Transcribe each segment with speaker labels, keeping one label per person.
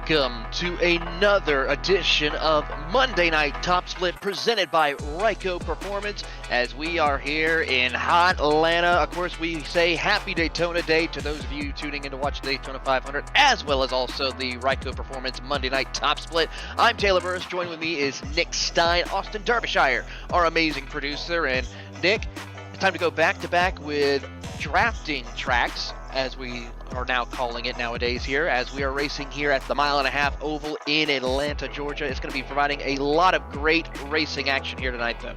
Speaker 1: Welcome to another edition of Monday Night Top Split presented by Ryco Performance as we are here in hot Atlanta. Of course, we say happy Daytona Day to those of you tuning in to watch the Daytona 500 as well as also the Ryco Performance Monday Night Top Split. I'm Taylor Burris. Joining with me is Nick Stein, Austin Derbyshire, our amazing producer. And Nick, it's time to go back to back with drafting tracks, as we are now calling it nowadays here, as we are racing here at the mile-and-a-half oval in Atlanta, Georgia. It's going to be providing a lot of great racing action here tonight, though.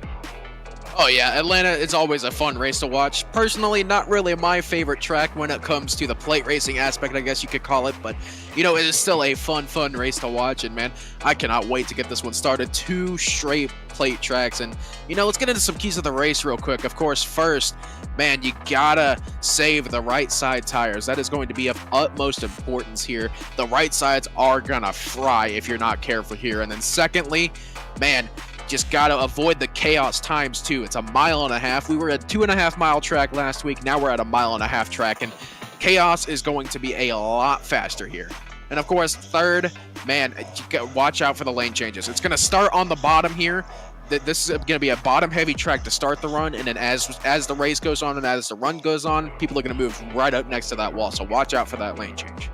Speaker 2: Oh yeah, Atlanta is always a fun race to watch. Personally, not really my favorite track when it comes to the plate racing aspect, I guess you could call it, but you know, it is still a fun race to watch, and man, I cannot wait to get this one started. 2 straight plate tracks, and you know, let's get into some keys of the race real quick. Of course, first, man, you gotta save the right side tires. That is going to be of utmost importance here. The right sides are gonna fry if you're not careful here. And then secondly, man, just gotta avoid the chaos times 2. It's a mile-and-a-half. We were at 2.5 mile track last week. Now we're at a mile-and-a-half track, and chaos is going to be a lot faster here. And of course, third, man, watch out for the lane changes. It's gonna start on the bottom here. This is going to be a bottom-heavy track to start the run, and then as the race goes on and as the run goes on, people are going to move right up next to that wall, so watch out for that lane change.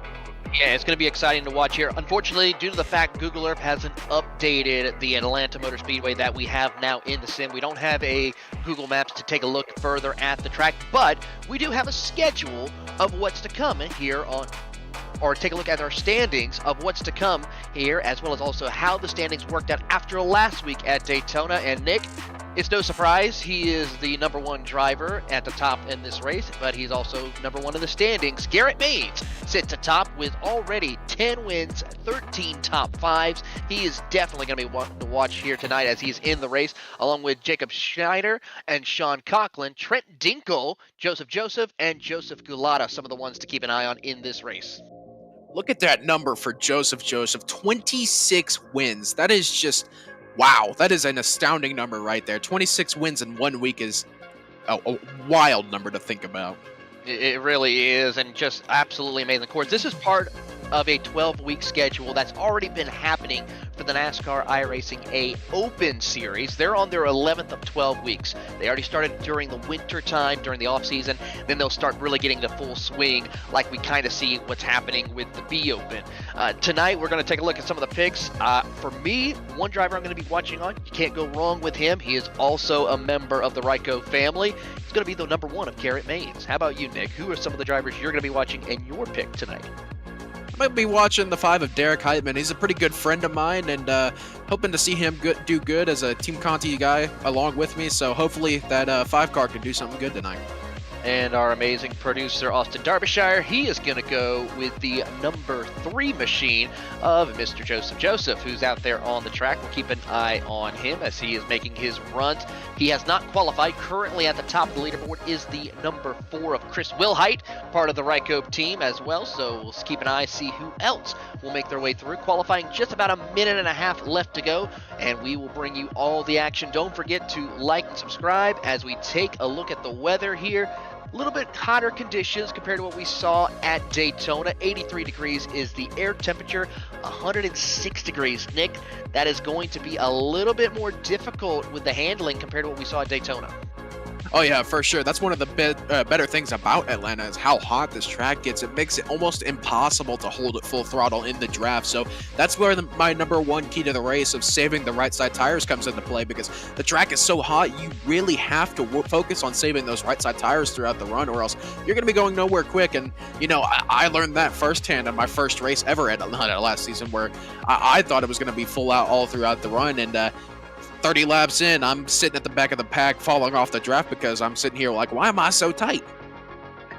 Speaker 1: Yeah, it's going to be exciting to watch here. Unfortunately, due to the fact Google Earth hasn't updated the Atlanta Motor Speedway that we have now in the sim, we don't have a Google Maps to take a look further at the track, but we do have a schedule of what's to come here on, or take a look at our standings of what's to come here, as well as also how the standings worked out after last week at Daytona. And Nick, it's no surprise he is the #1 driver at the top in this race, but he's also #1 in the standings. Garrett Maines sits atop with already 10 wins, 13 top 5s. He is definitely going to be one to watch here tonight as he's in the race, along with Jacob Schneider and Sean Coughlin, Trent Dinkle, Joseph, and Joseph Gulata, some of the ones to keep an eye on in this race.
Speaker 2: Look at that number for Joseph. 26 wins. That is just, wow. That is an astounding number right there. 26 wins in 1 week is a wild number to think about.
Speaker 1: It really is, and just absolutely amazing. Of course, this is part of a 12-week schedule that's already been happening for the NASCAR iRacing A Open Series. They're on their 11th of 12 weeks. They already started during the winter time, during the off-season. Then they'll start really getting the full swing like we kind of see what's happening with the B Open. Tonight, we're going to take a look at some of the picks. For me, one driver I'm going to be watching on, you can't go wrong with him. He is also a member of the Ryco family. He's going to be the #1 of Garrett Maines. How about you, Nick? Who are some of the drivers you're going to be watching in your pick tonight?
Speaker 2: I might be watching the 5 of Derek Heitman. He's a pretty good friend of mine, and hoping to see him do good as a Team Conti guy along with me. So hopefully that 5 car can do something good tonight.
Speaker 1: And our amazing producer, Austin Derbyshire, he is going to go with the #3 machine of Mr. Joseph, who's out there on the track. We'll keep an eye on him as he is making his runs. He has not qualified. Currently at the top of the leaderboard is the #4 of Chris Wilhite, part of the Ryco team as well. So we'll keep an eye, see who else will make their way through. Qualifying just about a minute and a half left to go, and we will bring you all the action. Don't forget to like and subscribe as we take a look at the weather here. A little bit hotter conditions compared to what we saw at Daytona. 83 degrees is the air temperature, 106 degrees. Nick, that is going to be a little bit more difficult with the handling compared to what we saw at Daytona.
Speaker 2: Oh yeah, for sure. That's one of the better things about Atlanta is how hot this track gets. It makes it almost impossible to hold it full throttle in the draft. So that's where my #1 key to the race of saving the right side tires comes into play, because the track is so hot, you really have to focus on saving those right side tires throughout the run, or else you're going to be going nowhere quick. And, you know, I learned that firsthand in my first race ever at Atlanta last season, where I thought it was going to be full out all throughout the run, and 30 laps in, I'm sitting at the back of the pack falling off the draft because I'm sitting here like, why am I so tight?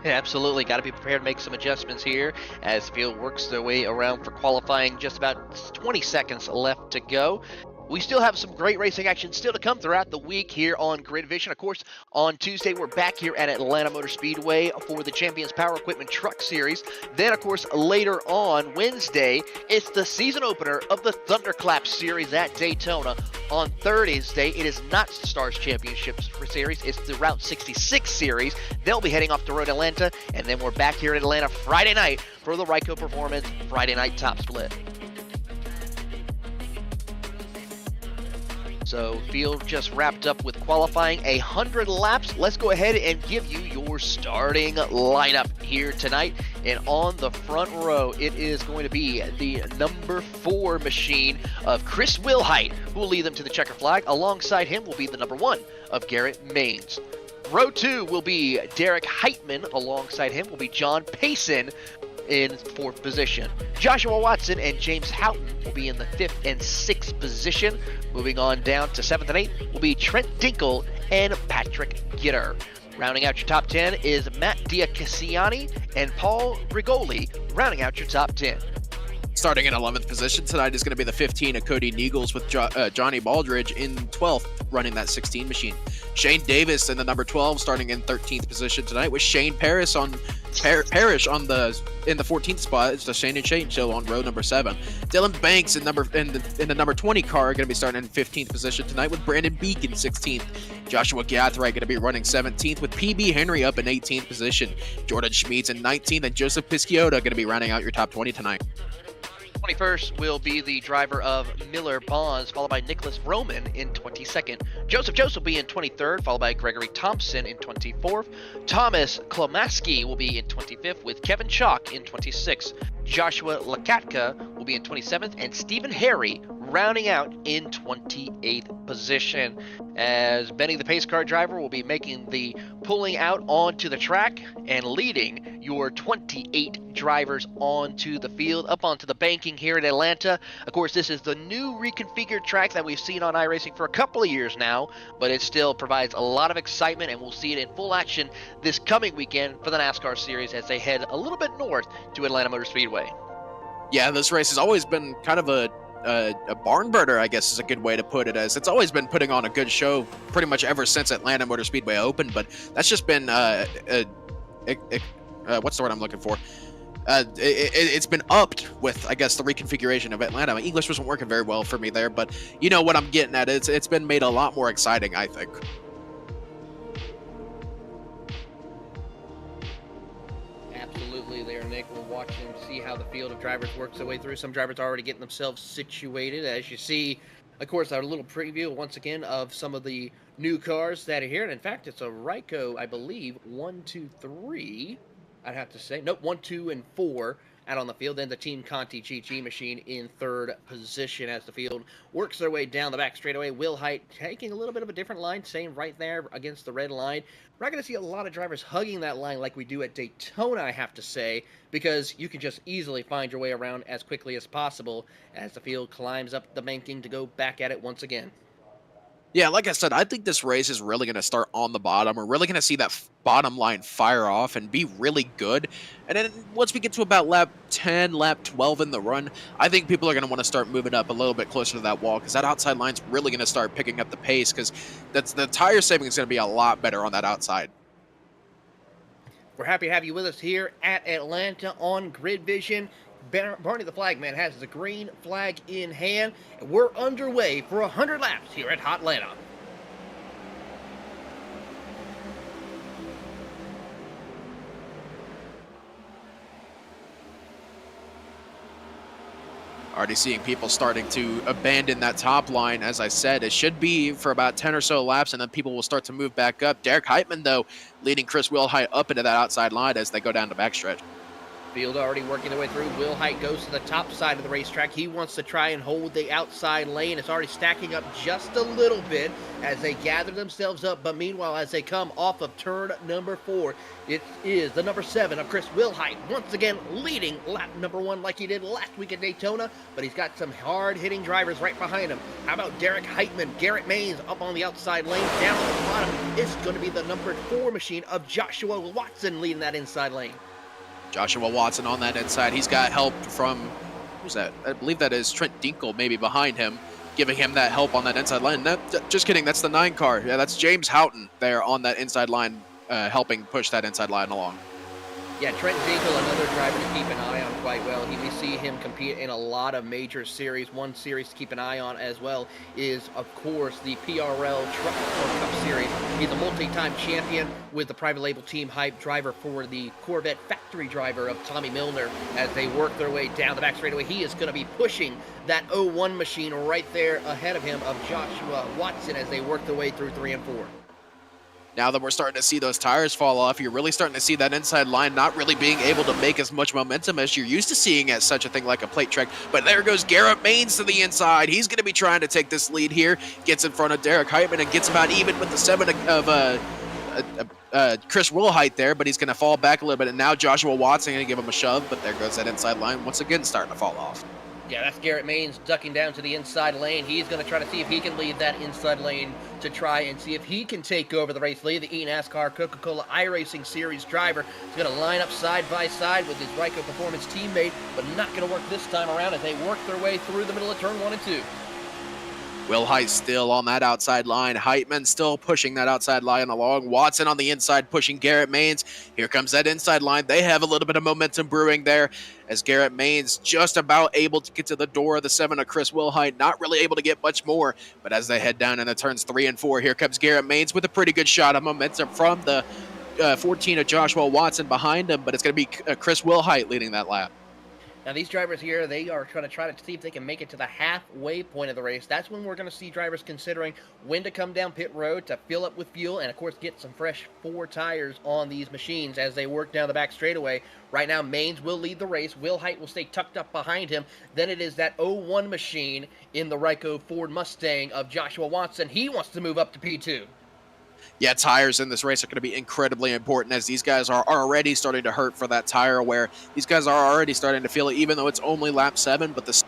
Speaker 1: Yeah, absolutely. Got to be prepared to make some adjustments here as field works their way around for qualifying. Just about 20 seconds left to go. We still have some great racing action still to come throughout the week here on GridVision. Of course, on Tuesday, we're back here at Atlanta Motor Speedway for the Champions Power Equipment Truck Series. Then, of course, later on Wednesday, it's the season opener of the Thunderclap Series at Daytona. On Thursday, it is not the Stars Championships Series, it's the Route 66 Series. They'll be heading off to Road Atlanta, and then we're back here in Atlanta Friday night for the Ryco Performance Friday Night Top Split. So field just wrapped up with qualifying 100 laps. Let's go ahead and give you your starting lineup here tonight. And on the front row, it is going to be the number 4 machine of Chris Wilhite, who will lead them to the checker flag. Alongside him will be the number 1 of Garrett Maines. Row 2 will be Derek Heitman. Alongside him will be John Payson in 4th position. Joshua Watson and James Houghton will be in the 5th and 6th position. Moving on down to 7th and 8th will be Trent Dinkle and Patrick Gitter. Rounding out your top 10 is Matt Diacassiani and Paul Rigoli, rounding out your top 10.
Speaker 2: Starting in 11th position tonight is going to be the 15 of Cody Neagles with Johnny Baldridge in 12th, running that 16 machine. Shane Davis in the number 12, starting in 13th position tonight, with Shane Parrish in the 14th spot. It's the Shane and Shane show on row number 7. Dylan Banks in the number 20 car, going to be starting in 15th position tonight, with Brandon Beek in 16th. Joshua Gathright going to be running 17th, with PB Henry up in 18th position. Jordan Schmeeds in 19th, and Joseph Pisciota going to be rounding out your top 20 tonight.
Speaker 1: 21st will be the driver of Miller Bonds, followed by Nicholas Roman in 22nd. Joseph will be in 23rd, followed by Gregory Thompson in 24th. Thomas Klomaski will be in 25th, with Kevin Chalk in 26th. Joshua Lakatka will be in 27th, and Stephen Harry rounding out in 28th position, as Benny the pace car driver will be making the pulling out onto the track and leading your 28 drivers onto the field, up onto the banking here in Atlanta. Of course, this is the new reconfigured track that we've seen on iRacing for a couple of years now, but it still provides a lot of excitement, and we'll see it in full action this coming weekend for the NASCAR series as they head a little bit north to Atlanta Motor Speedway.
Speaker 2: Yeah, this race has always been kind of a barn burner, I guess is a good way to put it, as it's always been putting on a good show pretty much ever since Atlanta Motor Speedway opened, but that's just been what's the word I'm looking for? It's been upped with, I guess, the reconfiguration of Atlanta. My English wasn't working very well for me there, but you know what I'm getting at. It's been made a lot more exciting, I think.
Speaker 1: Absolutely there, Nick. We'll watch and see how the field of drivers works their way through. Some drivers are already getting themselves situated. As you see, of course, our little preview once again of some of the new cars that are here. And in fact, it's a Ryco, I believe, 1, 2, 3. I'd have to say. Nope, 1, 2, and 4 out on the field. Then the Team Conti GG machine in 3rd position as the field works their way down the back straightaway. Wilhite taking a little bit of a different line, staying right there against the red line. We're not going to see a lot of drivers hugging that line like we do at Daytona, I have to say, because you can just easily find your way around as quickly as possible as the field climbs up the banking to go back at it once again.
Speaker 2: Yeah, like I said, I think this race is really going to start on the bottom. We're really going to see that bottom line fire off and be really good. And then once we get to about lap 10, lap 12 in the run, I think people are going to want to start moving up a little bit closer to that wall, because that outside line's really going to start picking up the pace, because the tire saving is going to be a lot better on that outside.
Speaker 1: We're happy to have you with us here at Atlanta on GridVision. Barney the Flagman has the green flag in hand, and we're underway for 100 laps here at Hotlanta.
Speaker 2: Already seeing people starting to abandon that top line. As I said, it should be for about 10 or so laps, and then people will start to move back up. Derek Heitman, though, leading Chris Wilhite up into that outside line as they go down the backstretch.
Speaker 1: Field already working their way through. Wilhite goes to the top side of the racetrack. He wants to try and hold the outside lane. It's already stacking up just a little bit as they gather themselves up. But meanwhile, as they come off of turn number 4, it is the number 7 of Chris Wilhite once again leading lap number 1 like he did last week at Daytona. But he's got some hard-hitting drivers right behind him. How about Derek Heitman? Garrett Maines up on the outside lane. Down at the bottom, it's going to be the number 4 machine of Joshua Watson leading that inside lane.
Speaker 2: Joshua Watson on that inside. He's got help from, who's that? I believe that is Trent Dinkle maybe behind him, giving him that help on that inside line. No, just kidding. That's the 9 car. Yeah, that's James Houghton there on that inside line, helping push that inside line along.
Speaker 3: Yeah, Trent Dinkel, another driver to keep an eye on quite well. We see him compete in a lot of major series. One series to keep an eye on as well is, of course, the PRL Truck Cup Series. He's a multi-time champion with the private label team Hype, driver for the Corvette factory driver of Tommy Milner. As they work their way down the back straightaway, he is going to be pushing that 01 machine right there ahead of him of Joshua Watson as they work their way through 3 and 4.
Speaker 2: Now that we're starting to see those tires fall off, you're really starting to see that inside line not really being able to make as much momentum as you're used to seeing at such a thing like a plate track. But there goes Garrett Maines to the inside. He's going to be trying to take this lead here. Gets in front of Derek Heitman and gets about even with the 7 of Chris Wilhite there, but he's going to fall back a little bit. And now Joshua Watson going to give him a shove, but there goes that inside line once again starting to fall off.
Speaker 3: Yeah, that's Garrett Maines ducking down to the inside lane. He's going to try to see if he can lead that inside lane to try and see if he can take over the race lead. The eNASCAR Coca-Cola iRacing Series driver is going to line up side by side with his Ryco Performance teammate, but not going to work this time around as they work their way through the middle of turn 1 and 2.
Speaker 2: Wilhite still on that outside line. Heitman still pushing that outside line along. Watson on the inside pushing Garrett Maines. Here comes that inside line. They have a little bit of momentum brewing there as Garrett Maines just about able to get to the door of the 7 of Chris Wilhite. Not really able to get much more, but as they head down into turns 3 and 4, here comes Garrett Maines with a pretty good shot of momentum from the 14 of Joshua Watson behind him, but it's going to be Chris Wilhite leading that lap.
Speaker 3: Now, these drivers here, they are trying to see if they can make it to the halfway point of the race. That's when we're going to see drivers considering when to come down pit road to fill up with fuel and, of course, get some fresh 4 tires on these machines as they work down the back straightaway. Right now, Maines will lead the race. Wilhite will stay tucked up behind him. Then it is that 01 machine in the Ryco Ford Mustang of Joshua Watson. He wants to move up to P2.
Speaker 2: Yeah, tires in this race are going to be incredibly important as these guys are already starting to hurt for that tire wear. These guys are already starting to feel it, even though it's only lap 7, but the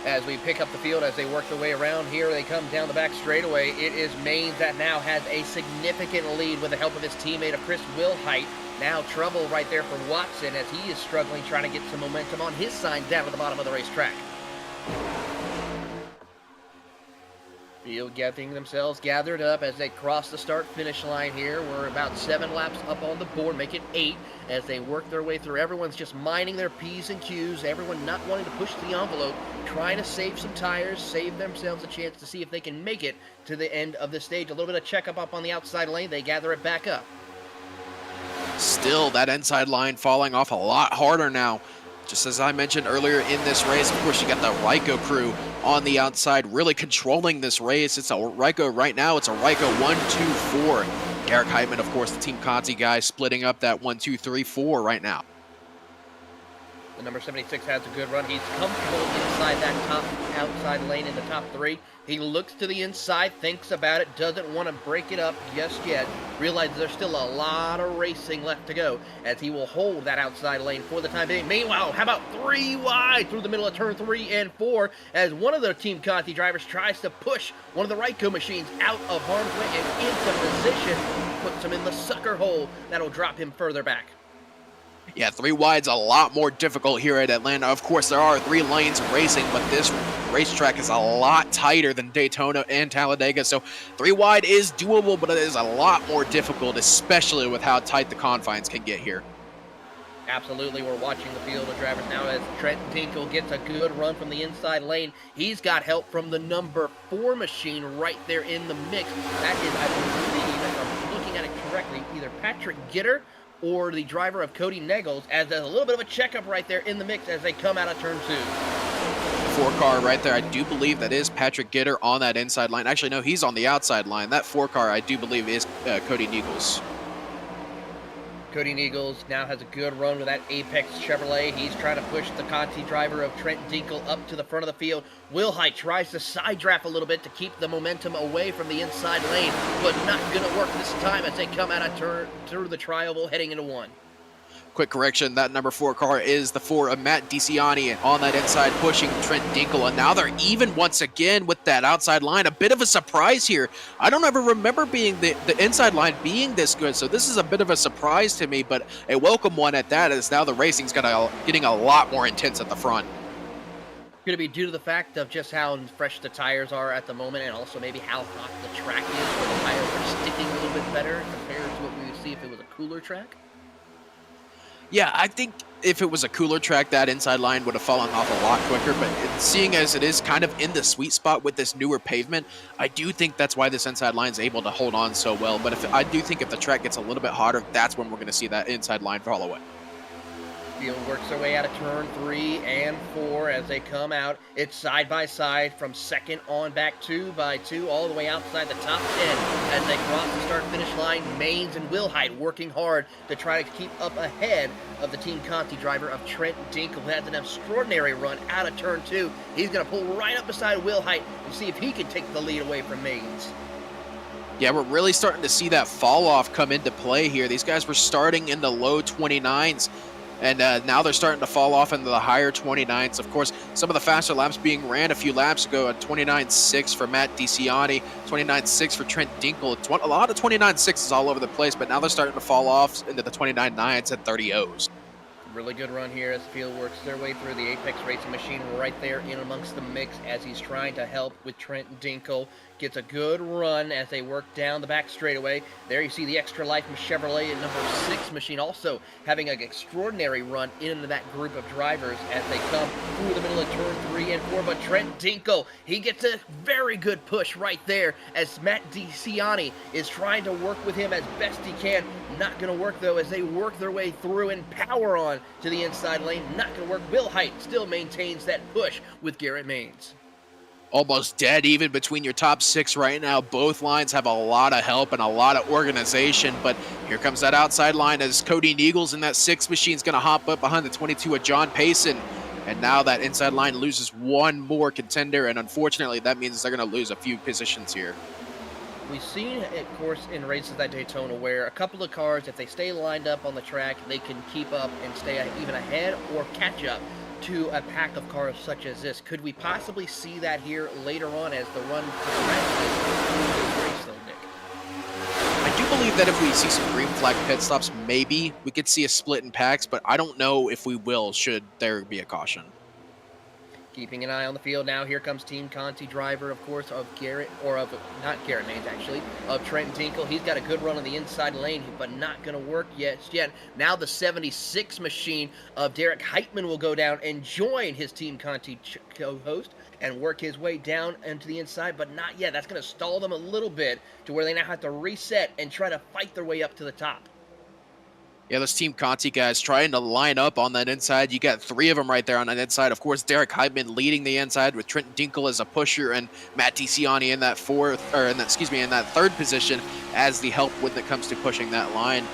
Speaker 3: as we pick up the field, as they work their way around here, they come down the back straightaway. It is Maines that now has a significant lead with the help of his teammate of Chris Wilhite. Now trouble right there for Watson as he is struggling, trying to get some momentum on his side down at the bottom of the racetrack. Field getting themselves gathered up as they cross the start-finish line here. We're about 7 laps up on the board, make it 8 as they work their way through. Everyone's just minding their P's and Q's. Everyone not wanting to push the envelope, trying to save some tires, save themselves a chance to see if they can make it to the end of the stage. A little bit of checkup up on the outside lane. They gather it back up.
Speaker 2: still that inside line falling off a lot harder now. Just as I mentioned earlier in this race, of course, you got the Ryco crew on the outside really controlling this race. It's a Ryco right now. It's a Ryco 1-2-4. Derek Heitman, of course, the Team Conti guy, splitting up that 1-2-3-4 right now.
Speaker 3: The number 76 has a good run. He's comfortable inside that top outside lane in the top 3. He looks to the inside, thinks about it, doesn't want to break it up just yet. Realizes there's still a lot of racing left to go as he will hold that outside lane for the time being. Meanwhile, how about 3 wide through the middle of turn 3 and 4 as one of the Team Conti drivers tries to push one of the Ryco machines out of harm's way and into position. Puts him in the sucker hole. That'll drop him further back.
Speaker 2: Yeah, 3 wide's a lot more difficult here at Atlanta. Of course, there are 3 lanes of racing, but this racetrack is a lot tighter than Daytona and Talladega. So 3 wide is doable, but it is a lot more difficult, especially with how tight the confines can get here.
Speaker 3: Absolutely, we're watching the field of drivers now as Trent Tinkle gets a good run from the inside lane. He's got help from the number 4 machine right there in the mix. That is, I believe, if I'm looking at it correctly, either Patrick Gitter or the driver of Cody Neggles, as there's a little bit of a checkup right there in the mix as they come out of turn 2.
Speaker 2: 4 car right there. I do believe that is Patrick Gitter on that inside line. Actually, no, he's on the outside line. That 4 car, I do believe, is Cody Neggles.
Speaker 3: Cody Neggles now has a good run with that Apex Chevrolet. He's trying to push the Conti driver of Trent Dinkel up to the front of the field. Wilhite tries to side draft a little bit to keep the momentum away from the inside lane, but not going to work this time as they come out of turn through the trioval heading into 1.
Speaker 2: Quick correction, that number 4 car is the 4 of Matt DiCiani on that inside pushing Trent Dinkel, and now they're even once again with that outside line. A bit of a surprise here. I don't ever remember being the inside line being this good, so this is a bit of a surprise to me, but a welcome one at that, as now the racing's getting a lot more intense at the front.
Speaker 3: Could it be due to the fact of just how fresh the tires are at the moment, and also maybe how hot the track is, where the tires are sticking a little bit better compared to what we would see if it was a cooler track?
Speaker 2: Yeah, I think if it was a cooler track, that inside line would have fallen off a lot quicker, but seeing as it is kind of in the sweet spot with this newer pavement, I do think that's why this inside line is able to hold on so well. But I do think if the track gets a little bit hotter, that's when we're going to see that inside line fall away.
Speaker 3: Field works their way out of turn 3 and 4 as they come out. It's side by side from second on back 2 by 2 all the way outside the top 10 as they cross the start-finish line. Maines and Wilhite working hard to try to keep up ahead of the Team Conti driver of Trent Dinkle, who has an extraordinary run out of turn 2. He's going to pull right up beside Wilhite and see if he can take the lead away from Maines.
Speaker 2: Yeah, we're really starting to see that fall off come into play here. These guys were starting in the low 29s. And now they're starting to fall off into the higher 29s. Of course, some of the faster laps being ran a few laps ago at 29.6 for Matt DiCiani, 29.6 for Trent Dinkle. A lot of 29.6s all over the place, but now they're starting to fall off into the 29.9s and 30.0s.
Speaker 3: Really good run here as the field works their way through. The Apex Racing machine right there in amongst the mix as he's trying to help with Trent Dinkle. Gets a good run as they work down the back straightaway. There you see the Extra Life Chevrolet number 6 machine also having an extraordinary run into that group of drivers as they come through the middle of turn 3 and 4. But Trent Dinkle, he gets a very good push right there as Matt DiCiani is trying to work with him as best he can. Not going to work though as they work their way through and power on to the inside lane. Not going to work. Wilhite still maintains that push with Garrett Maines.
Speaker 2: Almost dead even between your top 6 right now. Both lines have a lot of help and a lot of organization, but here comes that outside line as Cody Neagles in that 6 machine is going to hop up behind the 22 of John Payson. And now that inside line loses one more contender, and unfortunately that means they're going to lose a few positions here.
Speaker 3: We've seen, of course, in races at Daytona where a couple of cars, if they stay lined up on the track, they can keep up and stay even ahead or catch up to a pack of cars such as this. Could we possibly see that here later on as the run progresses through this race, though, Nick?
Speaker 2: I do believe that if we see some green flag pit stops, maybe we could see a split in packs, but I don't know if we will should there be a caution.
Speaker 3: Keeping an eye on the field now, here comes Team Conti driver, of course, of not Garrett Maines, actually, of Trent Dinkle. He's got a good run on the inside lane, but not going to work yet. Now the 76 machine of Derek Heitman will go down and join his Team Conti co-host and work his way down into the inside, but not yet. That's going to stall them a little bit to where they now have to reset and try to fight their way up to the top.
Speaker 2: Yeah, those Team Conti guys trying to line up on that inside. You got 3 of them right there on that inside. Of course, Derek Heitman leading the inside with Trent Dinkle as a pusher and Matt DiCiani in that third position as the help when it comes to pushing that line.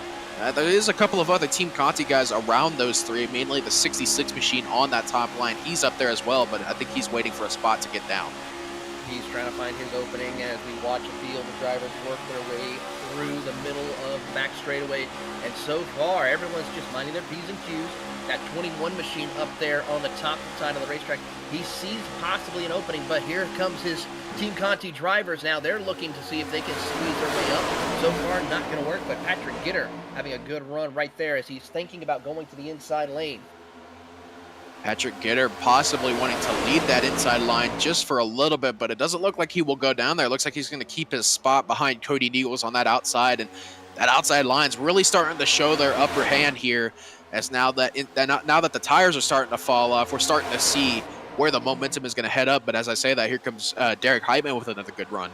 Speaker 2: There is a couple of other Team Conti guys around those 3, mainly the 66 machine on that top line. He's up there as well, but I think he's waiting for a spot to get down.
Speaker 3: He's trying to find his opening as we watch the field. The drivers work their way through the middle of the back straightaway. And so far, everyone's just minding their P's and Q's. That 21 machine up there on the top side of the racetrack, he sees possibly an opening, but here comes his Team Conti drivers now. They're looking to see if they can squeeze their way up. So far, not going to work, but Patrick Gitter having a good run right there as he's thinking about going to the inside lane.
Speaker 2: Patrick Gitter possibly wanting to lead that inside line just for a little bit, but it doesn't look like he will go down there. It looks like he's going to keep his spot behind Cody Neagles on that outside, and that outside line's really starting to show their upper hand here, as now that the tires are starting to fall off, we're starting to see where the momentum is going to head up. But as I say that, here comes Derek Heitman with another good run.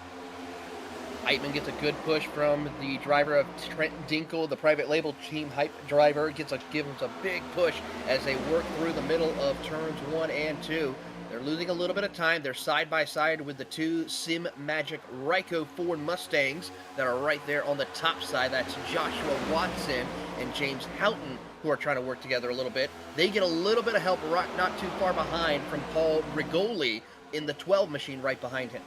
Speaker 3: Heitman gets a good push from the driver of Trent Dinkle, the private label Team Hype driver. Gives him a big push as they work through the middle of turns 1 and 2. They're losing a little bit of time. They're side by side with the 2 Sim Magic Ryco Ford Mustangs that are right there on the top side. That's Joshua Watson and James Houghton, who are trying to work together a little bit. They get a little bit of help not too far behind from Paul Rigoli in the 12 machine right behind him.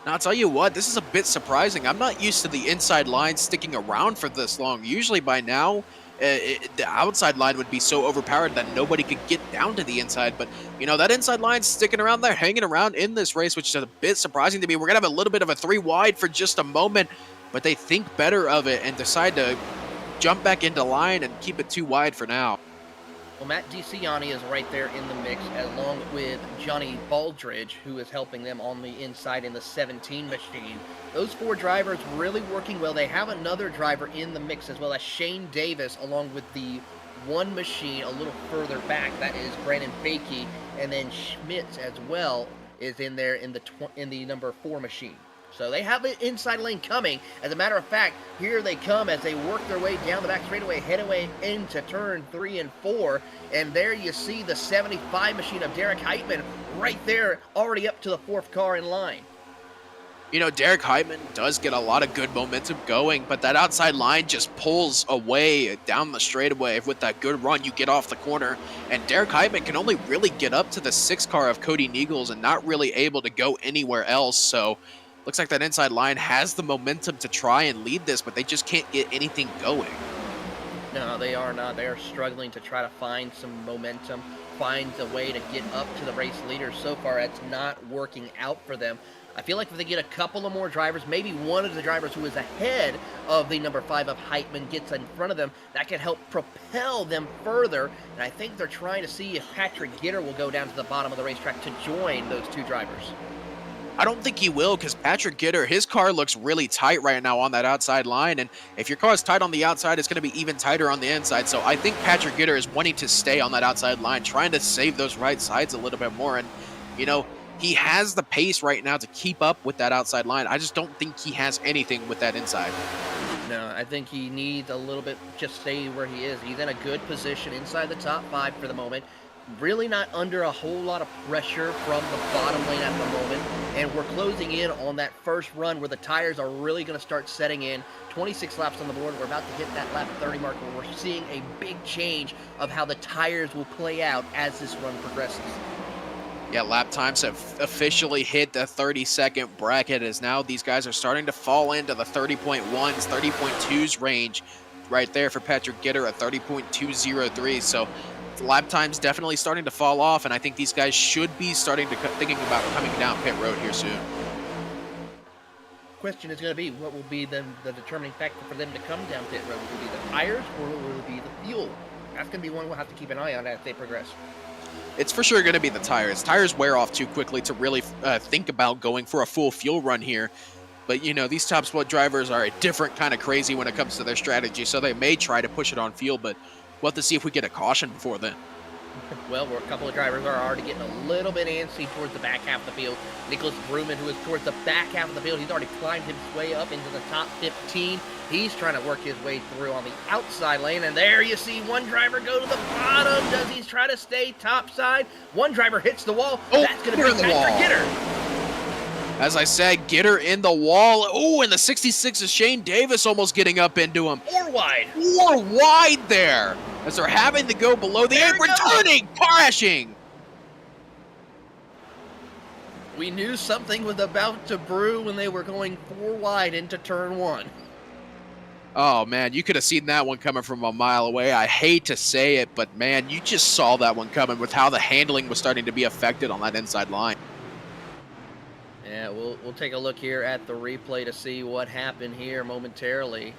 Speaker 2: Now, I'll tell you what, this is a bit surprising. I'm not used to the inside line sticking around for this long. Usually by now, the outside line would be so overpowered that nobody could get down to the inside. But, you know, that inside line's sticking around there, hanging around in this race, which is a bit surprising to me. We're going to have a little bit of a 3 wide for just a moment, but they think better of it and decide to jump back into line and keep it 2 wide for now.
Speaker 3: Well, Matt DeCiani is right there in the mix, along with Johnny Baldridge, who is helping them on the inside in the 17 machine. Those 4 drivers really working well. They have another driver in the mix as well as Shane Davis, along with the 1 machine a little further back. That is Brandon Bakey, and then Schmitz as well is in there in the number 4 machine. So they have an inside lane coming. As a matter of fact, here they come as they work their way down the back straightaway, head away into turn 3 and 4. And there you see the 75 machine of Derek Heitman right there, already up to the 4th car in line.
Speaker 2: You know, Derek Heitman does get a lot of good momentum going, but that outside line just pulls away down the straightaway with that good run. You get off the corner, and Derek Heitman can only really get up to the 6th car of Cody Niegels and not really able to go anywhere else. So looks like that inside line has the momentum to try and lead this, but they just can't get anything going.
Speaker 3: No, they are not. They are struggling to try to find some momentum, find a way to get up to the race leaders. So far, it's not working out for them. I feel like if they get a couple of more drivers, maybe one of the drivers who is ahead of the number 5 of Heitman gets in front of them, that can help propel them further. And I think they're trying to see if Patrick Gitter will go down to the bottom of the racetrack to join those 2 drivers.
Speaker 2: I don't think he will, because Patrick Gitter, his car looks really tight right now on that outside line, and if your car is tight on the outside, it's going to be even tighter on the inside. So I think Patrick Gitter is wanting to stay on that outside line, trying to save those right sides a little bit more. And, you know, he has the pace right now to keep up with that outside line. I just don't think he has anything with that inside.
Speaker 3: No, I think he needs a little bit, just stay where he is. He's in a good position inside the top 5 for the moment. Really not under a whole lot of pressure from the bottom lane at the moment. And we're closing in on that first run where the tires are really going to start setting in. 26 laps on the board. We're about to hit that lap 30 mark where we're seeing a big change of how the tires will play out as this run progresses.
Speaker 2: Yeah, lap times have officially hit the 30-second bracket, as now these guys are starting to fall into the 30.1s, 30.2s range right there for Patrick Gitter at 30.203. So lap time's definitely starting to fall off, and I think these guys should be starting to thinking about coming down pit road here soon.
Speaker 3: Question is going to be, what will be the determining factor for them to come down pit road? Will it be the tires or will it be the fuel? That's going to be one we'll have to keep an eye on as they progress.
Speaker 2: It's for sure going to be the tires. Tires wear off too quickly to really think about going for a full fuel run here. But, you know, these top split drivers are a different kind of crazy when it comes to their strategy, so they may try to push it on fuel, but we'll have to see if we get a caution before then.
Speaker 3: Well, a couple of drivers are already getting a little bit antsy towards the back half of the field. Nicholas Bruman, who is towards the back half of the field, he's already climbed his way up into the top 15. He's trying to work his way through on the outside lane, and there you see one driver go to the bottom. Does he try to stay top side? One driver hits the wall.
Speaker 2: Oh,
Speaker 3: that's going to be Patrick Gitter.
Speaker 2: As I said, Gitter in the wall. Oh, and the 66 is Shane Davis almost getting up into him.
Speaker 3: 4 wide.
Speaker 2: 4 wide there, as they're having to go below the 8, returning, crashing.
Speaker 3: We knew something was about to brew when they were going 4 wide into turn 1.
Speaker 2: Oh, man, you could have seen that one coming from a mile away. I hate to say it, but, man, you just saw that one coming with how the handling was starting to be affected on that inside line.
Speaker 3: Yeah, we'll take a look here at the replay to see what happened here momentarily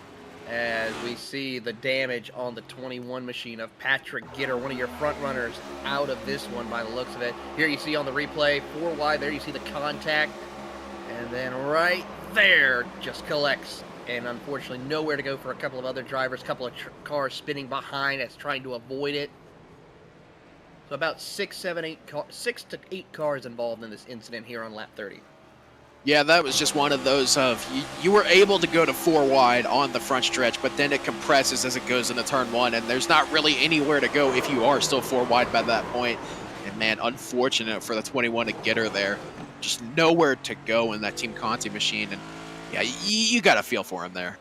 Speaker 3: as we see the damage on the 21 machine of Patrick Gitter, one of your front runners, out of this one by the looks of it. Here you see on the replay, 4 wide, there you see the contact, and then right there just collects. And unfortunately nowhere to go for a couple of other drivers, a couple of cars spinning behind as trying to avoid it. So about 6 to 8 cars involved in this incident here on lap 30.
Speaker 2: Yeah, that was just one of those of, you were able to go to 4 wide on the front stretch, but then it compresses as it goes into turn 1, and there's not really anywhere to go if you are still 4 wide by that point. And man, unfortunate for the 21 to get her there. Just nowhere to go in that Team Conti machine, and yeah, you got to feel for him there.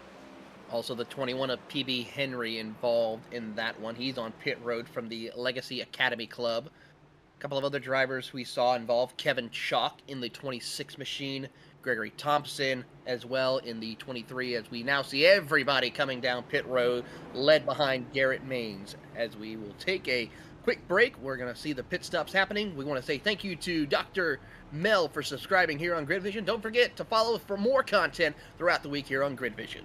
Speaker 3: Also, the 21 of PB Henry involved in that one. He's on pit road from the Legacy Academy Club. A couple of other drivers we saw involved. Kevin Chalk in the 26 machine. Gregory Thompson as well in the 23, as we now see everybody coming down pit road, led behind Garrett Maines. As we will take a quick break, we're going to see the pit stops happening. We want to say thank you to Dr. Mel for subscribing here on GridVision. Don't forget to follow us for more content throughout the week here on GridVision.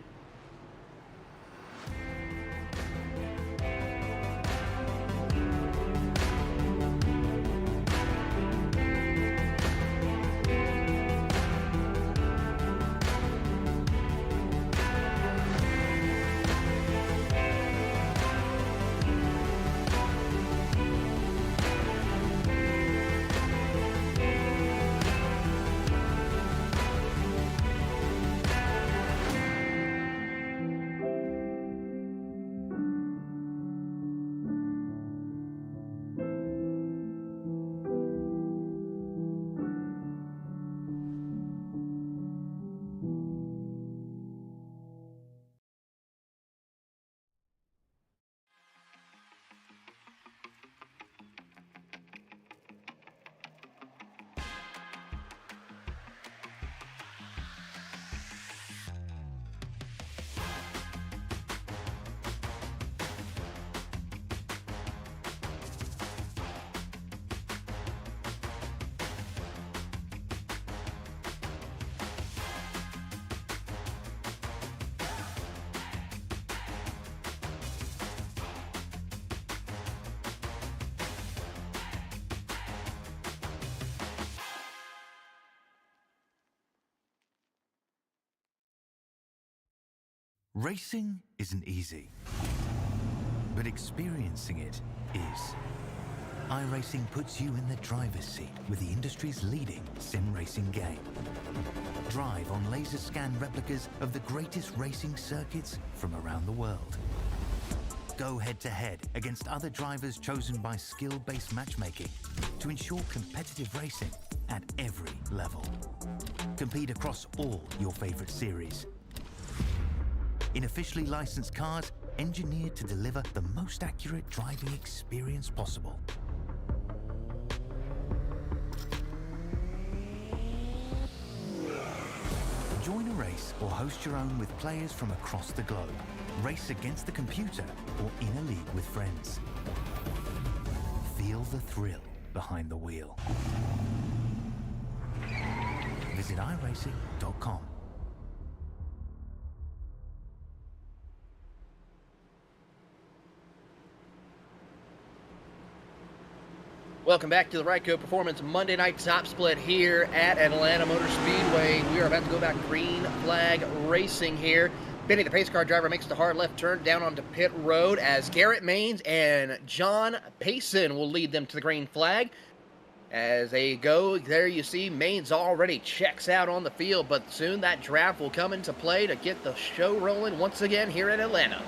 Speaker 4: Racing isn't easy, but experiencing it is. iRacing puts you in the driver's seat with the industry's leading sim racing game. Drive on laser scan replicas of the greatest racing circuits from around the world. Go head-to-head against other drivers chosen by skill-based matchmaking to ensure competitive racing at every level. Compete across all your favorite series. In officially licensed cars, engineered to deliver the most accurate driving experience possible. Join a race or host your own with players from across the globe. Race against the computer or in a league with friends. Feel the thrill behind the wheel. Visit iRacing.com.
Speaker 3: Welcome back to the Ryco Performance Monday Night Top Split here at Atlanta Motor Speedway. We are about to go back green flag racing here. Benny, the pace car driver, makes the hard left turn down onto pit road as Garrett Maines and John Payson will lead them to the green flag. As they go, there you see Maines already checks out on the field, but soon that draft will come into play to get the show rolling once again here at Atlanta.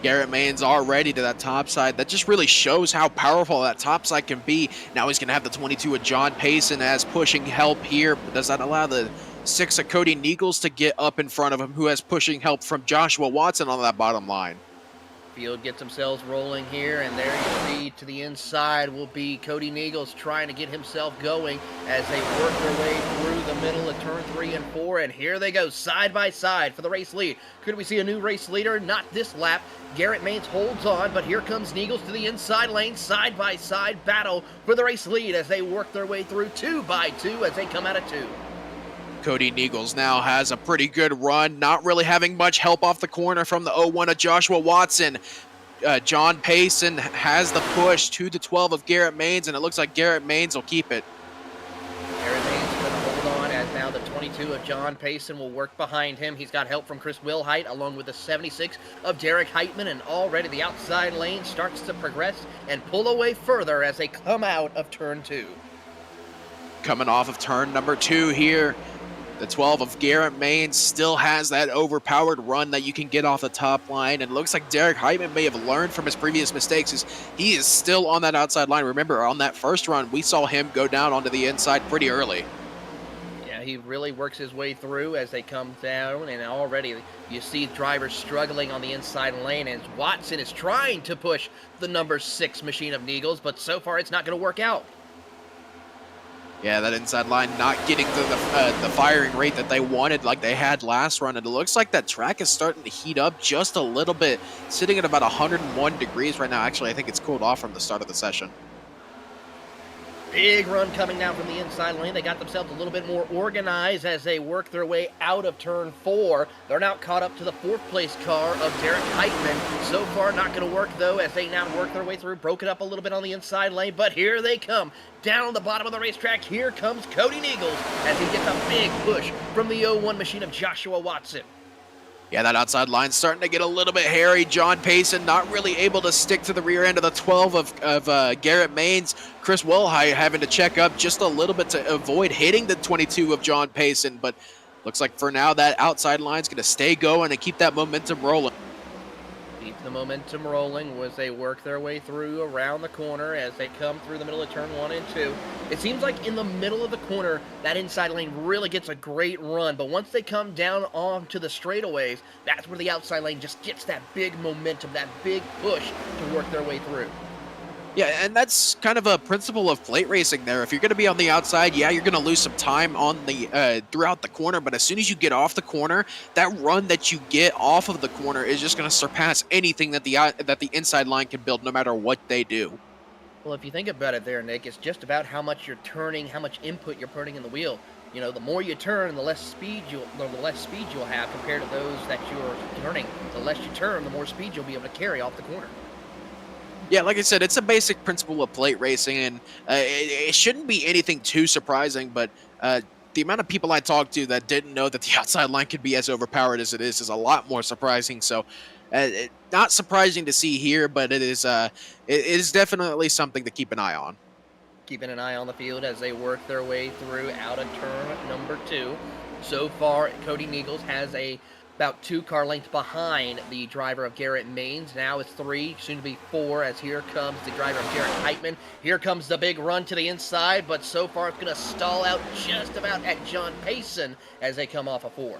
Speaker 2: Garrett Maines already to that top side. That just really shows how powerful that top side can be. Now he's going to have the 22 of John Payson as pushing help here. But does that allow the 6 of Cody Niegels to get up in front of him, who has pushing help from Joshua Watson on that bottom line?
Speaker 3: Field gets themselves rolling here, and there you see to the inside will be Cody Niegels trying to get himself going as they work their way through the middle of turn 3 and 4, and here they go side by side for the race lead. Could we see a new race leader? Not this lap. Garrett Maines holds on, but here comes Niegels to the inside lane, side by side battle for the race lead as they work their way through 2 by 2 as they come out of 2.
Speaker 2: Cody Niegels now has a pretty good run, not really having much help off the corner from the 01 of Joshua Watson. John Payson has the push to the 12 of Garrett Maines, and it looks like Garrett Maines will keep it.
Speaker 3: Garrett Maines going to hold on as now the 22 of John Payson will work behind him. He's got help from Chris Wilhite along with the 76 of Derek Heitman, and already the outside lane starts to progress and pull away further as they come out of turn 2.
Speaker 2: Coming off of turn number 2 here. The 12 of Garrett Maines still has that overpowered run that you can get off the top line, and it looks like Derek Heitman may have learned from his previous mistakes as he is still on that outside line. Remember, on that first run, we saw him go down onto the inside pretty early.
Speaker 3: Yeah, he really works his way through as they come down, and already you see drivers struggling on the inside lane as Watson is trying to push the number 6 machine of Niegels, but so far it's not going to work out.
Speaker 2: Yeah, that inside line not getting to the firing rate that they wanted like they had last run. And it looks like that track is starting to heat up just a little bit, sitting at about 101 degrees right now. Actually, I think it's cooled off from the start of the session.
Speaker 3: Big run coming down from the inside lane. They got themselves a little bit more organized as they work their way out of turn 4. They're now caught up to the 4th place car of Derek Heitman. So far, not going to work, though, as they now work their way through. Broke it up a little bit on the inside lane, but here they come. Down on the bottom of the racetrack, here comes Cody Niegels as he gets a big push from the 01 machine of Joshua Watson.
Speaker 2: Yeah, that outside line's starting to get a little bit hairy. John Payson not really able to stick to the rear end of the 12 of Garrett Maines. Chris Wilhite having to check up just a little bit to avoid hitting the 22 of John Payson. But looks like for now that outside line's going to stay going and keep that momentum rolling.
Speaker 3: Keep the momentum rolling as they work their way through around the corner as they come through the middle of turn 1 and 2. It seems like in the middle of the corner, that inside lane really gets a great run, but once they come down onto the straightaways, that's where the outside lane just gets that big momentum, that big push to work their way through.
Speaker 2: Yeah, and that's kind of a principle of plate racing there. If you're going to be on the outside, yeah, you're going to lose some time on the throughout the corner, but as soon as you get off the corner, that run that you get off of the corner is just going to surpass anything that the inside line can build, no matter what they do.
Speaker 3: Well, if you think about it there, Nick, it's just about how much you're turning, how much input you're putting in the wheel. You know, the more you turn, the less speed you'll have compared to those that you're turning. The less you turn, the more speed you'll be able to carry off the corner.
Speaker 2: Yeah, like I said, it's a basic principle of plate racing, and it shouldn't be anything too surprising, but the amount of people I talked to that didn't know that the outside line could be as overpowered as it is a lot more surprising. So, not surprising to see here, but it is definitely something to keep an eye on.
Speaker 3: Keeping an eye on the field as they work their way through out of turn number 2. So far, Cody Niegels has about 2 car lengths behind the driver of Garrett Maines. Now it's 3, soon to be 4, as here comes the driver of Jared Heitman. Here comes the big run to the inside, but so far it's going to stall out just about at John Payson as they come off a 4.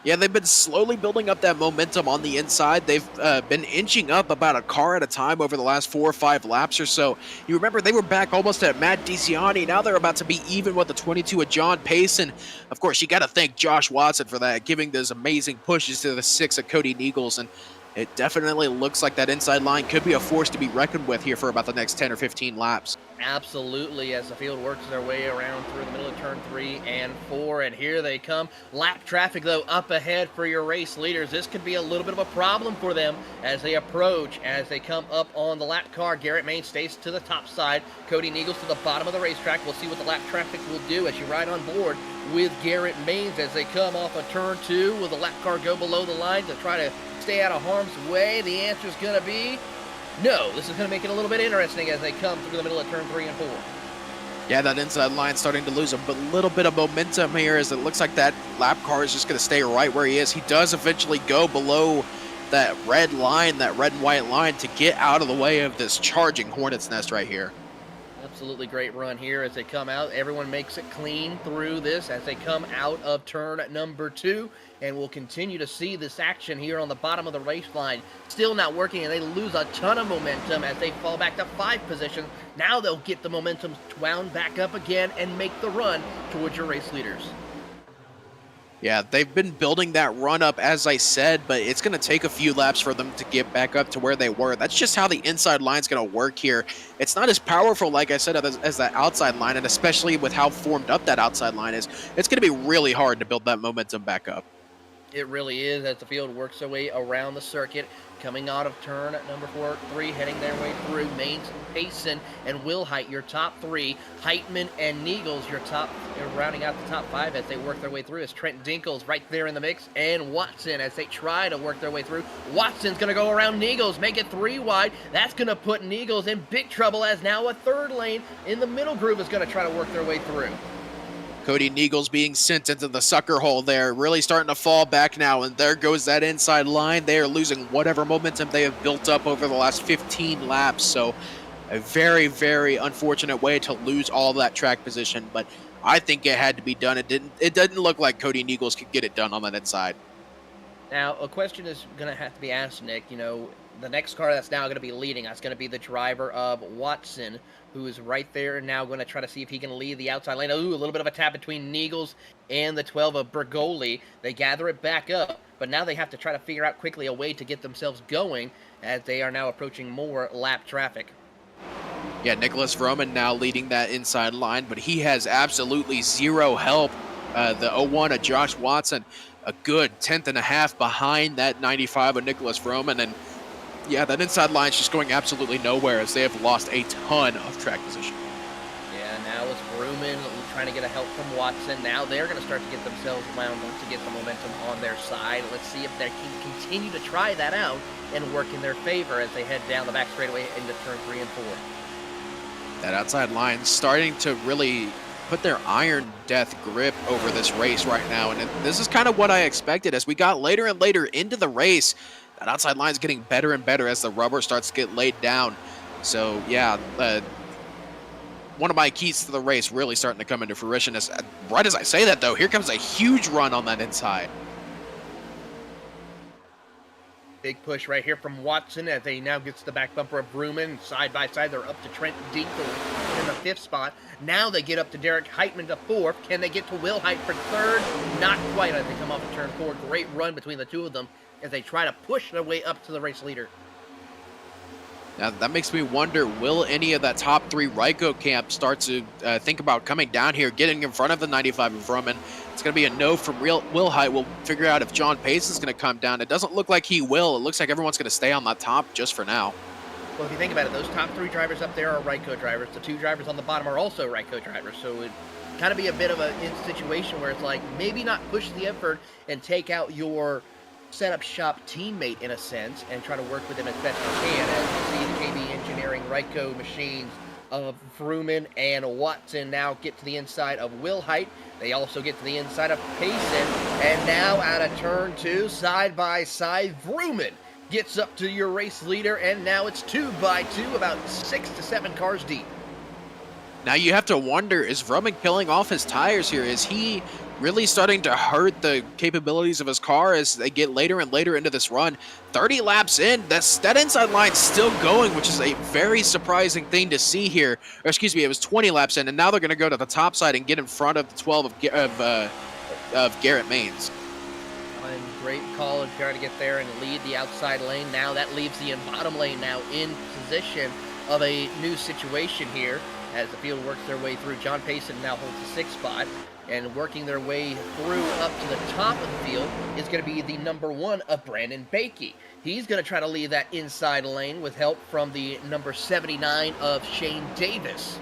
Speaker 2: Yeah, they've been slowly building up that momentum on the inside. They've been inching up about a car at a time over the last 4 or 5 laps or so. You remember they were back almost at Matt DiCiani. Now they're about to be even with the 22 of John Payson. Of course, you got to thank Josh Watson for that, giving those amazing pushes to the 6 of Cody Niegels. And it definitely looks like that inside line could be a force to be reckoned with here for about the next 10 or 15 laps.
Speaker 3: Absolutely, as the field works their way around through the middle of turn 3 and 4, and here they come. Lap traffic, though, up ahead for your race leaders. This could be a little bit of a problem for them as they approach, as they come up on the lap car. Garrett Maines stays to the top side. Cody Niegels to the bottom of the racetrack. We'll see what the lap traffic will do as you ride on board with Garrett Maines as they come off of turn 2. Will the lap car go below the line to try to stay out of harm's way? The answer is going to be no. This is going to make it a little bit interesting as they come through the middle of turn 3 and 4.
Speaker 2: Yeah, that inside line starting to lose a little bit of momentum here as it looks like that lap car is just going to stay right where he is. He does eventually go below that red line, that red and white line, to get out of the way of this charging Hornet's Nest right here.
Speaker 3: Absolutely great run here as they come out. Everyone makes it clean through this as they come out of turn number 2. And we'll continue to see this action here on the bottom of the race line. Still not working, and they lose a ton of momentum as they fall back to 5 position. Now they'll get the momentum wound back up again and make the run towards your race leaders.
Speaker 2: Yeah, they've been building that run up, as I said, but it's going to take a few laps for them to get back up to where they were. That's just how the inside line's going to work here. It's not as powerful, like I said, as that outside line, and especially with how formed up that outside line is, it's going to be really hard to build that momentum back up.
Speaker 3: It really is as the field works their way around the circuit. Coming out of turn number 3, heading their way through. Maines, Payson, and Wilhite, your top 3. Heitman and Niegels, your top, rounding out the top 5 as they work their way through. As Trent Dinkles right there in the mix, and Watson as they try to work their way through. Watson's going to go around Niegels, make it 3 wide. That's going to put Niegels in big trouble as now a 3rd lane in the middle group is going to try to work their way through.
Speaker 2: Cody Niegels being sent into the sucker hole there, really starting to fall back now, and there goes that inside line. They are losing whatever momentum they have built up over the last 15 laps, so a very, very unfortunate way to lose all that track position, but I think it had to be done. It didn't look like Cody Niegels could get it done on that inside.
Speaker 3: Now, a question is going to have to be asked, Nick. You know, the next car that's now going to be leading, that's going to be the driver of Watson, who is right there now going to try to see if he can lead the outside lane. Ooh, a little bit of a tap between Niegels and the 12 of Bergoli. They gather it back up, but now they have to try to figure out quickly a way to get themselves going as they are now approaching more lap traffic.
Speaker 2: Yeah, Nicholas Vroman now leading that inside line, but he has absolutely zero help. The 01 of Josh Watson, a good 10th and a half behind that 95 of Nicholas Vroman, and yeah, that inside line is just going absolutely nowhere as they have lost a ton of track position.
Speaker 3: Yeah, now it's Vrooman trying to get a help from Watson. Now they're going to start to get themselves wound up to get the momentum on their side. Let's see if they can continue to try that out and work in their favor as they head down the back straightaway into turn 3 and 4.
Speaker 2: That outside line starting to really put their iron death grip over this race right now, and this is kind of what I expected as we got later and later into the race. That outside line is getting better and better as the rubber starts to get laid down. So, yeah, one of my keys to the race really starting to come into fruition. Right as I say that, though, here comes a huge run on that inside.
Speaker 3: Big push right here from Watson as they now gets the back bumper of Vrooman. Side by side, they're up to Trent Dinkle in the 5th spot. Now they get up to Derek Heitman to 4th. Can they get to Will Height for 3rd? Not quite as they come off of turn 4. Great run between the two of them as they try to push their way up to the race leader.
Speaker 2: Now, that makes me wonder, will any of that top 3 Ryco camp start to think about coming down here, getting in front of the 95 of Vrooman? It's going to be a no from Will Height. We'll figure out if John Pace is going to come down. It doesn't look like he will. It looks like everyone's going to stay on that top just for now.
Speaker 3: Well, if you think about it, those top 3 drivers up there are Ryco drivers. The 2 drivers on the bottom are also Ryco drivers. So kind of be a bit of a situation where it's like maybe not push the effort and take out your setup shop teammate in a sense and try to work with him as best you can. As you see the KB Engineering Ryco machines of Vrooman and Watson now get to the inside of Will Height. They also get to the inside of Payson, and now out of turn 2, side by side, Vrooman gets up to your race leader, and now it's 2 by 2, about 6 to 7 cars deep.
Speaker 2: Now you have to wonder, is Vrooman killing off his tires here? Is he really starting to hurt the capabilities of his car as they get later and later into this run? 30 laps in, that inside line's still going, which is a very surprising thing to see here. Or excuse me, it was 20 laps in, and now they're going to go to the top side and get in front of the 12 of Garrett Maines.
Speaker 3: And great call of trying to get there and lead the outside lane. Now that leaves the bottom lane now in position of a new situation here as the field works their way through. John Payson now holds the 6th spot, and working their way through up to the top of the field is going to be the number 1 of Brandon Bakey. He's going to try to leave that inside lane with help from the number 79 of Shane Davis.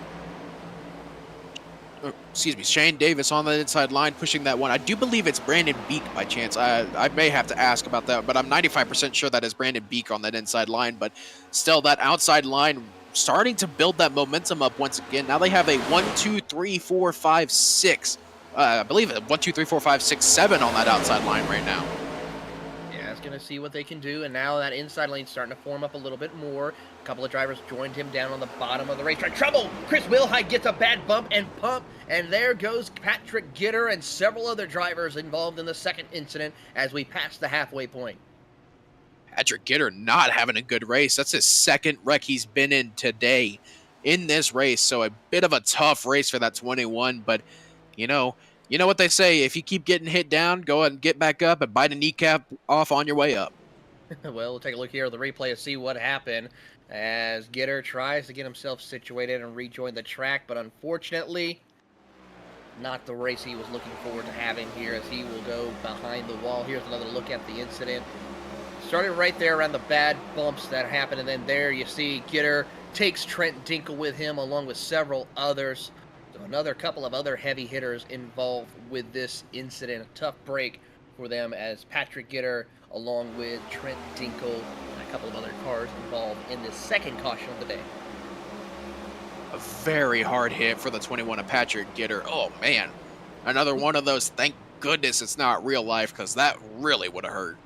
Speaker 2: Excuse me, Shane Davis on the inside line pushing that one. I do believe it's Brandon Beek by chance. I may have to ask about that, but I'm 95% sure that is Brandon Beek on that inside line. But still, that outside line starting to build that momentum up once again. Now they have a 1, 2, 3, 4, 5, 6. I believe it 1, 2, 3, 4, 5, 6, 7 on that outside line right now.
Speaker 3: Yeah, it's going to see what they can do, and now that inside lane's starting to form up a little bit more. A couple of drivers joined him down on the bottom of the racetrack. Trouble! Chris Wilhite gets a bad bump and pump, and there goes Patrick Gitter and several other drivers involved in the second incident as we pass the halfway point.
Speaker 2: Patrick Gitter not having a good race. That's his 2nd wreck he's been in today in this race. So a bit of a tough race for that 21. But, you know what they say. If you keep getting hit down, go ahead and get back up and bite a kneecap off on your way up.
Speaker 3: Well, we'll take a look here at the replay and see what happened as Gitter tries to get himself situated and rejoin the track. But unfortunately, not the race he was looking forward to having here as he will go behind the wall. Here's another look at the incident. Started right there around the bad bumps that happened, and then there you see Gitter takes Trent Dinkle with him along with several others. So another couple of other heavy hitters involved with this incident. A tough break for them as Patrick Gitter along with Trent Dinkle and a couple of other cars involved in this second caution of the day.
Speaker 2: A very hard hit for the 21 of Patrick Gitter. Oh, man. Another one of those, thank goodness it's not real life, because that really would have hurt.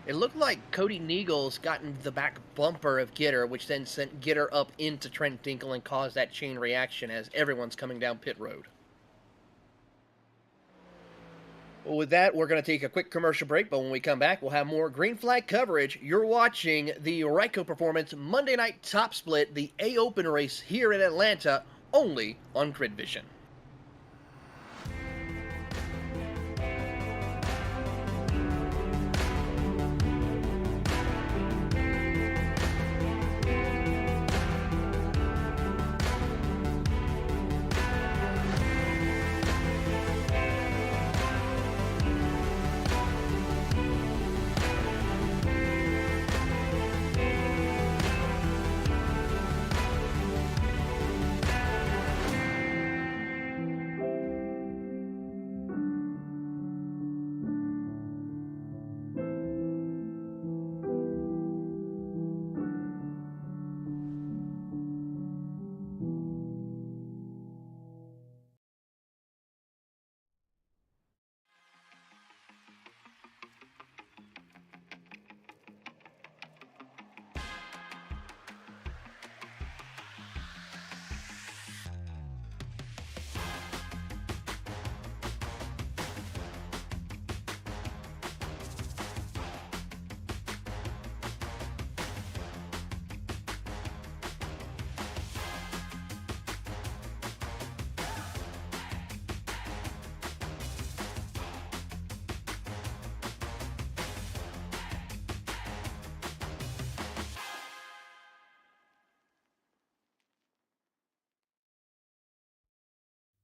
Speaker 3: It looked like Cody Neagles got in the back bumper of Gitter, which then sent Gitter up into Trent Dinkle and caused that chain reaction as everyone's coming down pit road. Well, with that, we're going to take a quick commercial break, but when we come back, we'll have more green flag coverage. You're watching the Ryco Performance Monday Night Top Split, the A-Open race here in Atlanta, only on GridVision.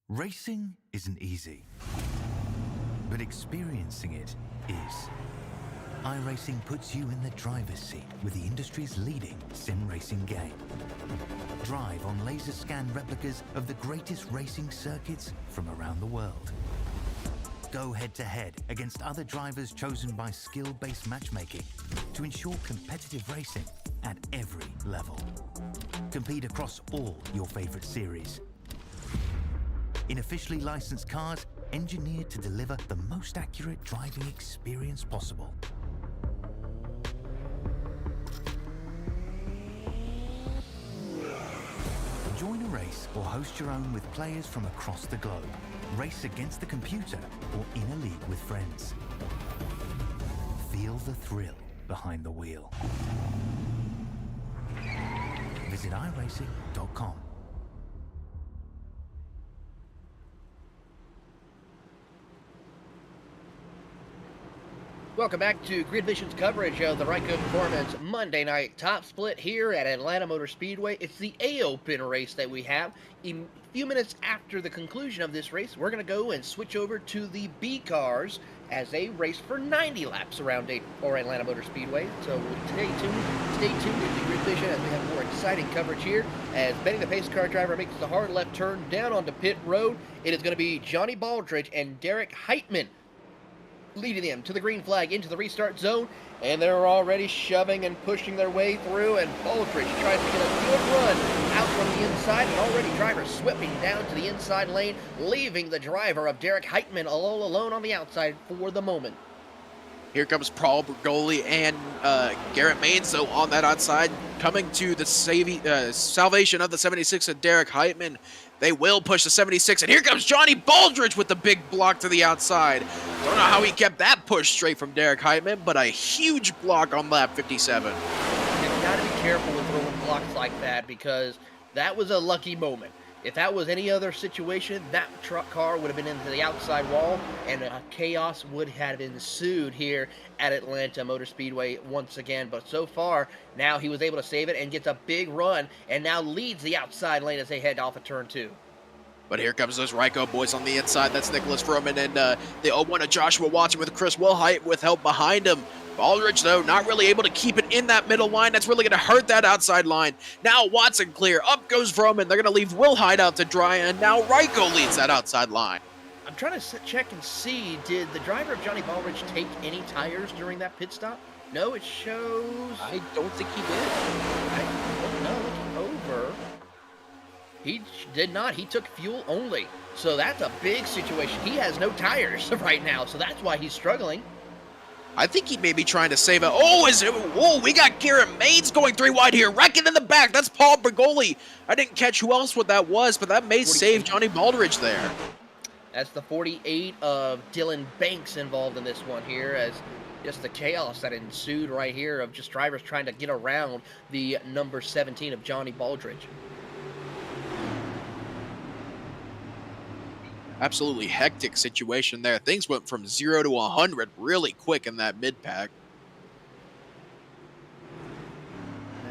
Speaker 4: Racing isn't easy, but experiencing it is. iRacing puts you in the driver's seat with the industry's leading sim racing game. Drive on laser scan replicas of the greatest racing circuits from around the world. Go head-to-head against other drivers chosen by skill-based matchmaking to ensure competitive racing at every level. Compete across all your favorite series. In officially licensed cars, engineered to deliver the most accurate driving experience possible. Join a race or host your own with players from across the globe. Race against the computer or in a league with friends. Feel the thrill behind the wheel. Visit iRacing.com.
Speaker 3: Welcome back to GridVision's coverage of the Ryco Performance Monday Night Top Split here at Atlanta Motor Speedway. It's the A-Open race that we have. In a few minutes after the conclusion of this race, we're going to go and switch over to the B cars as they race for 90 laps around Atlanta Motor Speedway. So stay tuned to GridVision as we have more exciting coverage here. As Benny the pace car driver makes the hard left turn down onto pit road, it is going to be Johnny Baldridge and Derek Heitman leading them to the green flag into the restart zone, and they're already shoving and pushing their way through, and Baldridge tries to get a good run out from the inside, and already drivers sweeping down to the inside lane, leaving the driver of Derek Heitman all alone on the outside for the moment.
Speaker 2: Here comes Paul Bergoli and Garrett Mainso on that outside, coming to the salvation of the 76 of Derek Heitman. They will push the 76, and here comes Johnny Baldridge with the big block to the outside. Don't know how he kept that push straight from Derek Heitman, but a huge block on lap 57.
Speaker 3: You've got to be careful with throwing blocks like that because that was a lucky moment. If that was any other situation, that truck car would have been into the outside wall, and chaos would have ensued here at Atlanta Motor Speedway once again. But so far, now he was able to save it and gets a big run, and now leads the outside lane as they head off of turn 2.
Speaker 2: But here comes those Ryco boys on the inside. That's Nicholas Froman and the 0-1 of Joshua Watson with Chris Wilhite with help behind him. Baldridge, though, not really able to keep it in that middle line. That's really going to hurt that outside line. Now Watson clear. Up goes Froman. They're going to leave Wilhite out to dry, and now Ryco leads that outside line.
Speaker 3: I'm trying to check and see, did the driver of Johnny Baldridge take any tires during that pit stop? No, it shows...
Speaker 2: I don't think he did.
Speaker 3: I don't know. Looking over... He did not. He took fuel only. So that's a big situation. He has no tires right now, so that's why he's struggling.
Speaker 2: I think he may be trying to save it. Oh, we got Garrett Maines going 3 wide here. Wrecking in the back. That's Paul Bergoli. I didn't catch who else what that was, but that may save Johnny Baldridge there.
Speaker 3: That's the 48 of Dylan Banks involved in this one here, as just the chaos that ensued right here of just drivers trying to get around the number 17 of Johnny Baldridge.
Speaker 2: Absolutely hectic situation there. Things went from 0 to 100 really quick in that mid-pack.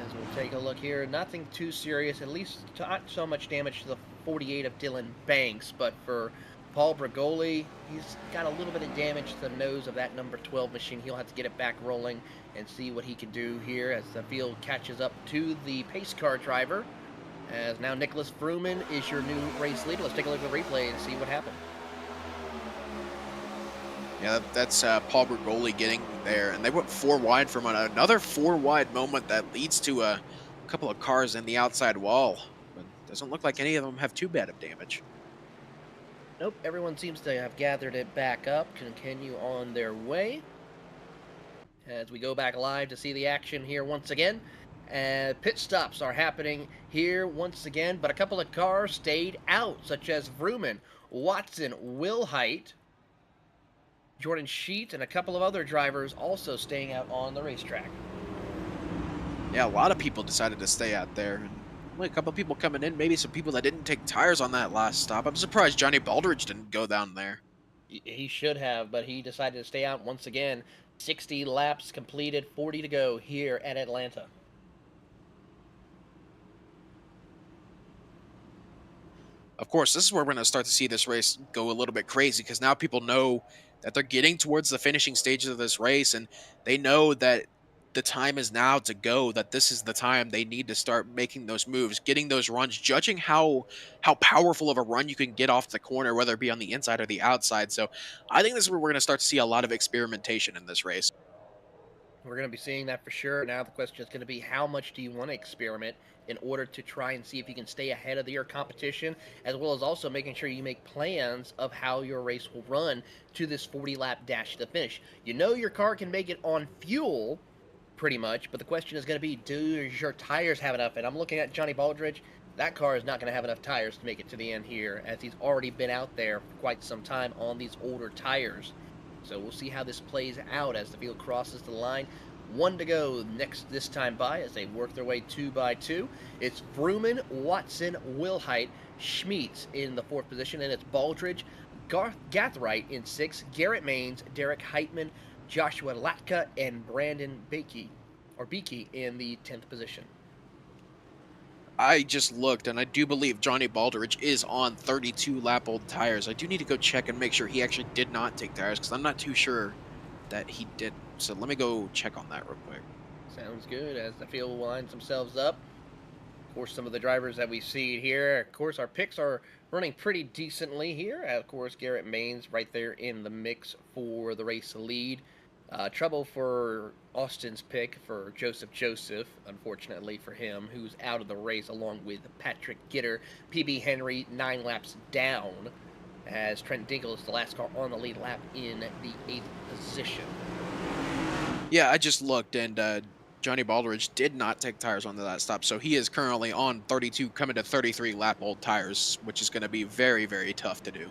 Speaker 3: As we'll take a look here, nothing too serious, at least not so much damage to the 48 of Dylan Banks, but for Paul Bergoli, he's got a little bit of damage to the nose of that number 12 machine. He'll have to get it back rolling and see what he can do here as the field catches up to the pace car driver. As now Nicholas Fruman is your new race leader. Let's take a look at the replay and see what happened.
Speaker 2: Yeah, that's Paul Bergoli getting there. And they went 4 wide from another 4 wide moment that leads to a couple of cars in the outside wall. But doesn't look like any of them have too bad of damage.
Speaker 3: Nope, everyone seems to have gathered it back up, continue on their way. As we go back live to see the action here once again. Pit stops are happening here once again, but a couple of cars stayed out, such as Vrooman, Watson, Wilhite, Jordan Sheet, and a couple of other drivers also staying out on the racetrack.
Speaker 2: Yeah, a lot of people decided to stay out there. And only a couple of people coming in, maybe some people that didn't take tires on that last stop. I'm surprised Johnny Baldridge didn't go down there.
Speaker 3: He should have, but he decided to stay out once again. 60 laps completed, 40 to go here at Atlanta.
Speaker 2: Of course, this is where we're going to start to see this race go a little bit crazy because now people know that they're getting towards the finishing stages of this race and they know that the time is now to go, that this is the time they need to start making those moves, getting those runs, judging how powerful of a run you can get off the corner, whether it be on the inside or the outside. So I think this is where we're going to start to see a lot of experimentation in this race.
Speaker 3: We're going to be seeing that for sure. Now the question is going to be, how much do you want to experiment in order to try and see if you can stay ahead of your competition, as well as also making sure you make plans of how your race will run to this 40-lap dash to the finish. You know your car can make it on fuel, pretty much, but the question is going to be, do your tires have enough? And I'm looking at Johnny Baldridge. That car is not going to have enough tires to make it to the end here, as he's already been out there for quite some time on these older tires. So we'll see how this plays out as the field crosses the line. One to go this time by as they work their way 2 by 2. It's Vrooman, Watson, Wilhite, Schmeets in the 4th position, and it's Baldridge, Gathright in 6th, Garrett Maines, Derek Heitman, Joshua Latka, and Brandon Beakey in the 10th position.
Speaker 2: I just looked, and I do believe Johnny Baldridge is on 32-lap-old tires. I do need to go check and make sure he actually did not take tires, because I'm not too sure that he did. So let me go check on that real quick.
Speaker 3: Sounds good as the field lines themselves up. Of course, some of the drivers that we see here, of course, our picks are running pretty decently here. Of course, Garrett Maines right there in the mix for the race lead. Trouble for Austin's pick for Joseph, unfortunately for him, who's out of the race along with Patrick Gitter. PB Henry 9 laps down, as Trent Dingle is the last car on the lead lap in the 8th position.
Speaker 2: Yeah, I just looked, and Johnny Baldridge did not take tires onto that stop, so he is currently on 32, coming to 33-lap-old tires, which is going to be very, very tough to do.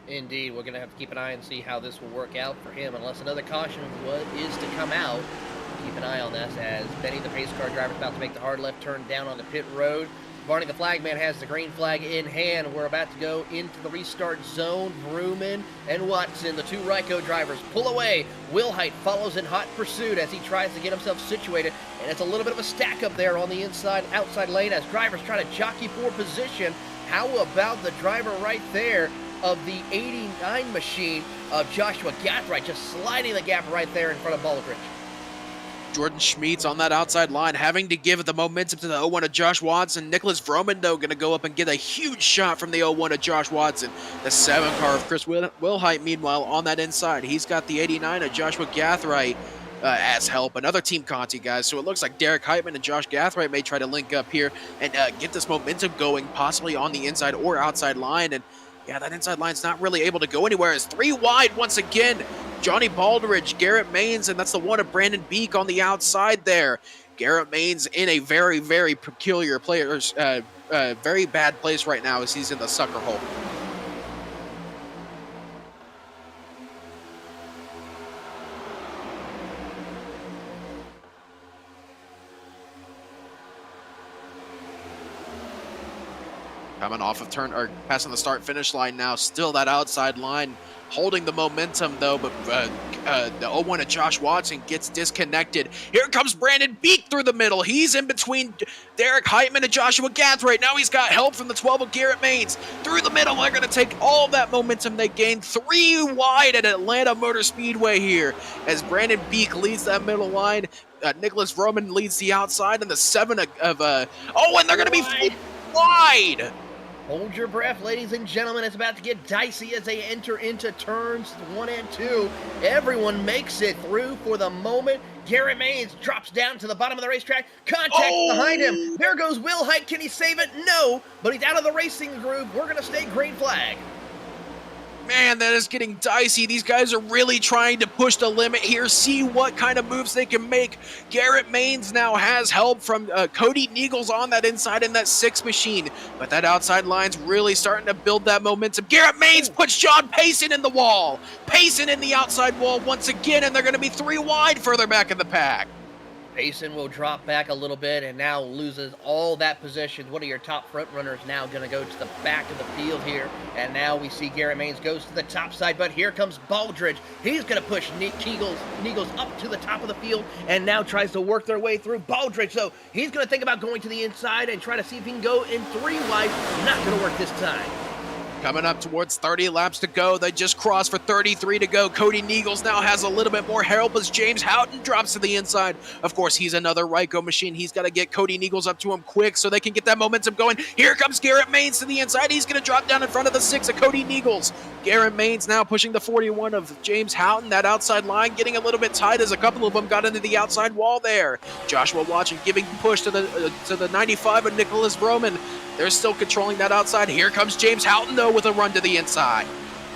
Speaker 3: Indeed, we're going to have to keep an eye and see how this will work out for him, unless another caution is to come out. Keep an eye on this as Benny, the pace car driver, is about to make the hard left turn down on the pit road. Barney, the flagman, has the green flag in hand. We're about to go into the restart zone. Vrooman and Watson, the 2 Ryco drivers, pull away. Wilhite follows in hot pursuit as he tries to get himself situated, and it's a little bit of a stack up there on the outside lane as drivers try to jockey for position. How about the driver right there of the 89 machine of Joshua Gathright, just sliding the gap right there in front of Baldridge.
Speaker 2: Jordan Schmeets on that outside line, having to give the momentum to the 01 of Josh Watson. Nicholas Vroman, though, going to go up and get a huge shot from the 01 of Josh Watson. The 7 car of Chris Wilhite, meanwhile, on that inside. He's got the 89 of Joshua Gathright as help. Another Team Conti, guys. So it looks like Derek Heitman and Josh Gathright may try to link up here and get this momentum going, possibly on the inside or outside line. And yeah, that inside line's not really able to go anywhere. It's 3 wide once again. Johnny Baldridge, Garrett Maines, and that's the 1 of Brandon Beak on the outside there. Garrett Maines in a very, very peculiar very bad place right now as he's in the sucker hole. Coming off of turn, or passing the start-finish line now. Still that outside line, holding the momentum though, but the 01 of Josh Watson gets disconnected. Here comes Brandon Beak through the middle. He's in between Derek Heitman and Joshua Gathright. Now he's got help from the 12 of Garrett Maines. Through the middle, they're going to take all of that momentum they gained. 3 wide at Atlanta Motor Speedway here as Brandon Beak leads that middle line. Nicholas Vroman leads the outside, and the 7 of and they're going to be 4 wide.
Speaker 3: Hold your breath, ladies and gentlemen. It's about to get dicey as they enter into turns 1 and 2. Everyone makes it through for the moment. Garrett Maines drops down to the bottom of the racetrack. Contact behind him. There goes Wilhite. Can he save it? No, but he's out of the racing groove. We're going to stay green flag.
Speaker 2: Man, that is getting dicey. These guys are really trying to push the limit here, see what kind of moves they can make. Garrett Maines now has help from Cody Neagles on that inside in that 6 machine, but that outside line's really starting to build that momentum. Garrett Maines puts John Payson in the wall. Payson in the outside wall once again, and they're going to be 3 wide further back in the pack.
Speaker 3: Payson will drop back a little bit and now loses all that position. One of your top front runners now going to go to the back of the field here. And now we see Garrett Maines goes to the top side, but here comes Baldridge. He's going to push Neagles up to the top of the field and now tries to work their way through Baldridge. So he's going to think about going to the inside and try to see if he can go in 3 wide. Not going to work this time.
Speaker 2: Coming up towards 30 laps to go. They just crossed for 33 to go. Cody Neagles now has a little bit more help as James Houghton drops to the inside. Of course, he's another Ryco machine. He's got to get Cody Neagles up to him quick so they can get that momentum going. Here comes Garrett Maines to the inside. He's going to drop down in front of the 6 of Cody Neagles. Garrett Maines now pushing the 41 of James Houghton. That outside line getting a little bit tight as a couple of them got into the outside wall there. Joshua Watson giving push to the 95 of Nicholas Vroman. They're still controlling that outside. Here comes James Houghton, though, with a run to the inside.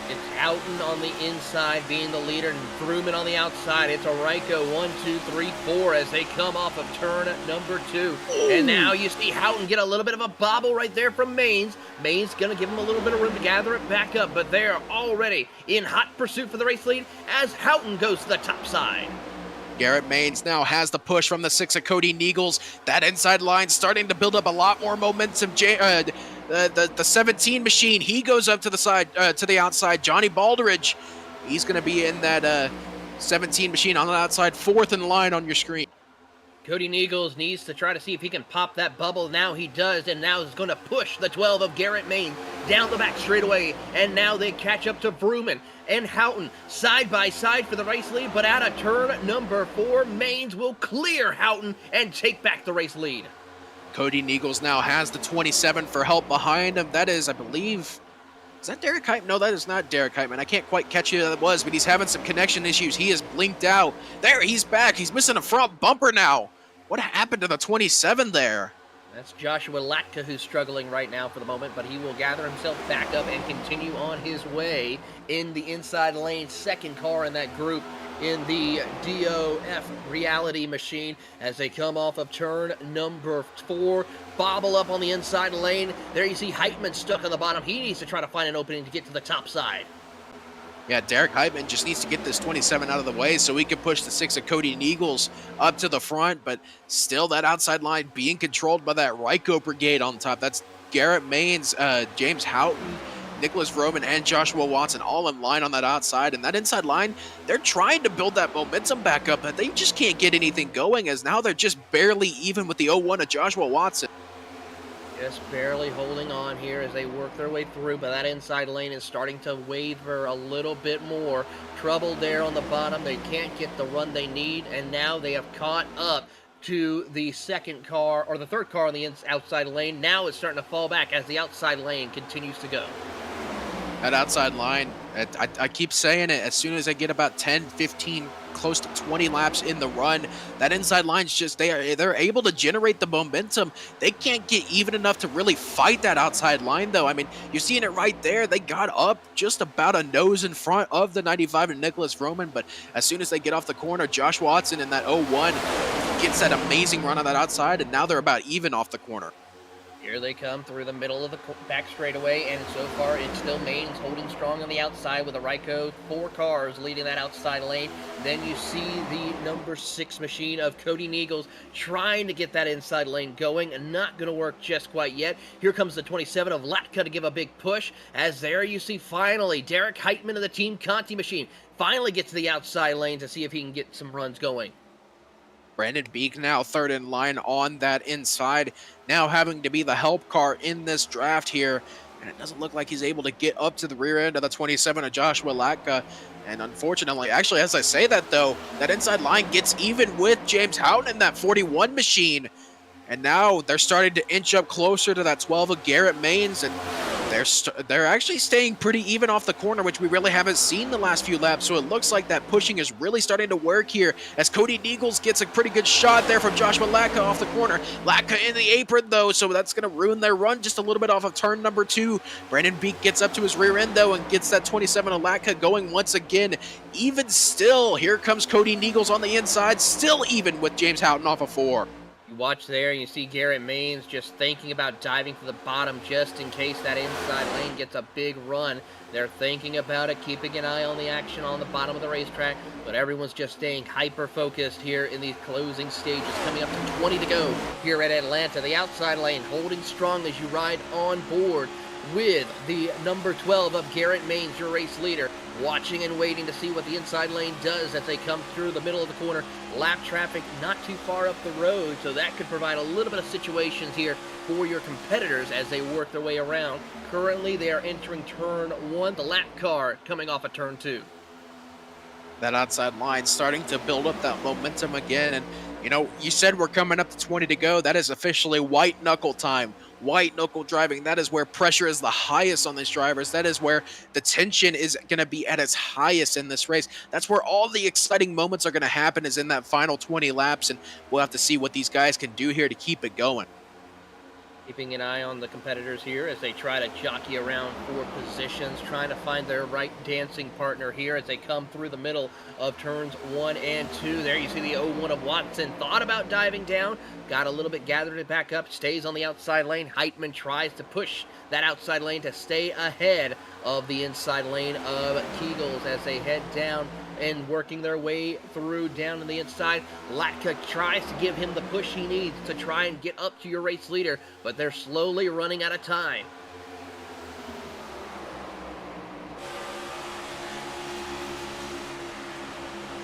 Speaker 3: It's Houghton on the inside being the leader and Vrooman on the outside. It's a Ryco 1, 2, 3, 4 as they come off of turn number 2. Ooh. And now you see Houghton get a little bit of a bobble right there from Maines. Maines going to give him a little bit of room to gather it back up, but they're already in hot pursuit for the race lead as Houghton goes to the top side.
Speaker 2: Garrett Maines now has the push from the 6 of Cody Neagles. That inside line starting to build up a lot more momentum. The 17 machine, he goes up to the side, to the outside. Johnny Baldridge, he's going to be in that 17 machine on the outside, 4th in line on your screen.
Speaker 3: Cody Neagles needs to try to see if he can pop that bubble. Now he does, and now is going to push the 12 of Garrett Maines down the back straightaway. And now they catch up to Vrooman and Houghton side by side for the race lead. But out of turn number 4, Maines will clear Houghton and take back the race lead.
Speaker 2: Cody Neagles now has the 27 for help behind him. That is, I believe, is that Derek Heitman? No, that is not Derek Heitman. I can't quite catch who that was, but he's having some connection issues. He is blinked out. There, he's back. He's missing a front bumper now. What happened to the 27 there?
Speaker 3: That's Joshua Latka who's struggling right now for the moment, but he will gather himself back up and continue on his way in the inside lane. Second car in that group in the DOF reality machine as they come off of turn number 4. Bobble up on the inside lane. There you see Heitman stuck on the bottom. He needs to try to find an opening to get to the top side.
Speaker 2: Yeah, Derek Heitman just needs to get this 27 out of the way so he can push the 6 of Cody Neagles up to the front, but still that outside line being controlled by that Ryco brigade on top. That's Garrett Maines, James Houghton, Nicholas Vroman, and Joshua Watson all in line on that outside. And that inside line, they're trying to build that momentum back up, but they just can't get anything going as now they're just barely even with the 01 of Joshua Watson.
Speaker 3: Just barely holding on here as they work their way through, but that inside lane is starting to waver a little bit more. Trouble there on the bottom. They can't get the run they need, and now they have caught up to the second car, or the third car on the outside lane. Now it's starting to fall back as the outside lane continues to go.
Speaker 2: That outside line, I keep saying it, as soon as I get about 10, 15, close to 20 laps in the run, that inside line's just, they're able to generate the momentum. They can't get even enough to really fight that outside line, though. I mean, you're seeing it right there. They got up just about a nose in front of the 95 and Nicholas Vroman, but as soon as they get off the corner, Josh Watson in that 01 gets that amazing run on that outside, and now they're about even off the corner.
Speaker 3: Here they come through the middle of the back straightaway, and so far it's still Maines holding strong on the outside with a Ryco, 4 cars leading that outside lane. Then you see the number 6 machine of Cody Neagles trying to get that inside lane going, and not going to work just quite yet. Here comes the 27 of Latka to give a big push, as there you see finally Derek Heitman of the Team Conti machine finally gets to the outside lane to see if he can get some runs going.
Speaker 2: Brandon Beek now 3rd in line on that inside, now having to be the help car in this draft here, and it doesn't look like he's able to get up to the rear end of the 27 of Joshua Latka. And unfortunately, actually, as I say that though, that inside line gets even with James Houghton in that 41 machine, and now they're starting to inch up closer to that 12 of Garrett Maines, and they're actually staying pretty even off the corner, which we really haven't seen the last few laps. So it looks like that pushing is really starting to work here as Cody Neagles gets a pretty good shot there from Joshua Latka off the corner. Latka in the apron though, so that's going to ruin their run just a little bit off of turn number 2. Brandon Beek gets up to his rear end though and gets that 27 of Latka going once again. Even still, here comes Cody Neagles on the inside, still even with James Houghton off of 4.
Speaker 3: You watch there and you see Garrett Maines just thinking about diving to the bottom just in case that inside lane gets a big run. They're thinking about it, keeping an eye on the action on the bottom of the racetrack, but everyone's just staying hyper-focused here in these closing stages. Coming up to 20 to go here at Atlanta. The outside lane holding strong as you ride on board with the number 12 of Garrett Maines, your race leader, watching and waiting to see what the inside lane does as they come through the middle of the corner. Lap traffic not too far up the road, so that could provide a little bit of situations here for your competitors as they work their way around. Currently, they are entering turn 1, the lap car coming off of turn 2.
Speaker 2: That outside line starting to build up that momentum again. And, you know, you said we're coming up to 20 to go. That is officially white knuckle time. White knuckle driving, that is where pressure is the highest on these drivers. That is where the tension is going to be at its highest in this race. That's where all the exciting moments are going to happen, is in that final 20 laps, and we'll have to see what these guys can do here to keep it going.
Speaker 3: Keeping an eye on the competitors here as they try to jockey around for positions, trying to find their right dancing partner here as they come through the middle of turns 1 and 2. There you see the 0-1 of Watson. Thought about diving down, got a little bit, gathered it back up, stays on the outside lane. Heitman tries to push that outside lane to stay ahead of the inside lane of Kegels as they head down and working their way through down to the inside. Latka tries to give him the push he needs to try and get up to your race leader, but they're slowly running out of time.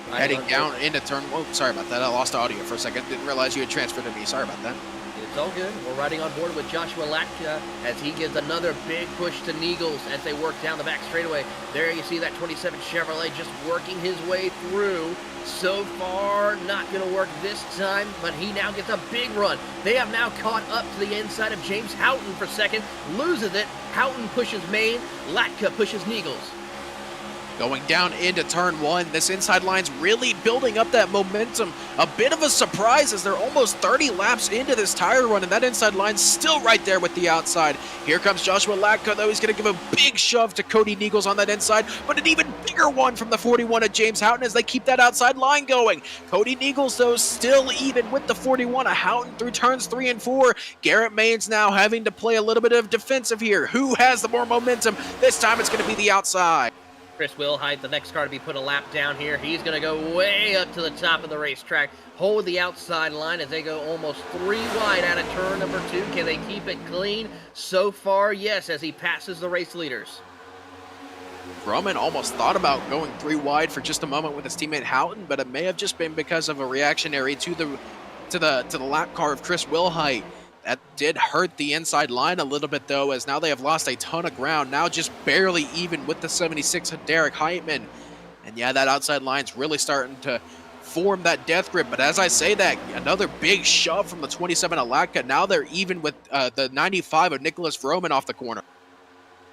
Speaker 2: Heading down into turn, oh, sorry about that. I lost audio for a second. Didn't realize you had transferred to me. Sorry about that.
Speaker 3: It's all good. We're riding on board with Joshua Latka as he gives another big push to Niegels as they work down the back straightaway. There you see that 27 Chevrolet just working his way through. So far, not going to work this time, but he now gets a big run. They have now caught up to the inside of James Houghton for second. Loses it. Houghton pushes Maine. Latka pushes Niegels.
Speaker 2: Going down into turn 1, this inside line's really building up that momentum. A bit of a surprise as they're almost 30 laps into this tire run, and that inside line's still right there with the outside. Here comes Joshua Latka, though. He's going to give a big shove to Cody Niegels on that inside, but an even bigger one from the 41 of James Houghton as they keep that outside line going. Cody Niegels, though, still even with the 41 of Houghton through turns 3 and 4. Garrett Maines now having to play a little bit of defensive here. Who has the more momentum? This time it's going to be the outside.
Speaker 3: Chris Wilhite, the next car to be put a lap down here. He's going to go way up to the top of the racetrack, hold the outside line as they go almost 3 wide out of turn number 2. Can they keep it clean? So far, yes, as he passes the race leaders.
Speaker 2: Roman almost thought about going 3 wide for just a moment with his teammate Houghton, but it may have just been because of a reactionary to the lap car of Chris Wilhite. That did hurt the inside line a little bit, though, as now they have lost a ton of ground. Now just barely even with the 76 of Derek Heitman. And yeah, that outside line's really starting to form that death grip. But as I say that, another big shove from the 27 of Latka. Now they're even with the 95 of Nicholas Vroman off the corner.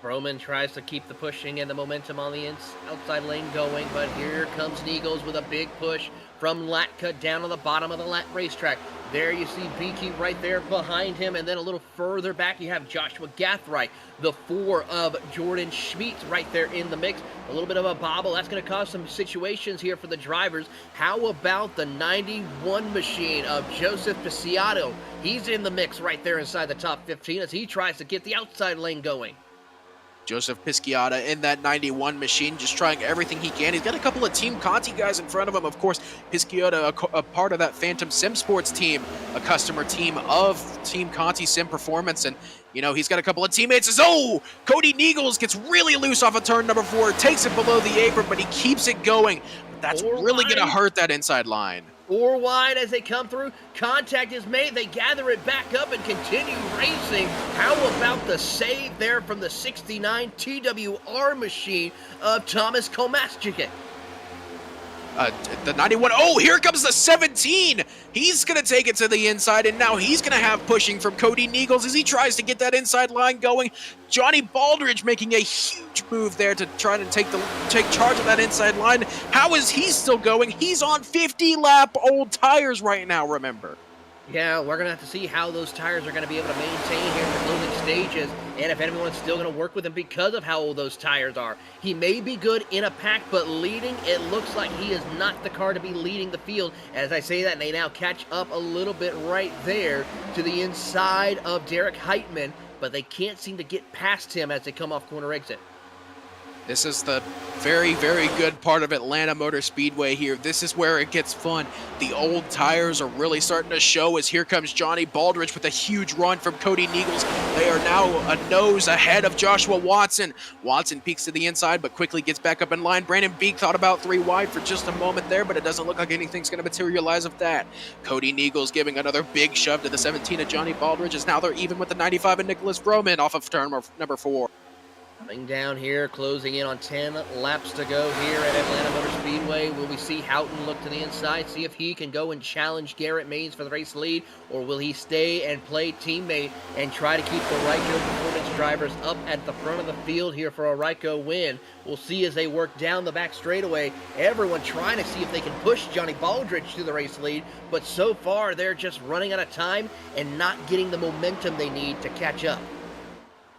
Speaker 3: Vroman tries to keep the pushing and the momentum on the outside lane going, but here comes Niegels with a big push from Latka down to the bottom of the racetrack. There you see Beaky right there behind him, and then a little further back you have Joshua Gathright, the 4 of Jordan Schmidt right there in the mix. A little bit of a bobble. That's going to cause some situations here for the drivers. How about the 91 machine of Joseph Pisiato? He's in the mix right there inside the top 15 as he tries to get the outside lane going.
Speaker 2: Joseph Pisciata in that 91 machine, just trying everything he can. He's got a couple of Team Conti guys in front of him. Of course, Pisciata, a part of that Phantom Sim Sports team, a customer team of Team Conti Sim Performance. And, you know, he's got a couple of teammates. Oh, Cody Niegels gets really loose off of turn number 4, takes it below the apron, but he keeps it going. But that's really going to hurt that inside line.
Speaker 3: 4 wide as they come through. Contact is made. They gather it back up and continue racing. How about the save there from the 69 TWR machine of Thomas Komaschik?
Speaker 2: The 91. Oh, here comes the 17. He's going to take it to the inside, and now he's going to have pushing from Cody Niegels as he tries to get that inside line going. Johnny Baldridge making a huge move there to try to take charge of that inside line. How is he still going? He's on 50-lap old tires right now, remember.
Speaker 3: Yeah, we're going to have to see how those tires are going to be able to maintain here in the closing stages, and if anyone's still going to work with him because of how old those tires are. He may be good in a pack, but leading, it looks like he is not the car to be leading the field. As I say that, they now catch up a little bit right there to the inside of Derek Heitman, but they can't seem to get past him as they come off corner exit.
Speaker 2: This is the very, very good part of Atlanta Motor Speedway here. This is where it gets fun. The old tires are really starting to show as here comes Johnny Baldridge with a huge run from Cody Niegels. They are now a nose ahead of Joshua Watson. Watson peeks to the inside, but quickly gets back up in line. Brandon Beek thought about 3 wide for just a moment there, but it doesn't look like anything's going to materialize of that. Cody Niegels giving another big shove to the 17 of Johnny Baldridge, as now they're even with the 95 of Nicholas Vroman off of turn number 4.
Speaker 3: Coming down here, closing in on 10 laps to go here at Atlanta Motor Speedway. Will we see Houghton look to the inside, see if he can go and challenge Garrett Maines for the race lead, or will he stay and play teammate and try to keep the Ryco Performance drivers up at the front of the field here for a Ryco win? We'll see as they work down the back straightaway. Everyone trying to see if they can push Johnny Baldridge to the race lead, but so far they're just running out of time and not getting the momentum they need to catch up.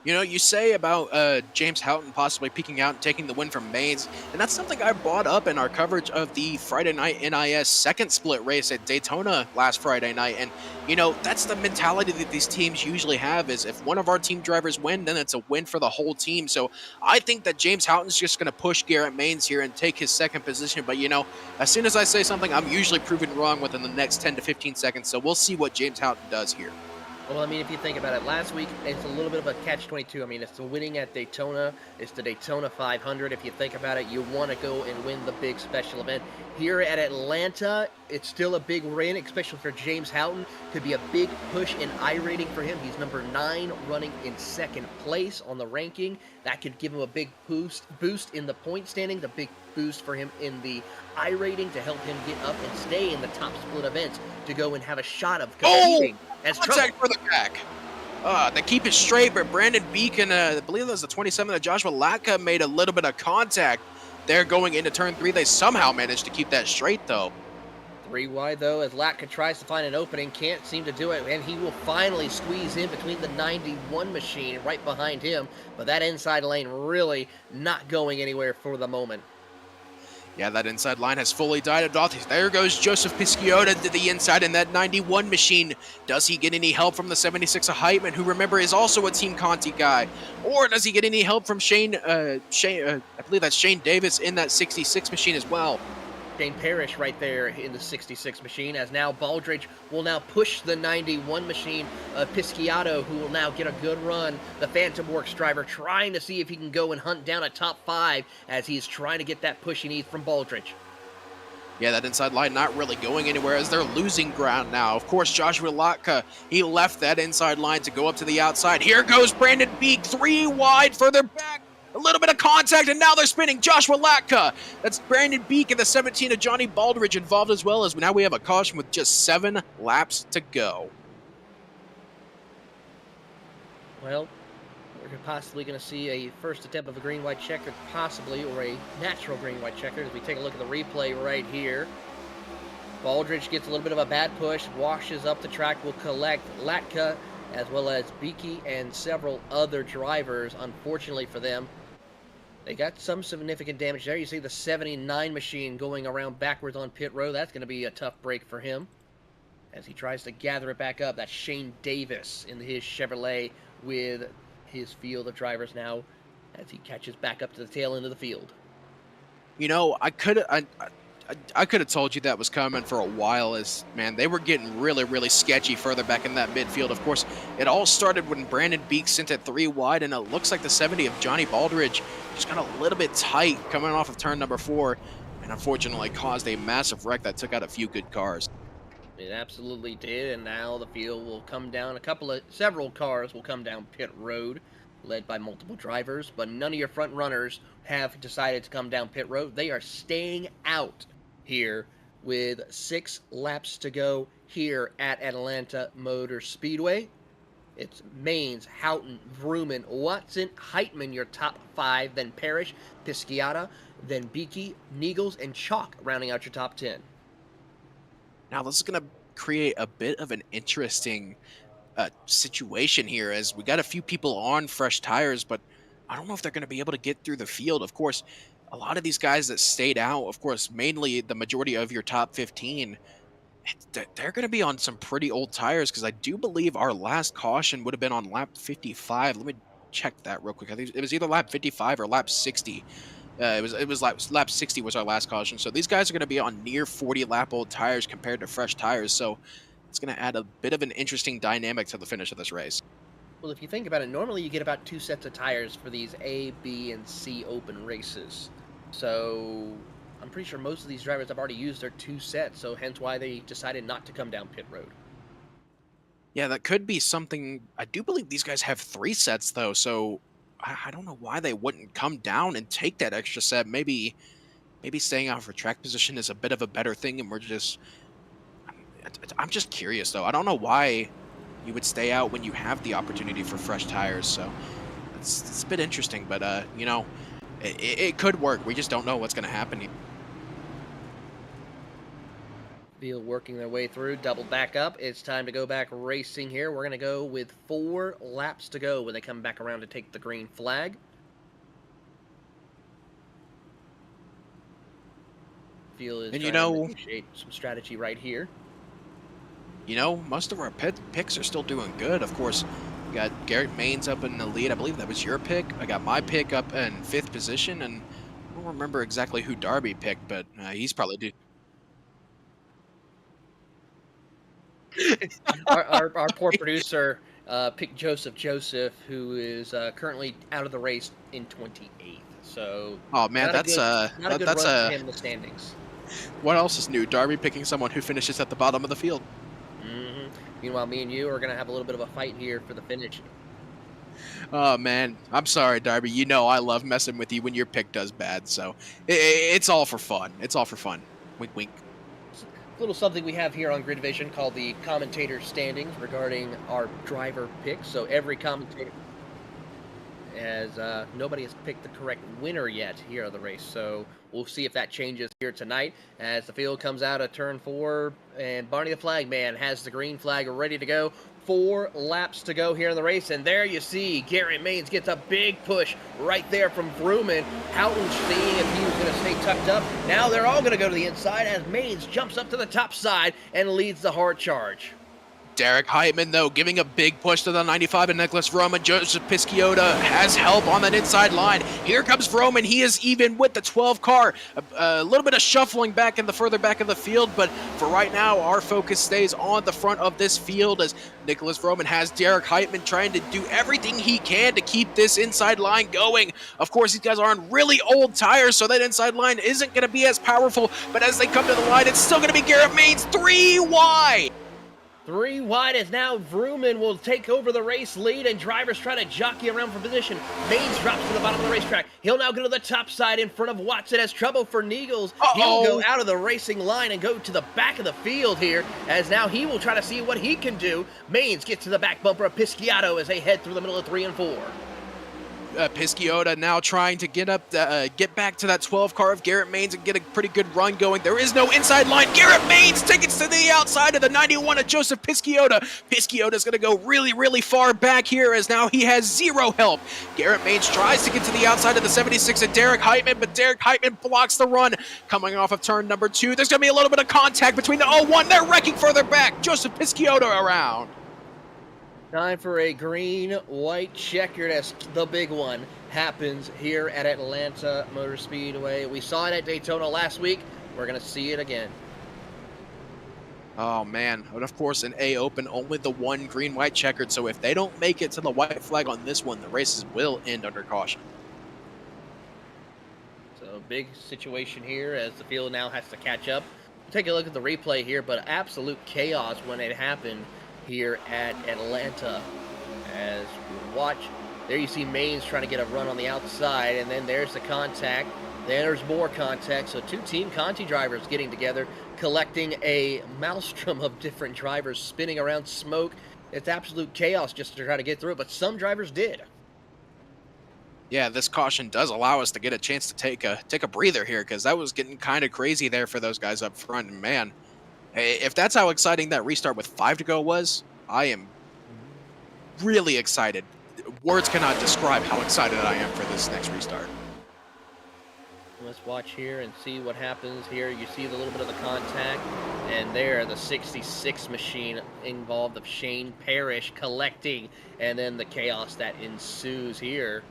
Speaker 2: You know, you say about James Houghton possibly peeking out and taking the win from Maines, and that's something I brought up in our coverage of the Friday night NIS second split race at Daytona last Friday night. And, you know, that's the mentality that these teams usually have, is if one of our team drivers win, then it's a win for the whole team. So I think that James Houghton's just going to push Garrett Maines here and take his second position. But, you know, as soon as I say something, I'm usually proven wrong within the next 10 to 15 seconds. So we'll see what James Houghton does here.
Speaker 3: Well, I mean, if you think about it, last week, it's a little bit of a catch-22. I mean, it's the winning at Daytona. It's the Daytona 500. If you think about it, you want to go and win the big special event. Here at Atlanta, it's still a big win, especially for James Houghton. Could be a big push in iRating for him. He's number 9, running in second place on the ranking. That could give him a big boost in the point standings, a big boost for him in the iRating to help him get up and stay in the top split events to go and have a shot of competing.
Speaker 2: Contact for the back. They keep it straight, but Brandon Beek and I believe that was the 27 of Joshua Latka made a little bit of contact there going into turn 3. They somehow managed to keep that straight, though.
Speaker 3: 3 wide, though, as Latka tries to find an opening, can't seem to do it, and he will finally squeeze in between the 91 machine right behind him, but that inside lane really not going anywhere for the moment.
Speaker 2: Yeah, that inside line has fully died off. There goes Joseph Pisciota to the inside in that 91 machine. Does he get any help from the 76 of Heitman, who, remember, is also a Team Conti guy? Or does he get any help from I believe that's Shane Davis in that 66 machine as well?
Speaker 3: Shane Parrish right there in the 66 machine, as now Baldridge will now push the 91 machine. Pisciato, who will now get a good run. The Phantom Works driver trying to see if he can go and hunt down a top 5 as he's trying to get that push he needs from Baldridge.
Speaker 2: Yeah, that inside line not really going anywhere as they're losing ground now. Of course, Joshua Latka, he left that inside line to go up to the outside. Here goes Brandon Beek, 3 wide further back. A little bit of contact, and now they're spinning. Joshua Latka. That's Brandon Beek and the 17 of Johnny Baldridge involved as well, as now we have a caution with just 7 laps to go.
Speaker 3: Well, we're possibly going to see a first attempt of a green-white-checkered, possibly, or a natural green-white-checkered, as we take a look at the replay right here. Baldridge gets a little bit of a bad push, washes up the track, will collect Latka, as well as Beaky and several other drivers, unfortunately for them. They got some significant damage there. You see the 79 machine going around backwards on pit road. That's going to be a tough break for him as he tries to gather it back up. That's Shane Davis in his Chevrolet with his field of drivers now as he catches back up to the tail end of the field.
Speaker 2: You know, I could have told you that was coming for a while, as, man, they were getting really, really sketchy further back in that midfield. Of course, it all started when Brandon Beek sent it 3 wide, and it looks like the 70 of Johnny Baldridge just got a little bit tight coming off of turn number 4, and unfortunately caused a massive wreck that took out a few good cars.
Speaker 3: It absolutely did, and now the field will come down. Several cars will come down pit road, led by multiple drivers, but none of your front runners have decided to come down pit road. They are staying out here with 6 laps to go here at Atlanta Motor Speedway. It's Maines, Houghton, Vrooman, Watson, Heitman, your top 5, then Parrish, Pisciata, then Beaky, Niegels, and Chalk rounding out your top 10.
Speaker 2: Now, this is going to create a bit of an interesting situation here, as we got a few people on fresh tires, but I don't know if they're going to be able to get through the field. Of course, a lot of these guys that stayed out, of course, mainly the majority of your top 15, they're going to be on some pretty old tires, because I do believe our last caution would have been on lap 55. Let me check that real quick. I think it was either lap 55 or lap 60. It was lap 60 was our last caution. So these guys are going to be on near 40 lap old tires compared to fresh tires. So it's going to add a bit of an interesting dynamic to the finish of this race.
Speaker 3: Well, if you think about it, normally you get about 2 sets of tires for these A, B, and C open races. So I'm pretty sure most of these drivers have already used their 2 sets, so hence why they decided not to come down pit road.
Speaker 2: Yeah, that could be something. I do believe these guys have 3 sets, though, so I don't know why they wouldn't come down and take that extra set. Maybe staying out for track position is a bit of a better thing, and we're just... I'm just curious, though. I don't know why you would stay out when you have the opportunity for fresh tires, so it's a bit interesting, but, you know, it could work. We just don't know what's going to happen here.
Speaker 3: Field working their way through, double back up. It's time to go back racing here. We're going to go with 4 laps to go when they come back around to take the green flag. Field is trying to negotiate some strategy right here.
Speaker 2: You know, most of our picks are still doing good. Of course, we got Garrett Maines up in the lead. I believe that was your pick. I got my pick up in 5th position, and I don't remember exactly who Darby picked, but he's probably due.
Speaker 3: our poor producer picked Joseph, who is currently out of the race in 28th. So,
Speaker 2: oh man, that's
Speaker 3: a good run for him in the standings.
Speaker 2: What else is new? Darby picking someone who finishes at the bottom of the field.
Speaker 3: Meanwhile, me and you are going to have a little bit of a fight here for the finish.
Speaker 2: Oh man, I'm sorry, Darby. You know I love messing with you when your pick does bad, so it's all for fun. It's all for fun. Wink, wink.
Speaker 3: A little something we have here on GridVision called the commentator standings regarding our driver picks. So every commentator, as nobody has picked the correct winner yet here of the race. So we'll see if that changes here tonight as the field comes out of turn 4, and Barney the Flag Man has the green flag ready to go. 4 laps to go here in the race, and there you see Garrett Maines gets a big push right there from Vrooman. Houghton seeing if he was going to stay tucked up. Now they're all going to go to the inside as Maines jumps up to the top side and leads the hard charge.
Speaker 2: Derek Heitman, though, giving a big push to the 95 and Nicholas Vroman. Joseph Pisciota has help on that inside line. Here comes Vroman. He is even with the 12 car. A little bit of shuffling back in the further back of the field, but for right now, our focus stays on the front of this field as Nicholas Vroman has Derek Heitman trying to do everything he can to keep this inside line going. Of course, these guys are on really old tires, so that inside line isn't going to be as powerful, but as they come to the line, it's still going to be Garrett Maines 3 wide.
Speaker 3: 3 wide as now Vrooman will take over the race lead, and drivers try to jockey around for position. Maines drops to the bottom of the racetrack. He'll now go to the top side in front of Watson as trouble for Neagles. He'll go out of the racing line and go to the back of the field here, as now he will try to see what he can do. Maines gets to the back bumper of Pisciotto as they head through the middle of 3 and 4.
Speaker 2: Pisciota now trying to get back to that 12 car of Garrett Maines and get a pretty good run going. There is no inside line. Garrett Maines takes it to the outside of the 91 of Joseph Pisciota. Pisciota's going to go really, really far back here as now he has 0 help. Garrett Maines tries to get to the outside of the 76 of Derek Heitman, but Derek Heitman blocks the run. Coming off of turn number 2, there's going to be a little bit of contact between the 01. They're wrecking further back. Joseph Pisciota around.
Speaker 3: Time for a green-white-checkered as the big one happens here at Atlanta Motor Speedway. We saw it at Daytona last week. We're going to see it again.
Speaker 2: Oh, man. And of course, in A Open, only the 1 green-white checkered. So if they don't make it to the white flag on this one, the races will end under caution.
Speaker 3: So big situation here as the field now has to catch up. Take a look at the replay here, but absolute chaos when it happened here at Atlanta. As we watch, there you see Maines trying to get a run on the outside, and then there's the contact. Then there's more contact. So 2 Team Conti drivers getting together, collecting a maelstrom of different drivers, spinning around smoke. It's absolute chaos just to try to get through it, but some drivers did.
Speaker 2: Yeah, this caution does allow us to get a chance to take a breather here, because that was getting kind of crazy there for those guys up front. And man, If that's how exciting that restart with 5 to go was, I am really excited. Words cannot describe how excited I am for this next restart.
Speaker 3: Let's watch here and see what happens here. You see the little bit of the contact, and there the 66 machine involved of Shane Parrish collecting, and then the chaos that ensues here.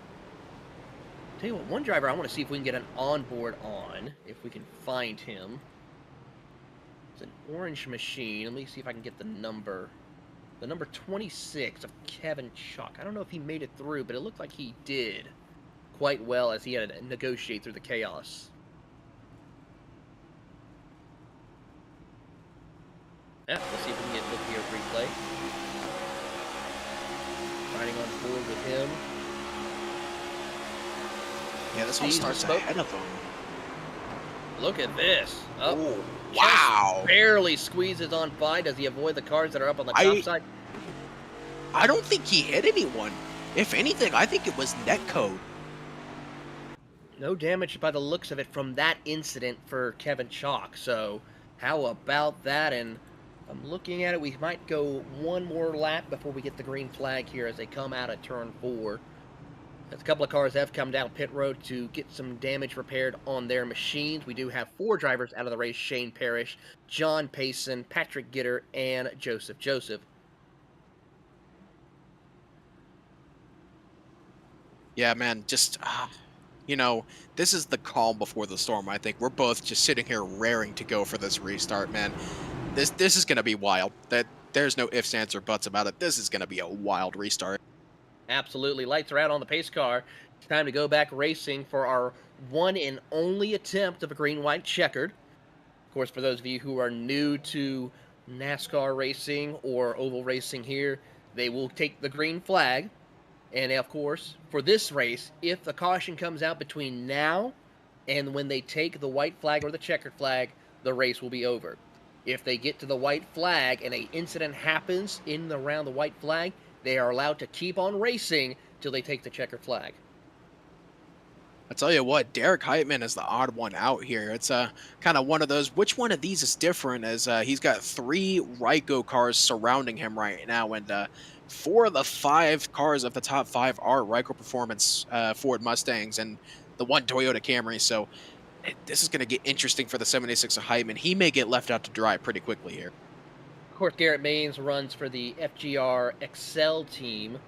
Speaker 3: Tell you what, one driver I want to see if we can get an onboard on, if we can find him. It's an orange machine. Let me see if I can get the number. The number 26 of Kevin Chalk. I don't know if he made it through, but it looked like he did quite well as he had to negotiate through the chaos. Yeah, let's see if we can get look here replay. Riding on board with him.
Speaker 2: Yeah, this one starts ahead of him.
Speaker 3: Look at this.
Speaker 2: Oh, wow.
Speaker 3: Barely squeezes on by. Does he avoid the cars that are up on the top side?
Speaker 2: I don't think he hit anyone. If anything, I think it was netcode.
Speaker 3: No damage by the looks of it from that incident for Kevin Chalk. So how about that? And I'm looking at it. We might go one more lap before we get the green flag here as they come out of turn 4. As a couple of cars have come down pit road to get some damage repaired on their machines. We do have 4 drivers out of the race: Shane Parrish, John Payson, Patrick Gitter, and Joseph Joseph.
Speaker 2: Yeah, man, just, you know, this is the calm before the storm, I think. We're both just sitting here raring to go for this restart, man. This is going to be wild. There's no ifs, ands, or buts about it. This is going to be a wild restart.
Speaker 3: Absolutely. Lights are out on the pace car. It's time to go back racing for our one and only attempt of a green-white-checkered. Of course, for those of you who are new to NASCAR racing or oval racing here, they will take the green flag. And, of course, for this race, if the caution comes out between now and when they take the white flag or the checkered flag, the race will be over. If they get to the white flag and an incident happens in and around the white flag, they are allowed to keep on racing till they take the checkered flag.
Speaker 2: I tell you what, Derek Heitman is the odd one out here. It's kind of one of those, which one of these is different, as he's got 3 Ryco cars surrounding him right now, and 4 of the 5 cars of the top 5 are Ryco Performance Ford Mustangs and the 1 Toyota Camry, so this is going to get interesting for the 76 of Heitman. He may get left out to dry pretty quickly here.
Speaker 3: Of course, Garrett Maines runs for the FGR Excel team,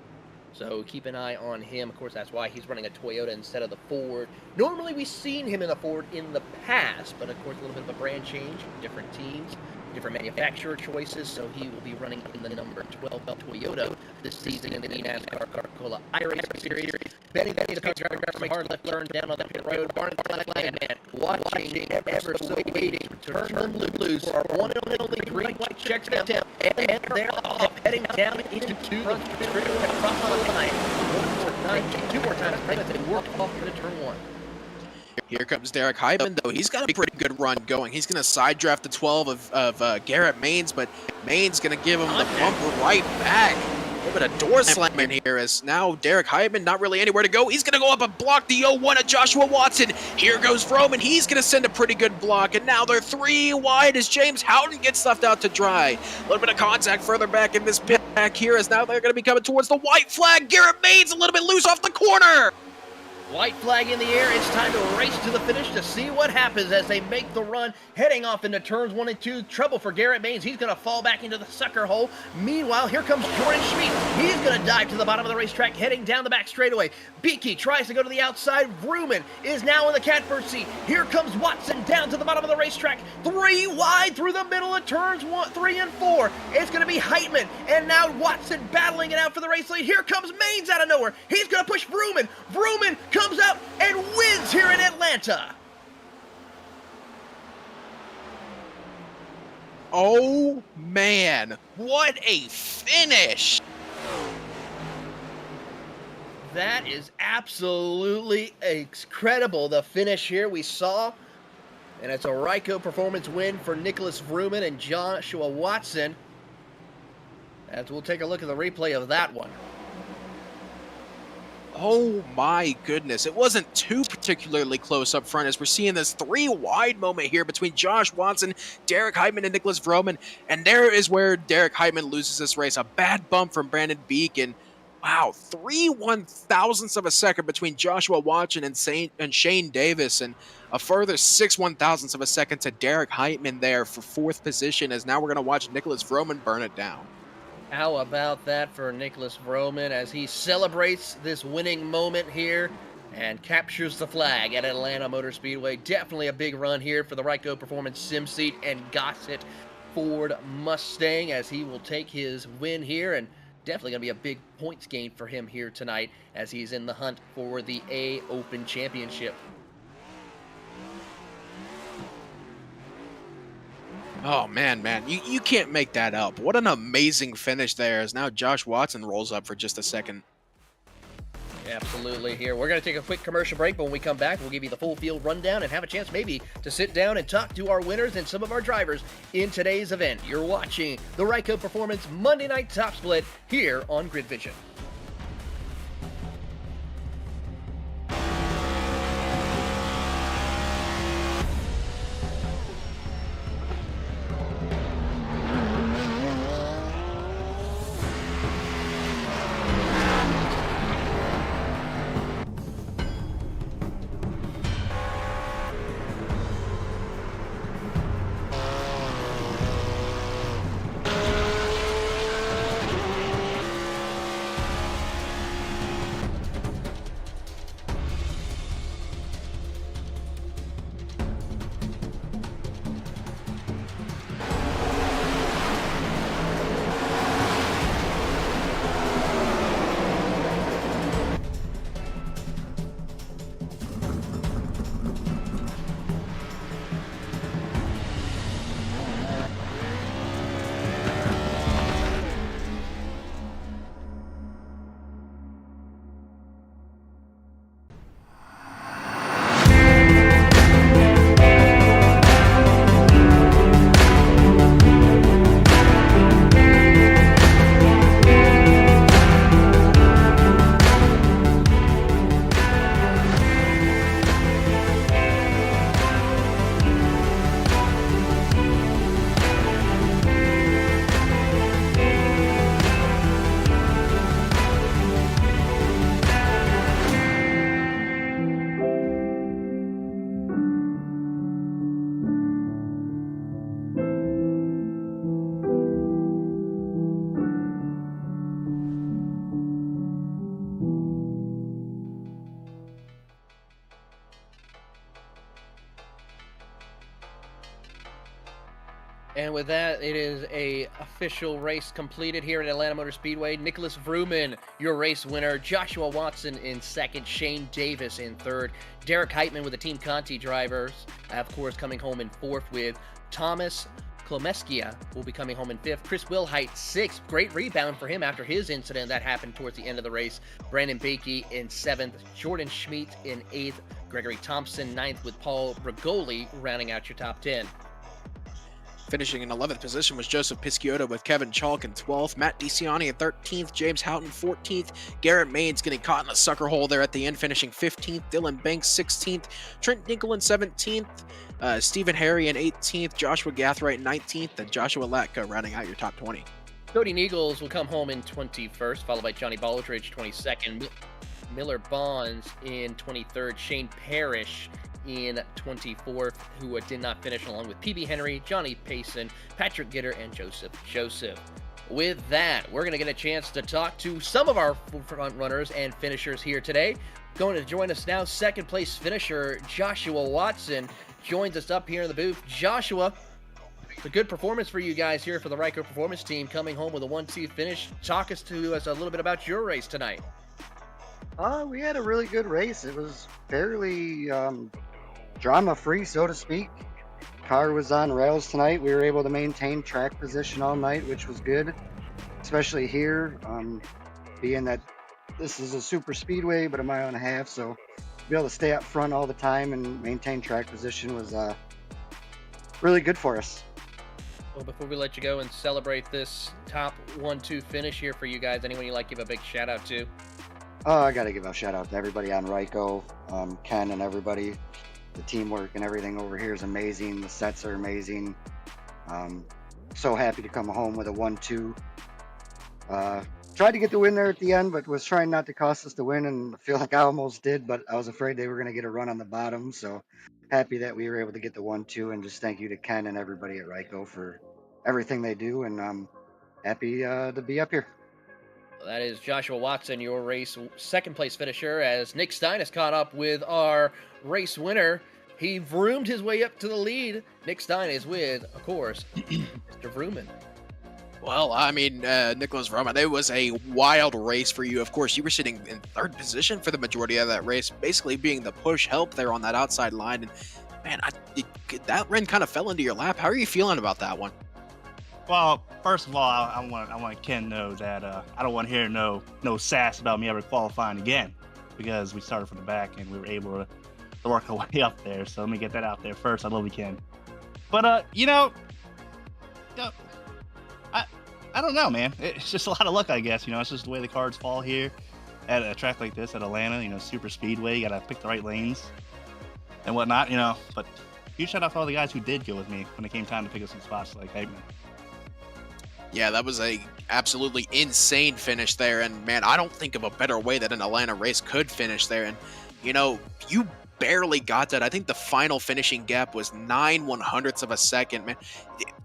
Speaker 3: so keep an eye on him. Of course, that's why he's running a Toyota instead of the Ford. Normally, we've seen him in the Ford in the past, but of course, a little bit of a brand change, different teams, different manufacturer choices, so he will be running in the number 12 Toyota this season in the NASCAR Coca-Cola iRacing Series. Benny is a car driver from a hard left turn down on the pit road. Barn flag, man, watching ever so waiting to turn them loose for our one and only Green-white-checkered attempt, and they're off, heading down into the front straight across the line. Two more times, as they work off into turn 1.
Speaker 2: Here comes Derek Heitman, though. He's got a pretty good run going. He's going to side draft the 12 of Garrett Maines, but Maines going to give him the bumper right back. A little bit of door slamming here as now Derek Heitman not really anywhere to go. He's going to go up and block the 0-1 of Joshua Watson. Here goes Vroman. He's going to send a pretty good block, and now they're 3 wide as James Houghton gets left out to dry. A little bit of contact further back in this pit back here as now they're going to be coming towards the white flag. Garrett Maines a little bit loose off the corner.
Speaker 3: White flag in the air. It's time to race to the finish to see what happens as they make the run, heading off into turns 1 and 2. Trouble for Garrett Maines. He's going to fall back into the sucker hole. Meanwhile, here comes Jordan Schmidt. He's going to dive to the bottom of the racetrack, heading down the back straightaway. Beakey tries to go to the outside. Vrooman is now in the catbird seat. Here comes Watson down to the bottom of the racetrack. 3 wide through the middle of turns 3 and 4. It's going to be Heitman, and now Watson battling it out for the race lead. Here comes Maines out of nowhere. He's going to push Vrooman. Vrooman comes out and wins here in Atlanta.
Speaker 2: Oh, man. What a finish.
Speaker 3: That is absolutely incredible, the finish here we saw. And it's a Ryco performance win for Nicholas Vrooman and Joshua Watson. As we'll take a look at the replay of that one.
Speaker 2: Oh my goodness. It wasn't too particularly close up front as we're seeing this 3-wide moment here between Josh Watson, Derek Heitman, and Nicholas Vroman. And there is where Derek Heitman loses this race. A bad bump from Brandon Beacon. Wow, 3/1000ths of a second between Joshua Watson and Shane Davis, and a further 6/1000ths of a second to Derek Heitman there for 4th position, as now we're going to watch Nicholas Vroman burn it down.
Speaker 3: How about that for Nicholas Vroman as he celebrates this winning moment here and captures the flag at Atlanta Motor Speedway. Definitely a big run here for the Ryco Performance Sim Seat and Gossett Ford Mustang as he will take his win here, and definitely going to be a big points gain for him here tonight as he's in the hunt for the A Open Championship.
Speaker 2: Oh, man, you can't make that up. What an amazing finish there as now Josh Watson rolls up for just a second.
Speaker 3: Absolutely here. We're going to take a quick commercial break, but when we come back, we'll give you the full field rundown and have a chance maybe to sit down and talk to our winners and some of our drivers in today's event. You're watching the Ryco Performance Monday Night Top Split here on GridVision. And with that, it is a official race completed here at Atlanta Motor Speedway. Nicholas Vroman, your race winner. Joshua Watson in second. Shane Davis in third. Derek Heitman with the Team Conti drivers, of course, coming home in fourth with Thomas Klomeskia will be coming home in fifth. Chris Wilhite, sixth. Great rebound for him after his incident that happened towards the end of the race. Brandon Bakey in seventh. Jordan Schmidt in eighth. Gregory Thompson, ninth, with Paul Bragoli rounding out your top 10.
Speaker 2: Finishing in 11th position was Joseph Pisciotto with Kevin Chalk in 12th, Matt DeCiani in 13th, James Houghton 14th, Garrett Maines getting caught in a sucker hole there at the end, finishing 15th, Dylan Banks 16th, Trent Dinkel in 17th, Stephen Harry in 18th, Joshua Gathright 19th, and Joshua Latka rounding out your top 20.
Speaker 3: Cody Neagles will come home in 21st, followed by Johnny Baldridge 22nd, Miller Bonds in 23rd, Shane Parrish in 24th, who did not finish, along with PB Henry, Johnny Payson, Patrick Gitter, and Joseph. With that, we're going to get a chance to talk to some of our front runners and finishers here today. Going to join us now, second place finisher Joshua Watson joins us up here in the booth. Joshua, it's a good performance for you guys here for the Ryco Performance team, coming home with a 1-2 finish. Talk us to us a little bit about your race tonight.
Speaker 5: We had a really good race. It was fairly drama-free, so to speak. Car was on rails tonight. We were able to maintain track position all night, which was good, especially here, being that this is a super speedway, but a mile and a half, so to be able to stay up front all the time and maintain track position was really good for us.
Speaker 3: Well, before we let you go and celebrate this top 1-2 finish here for you guys, anyone you'd like to give a big shout out to?
Speaker 5: Oh, I got to give a shout out to everybody on Ryco, Ken and everybody. The teamwork and everything over here is amazing. The sets are amazing. So happy to come home with a 1-2. Tried to get the win there at the end, but was trying not to cost us the win, and I feel like I almost did, but I was afraid they were going to get a run on the bottom. So happy that we were able to get the 1-2, and just thank you to Ken and everybody at Ryco for everything they do, and I'm happy to be up here.
Speaker 3: That is Joshua Watson, your race second place finisher, as Nick Stein has caught up with our race winner. He vroomed his way up to the lead. Nick Stein is with, of course, Mr. Vrooman.
Speaker 2: Well, I mean, Nicholas Vroman, it was a wild race for you. Of course, you were sitting in third position for the majority of that race, basically being the push help there on that outside line. And man, that run kind of fell into your lap. How are you feeling about that one?
Speaker 6: Well, first of all, I want Ken to know that I don't want to hear no sass about me ever qualifying again, because we started from the back and we were able to work our way up there. So let me get that out there first. I love you, Ken. But I don't know, man. It's just a lot of luck, I guess. It's just the way the cards fall here at a track like this at Atlanta. Super Speedway. You got to pick the right lanes and whatnot. But huge shout out to all the guys who did go with me when it came time to pick up some spots like Heitman.
Speaker 2: Yeah, that was a absolutely insane finish there. And man, I don't think of a better way that an Atlanta race could finish there. And you barely got that. I think the final finishing gap was 9/100ths of a second, man.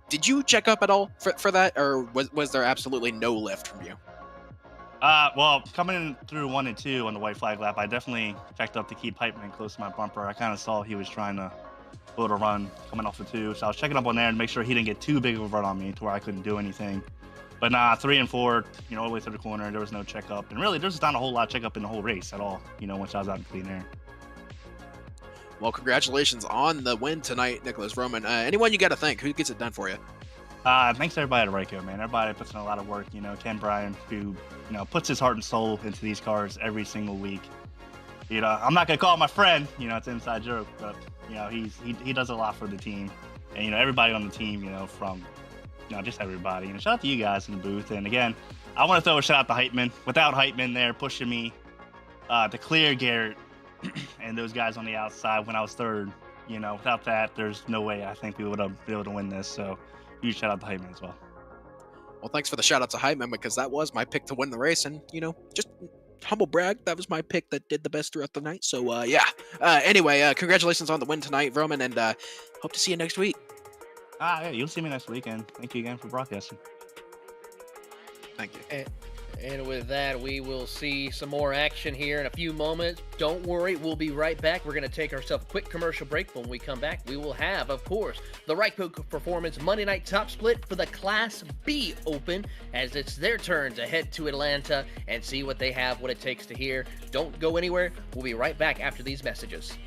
Speaker 2: Did you check up at all for that, or was there absolutely no lift from you?
Speaker 6: Well, coming in through 1 and 2 on the white flag lap, I definitely checked up to keep Heitman close to my bumper. I kind of saw he was trying to build a run coming off the 2, so I was checking up on there to make sure he didn't get too big of a run on me to where I couldn't do anything. But nah, 3 and 4, all the way through the corner, there was no checkup, and really, there's not a whole lot of checkup in the whole race at all. Once I was out in clean air.
Speaker 2: Well, congratulations on the win tonight, Nicholas Roman. Anyone you got to thank? Who gets it done for you?
Speaker 6: Thanks to everybody at Ryco, man. Everybody puts in a lot of work. Ken Bryan, who puts his heart and soul into these cars every single week. I'm not gonna call him my friend. It's an inside joke, but he does a lot for the team, and everybody on the team. From just everybody. Shout out to you guys in the booth. And again, I want to throw a shout out to Heitman. Without Heitman there pushing me to clear Garrett and those guys on the outside when I was third, without that, there's no way I think we would have been able to win this. So huge shout out to Heitman as well.
Speaker 2: Well, thanks for the shout out to Heitman, because that was my pick to win the race, and just humble brag, that was my pick that did the best throughout the night. So yeah. Anyway, congratulations on the win tonight, Roman, and hope to see you next week.
Speaker 6: Yeah, you'll see me next weekend. Thank you again for broadcasting.
Speaker 2: Thank you.
Speaker 3: And with that, we will see some more action here in a few moments. Don't worry, we'll be right back. We're going to take ourselves a quick commercial break. When we come back, we will have, of course, the Ryco Performance Monday Night Top Split for the Class B Open, as it's their turn to head to Atlanta and see what they have, what it takes to here. Don't go anywhere. We'll be right back after these messages.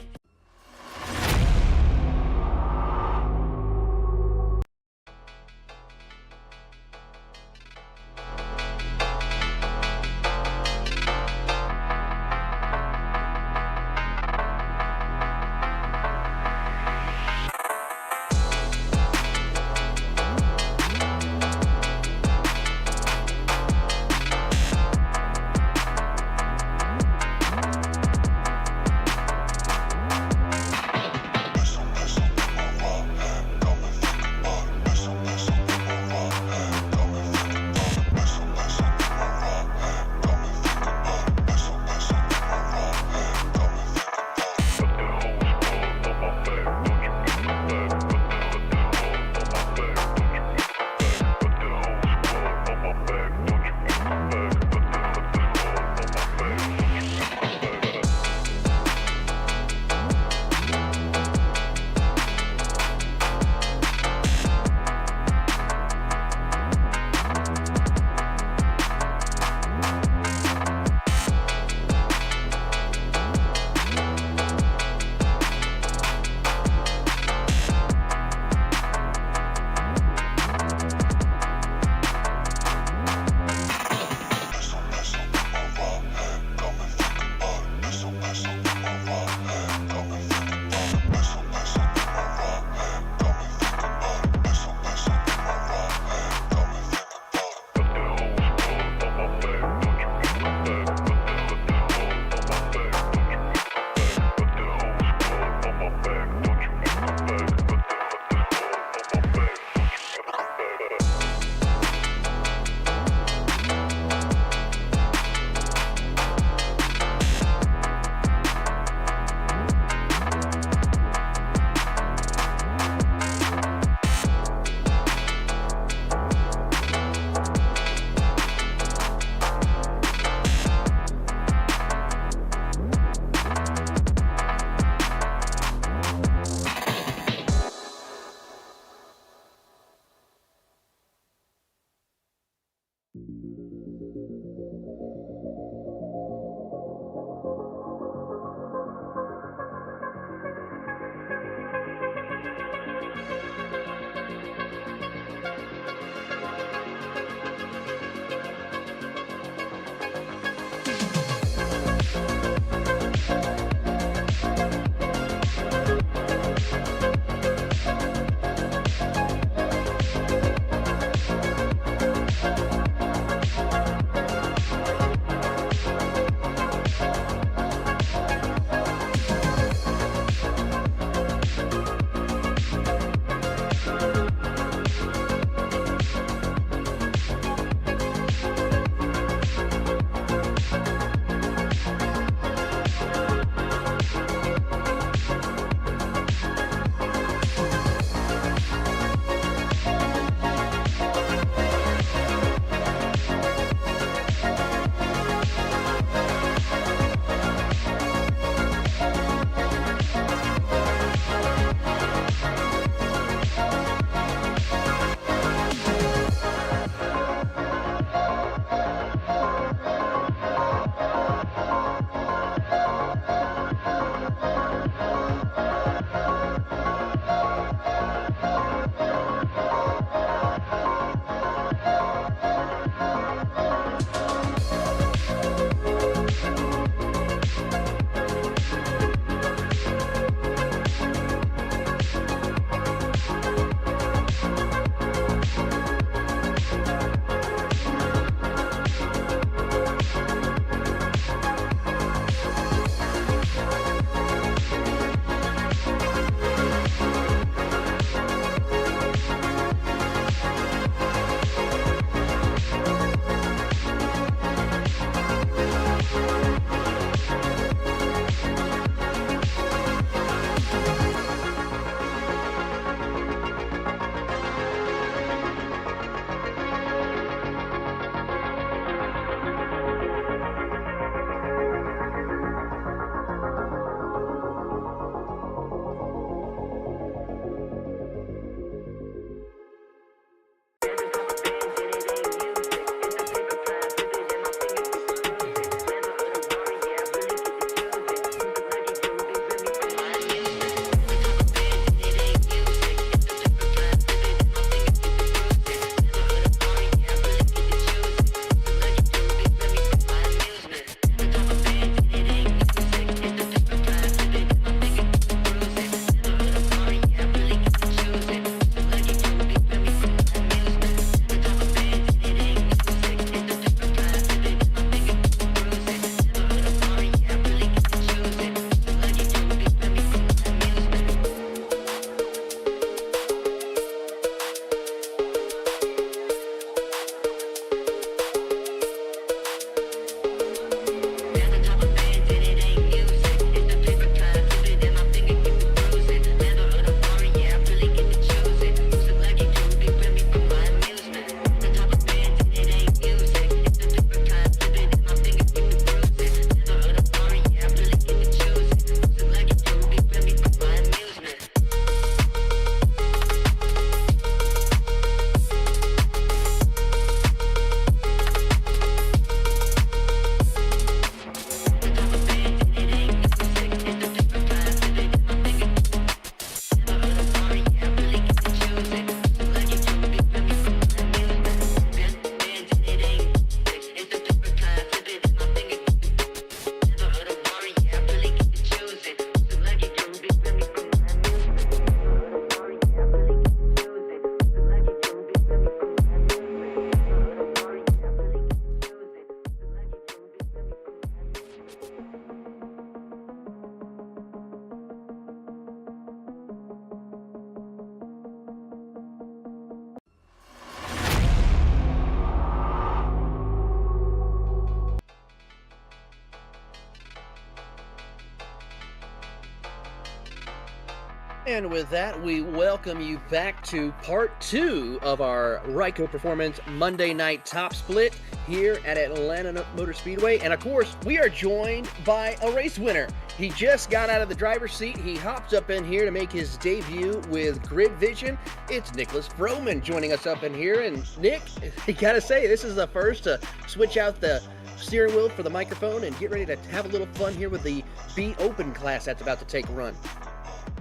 Speaker 3: And with that, we welcome you back to part 2 of our Ryco Performance Monday Night Top Split here at Atlanta Motor Speedway. And of course, we are joined by a race winner. He just got out of the driver's seat. He hops up in here to make his debut with GridVision. It's Nicholas Vroman joining us up in here. And Nick, I gotta say, this is the first to switch out the steering wheel for the microphone and get ready to have a little fun here with the B Open class that's about to take a run.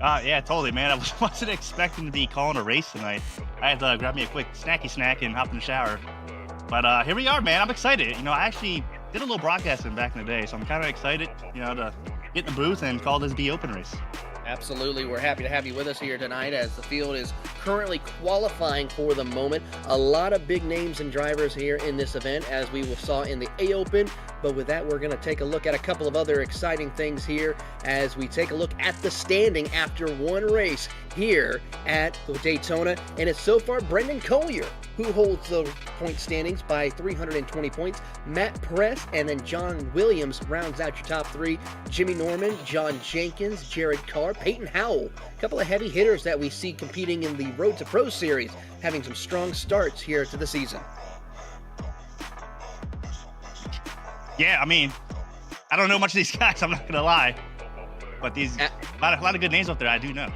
Speaker 6: Yeah, totally, man. I wasn't expecting to be calling a race tonight. I had to grab me a quick snacky snack and hop in the shower. But here we are, man. I'm excited. I actually did a little broadcasting back in the day, so I'm kind of excited, to get in the booth and call this B Open race.
Speaker 3: Absolutely. We're happy to have you with us here tonight as the field is currently qualifying for the moment. A lot of big names and drivers here in this event, as we saw in the A Open. But with that, we're going to take a look at a couple of other exciting things here as we take a look at the standing after one race here at the Daytona. And it's so far Brendan Collier who holds the point standings by 320 points. Matt Press and then John Williams rounds out your top 3. Jimmy Norman, John Jenkins, Jared Carr, Peyton Howell. A couple of heavy hitters that we see competing in the Road to Pro Series, having some strong starts here to the season.
Speaker 6: Yeah, I don't know much of these guys, I'm not going to lie. But a lot of good names up there, I do know.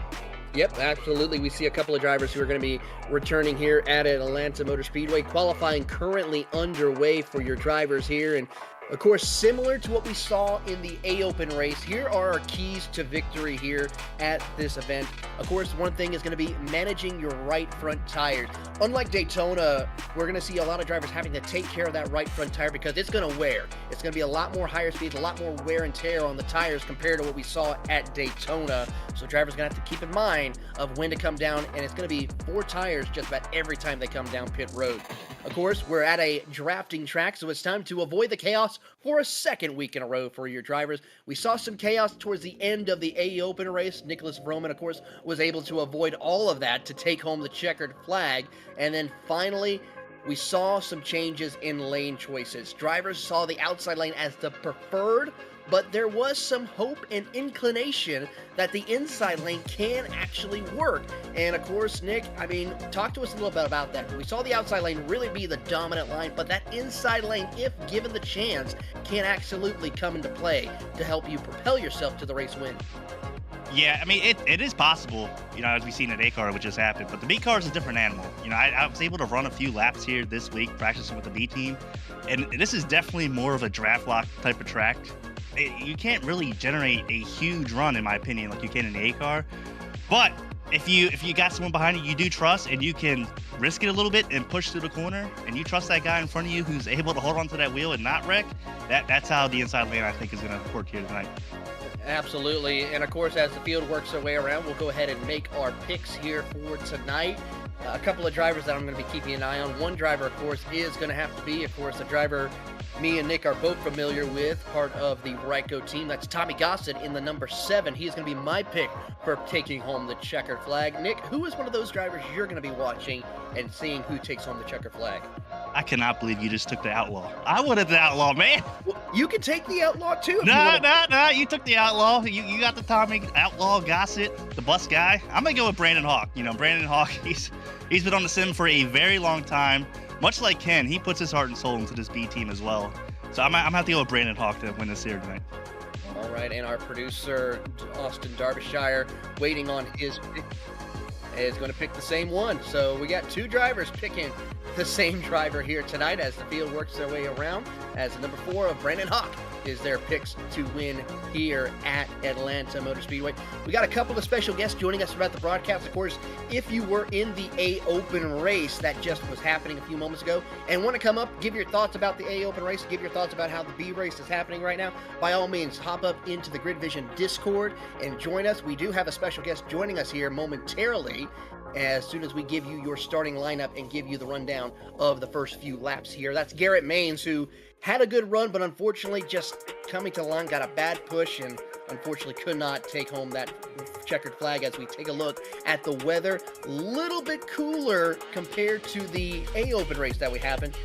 Speaker 3: Yep, absolutely. We see a couple of drivers who are going to be returning here at Atlanta Motor Speedway. Qualifying currently underway for your drivers here. And of course, similar to what we saw in the A Open race, here are our keys to victory here at this event. Of course, one thing is going to be managing your right front tires. Unlike Daytona, we're going to see a lot of drivers having to take care of that right front tire because it's going to wear. It's going to be a lot more higher speeds, a lot more wear and tear on the tires compared to what we saw at Daytona. So drivers are going to have to keep in mind of when to come down, and it's going to be 4 tires just about every time they come down pit road. Of course, we're at a drafting track, so it's time to avoid the chaos for a second week in a row for your drivers. We saw some chaos towards the end of the A Open race. Nicholas Vroman, of course, was able to avoid all of that to take home the checkered flag. And then finally, we saw some changes in lane choices. Drivers saw the outside lane as the preferred, but there was some hope and inclination that the inside lane can actually work. And of course, Nick, talk to us a little bit about that. We saw the outside lane really be the dominant line, but that inside lane, if given the chance, can absolutely come into play to help you propel yourself to the race win.
Speaker 6: Yeah, it is possible, as we've seen at A car, which just happened, but the B car is a different animal. I was able to run a few laps here this week, practicing with the B team, and this is definitely more of a draft lock type of track. You can't really generate a huge run, in my opinion, like you can in the A car, but if you got someone behind you do trust, and you can risk it a little bit and push through the corner, and you trust that guy in front of you who's able to hold onto that wheel and not wreck, that's how the inside lane, I think, is going to work here tonight.
Speaker 3: Absolutely. And of course, as the field works their way around, we'll go ahead and make our picks here for tonight. A couple of drivers that I'm going to be keeping an eye on. One driver, of course, is going to have to be, a driver me and Nick are both familiar with, part of the Ryco team. That's Tommy Gossett in the number 7. He's going to be my pick for taking home the checkered flag. Nick, who is one of those drivers you're going to be watching and seeing who takes home the checkered flag?
Speaker 6: I cannot believe you just took the outlaw. I wanted the outlaw, man.
Speaker 3: Well, you can take the outlaw too.
Speaker 6: No, you took the outlaw. You got the Tommy Outlaw Gossett, the bus guy. I'm going to go with Brandon Hawk. Brandon Hawk, he's been on the sim for a very long time. Much like Ken, he puts his heart and soul into this B team as well. So I'm going to have to go with Brandon Hawk to win this here tonight.
Speaker 3: All right, and our producer, Austin Derbyshire, waiting on his pick, is going to pick the same one. So we got 2 drivers picking the same driver here tonight as the field works their way around, as the number 4 of Brandon Hawk is their picks to win here at Atlanta Motor Speedway. We got a couple of special guests joining us throughout the broadcast. Of course, if you were in the A Open race that just was happening a few moments ago and want to come up, give your thoughts about the A Open race, give your thoughts about how the B race is happening right now, by all means, hop up into the GridVision Discord and join us. We do have a special guest joining us here momentarily as soon as we give you your starting lineup and give you the rundown of the first few laps here. That's Garrett Maines, who had a good run, but unfortunately just coming to the line, got a bad push, and unfortunately could not take home that checkered flag. As we take a look at the weather, a little bit cooler compared to the A Open race that we happened.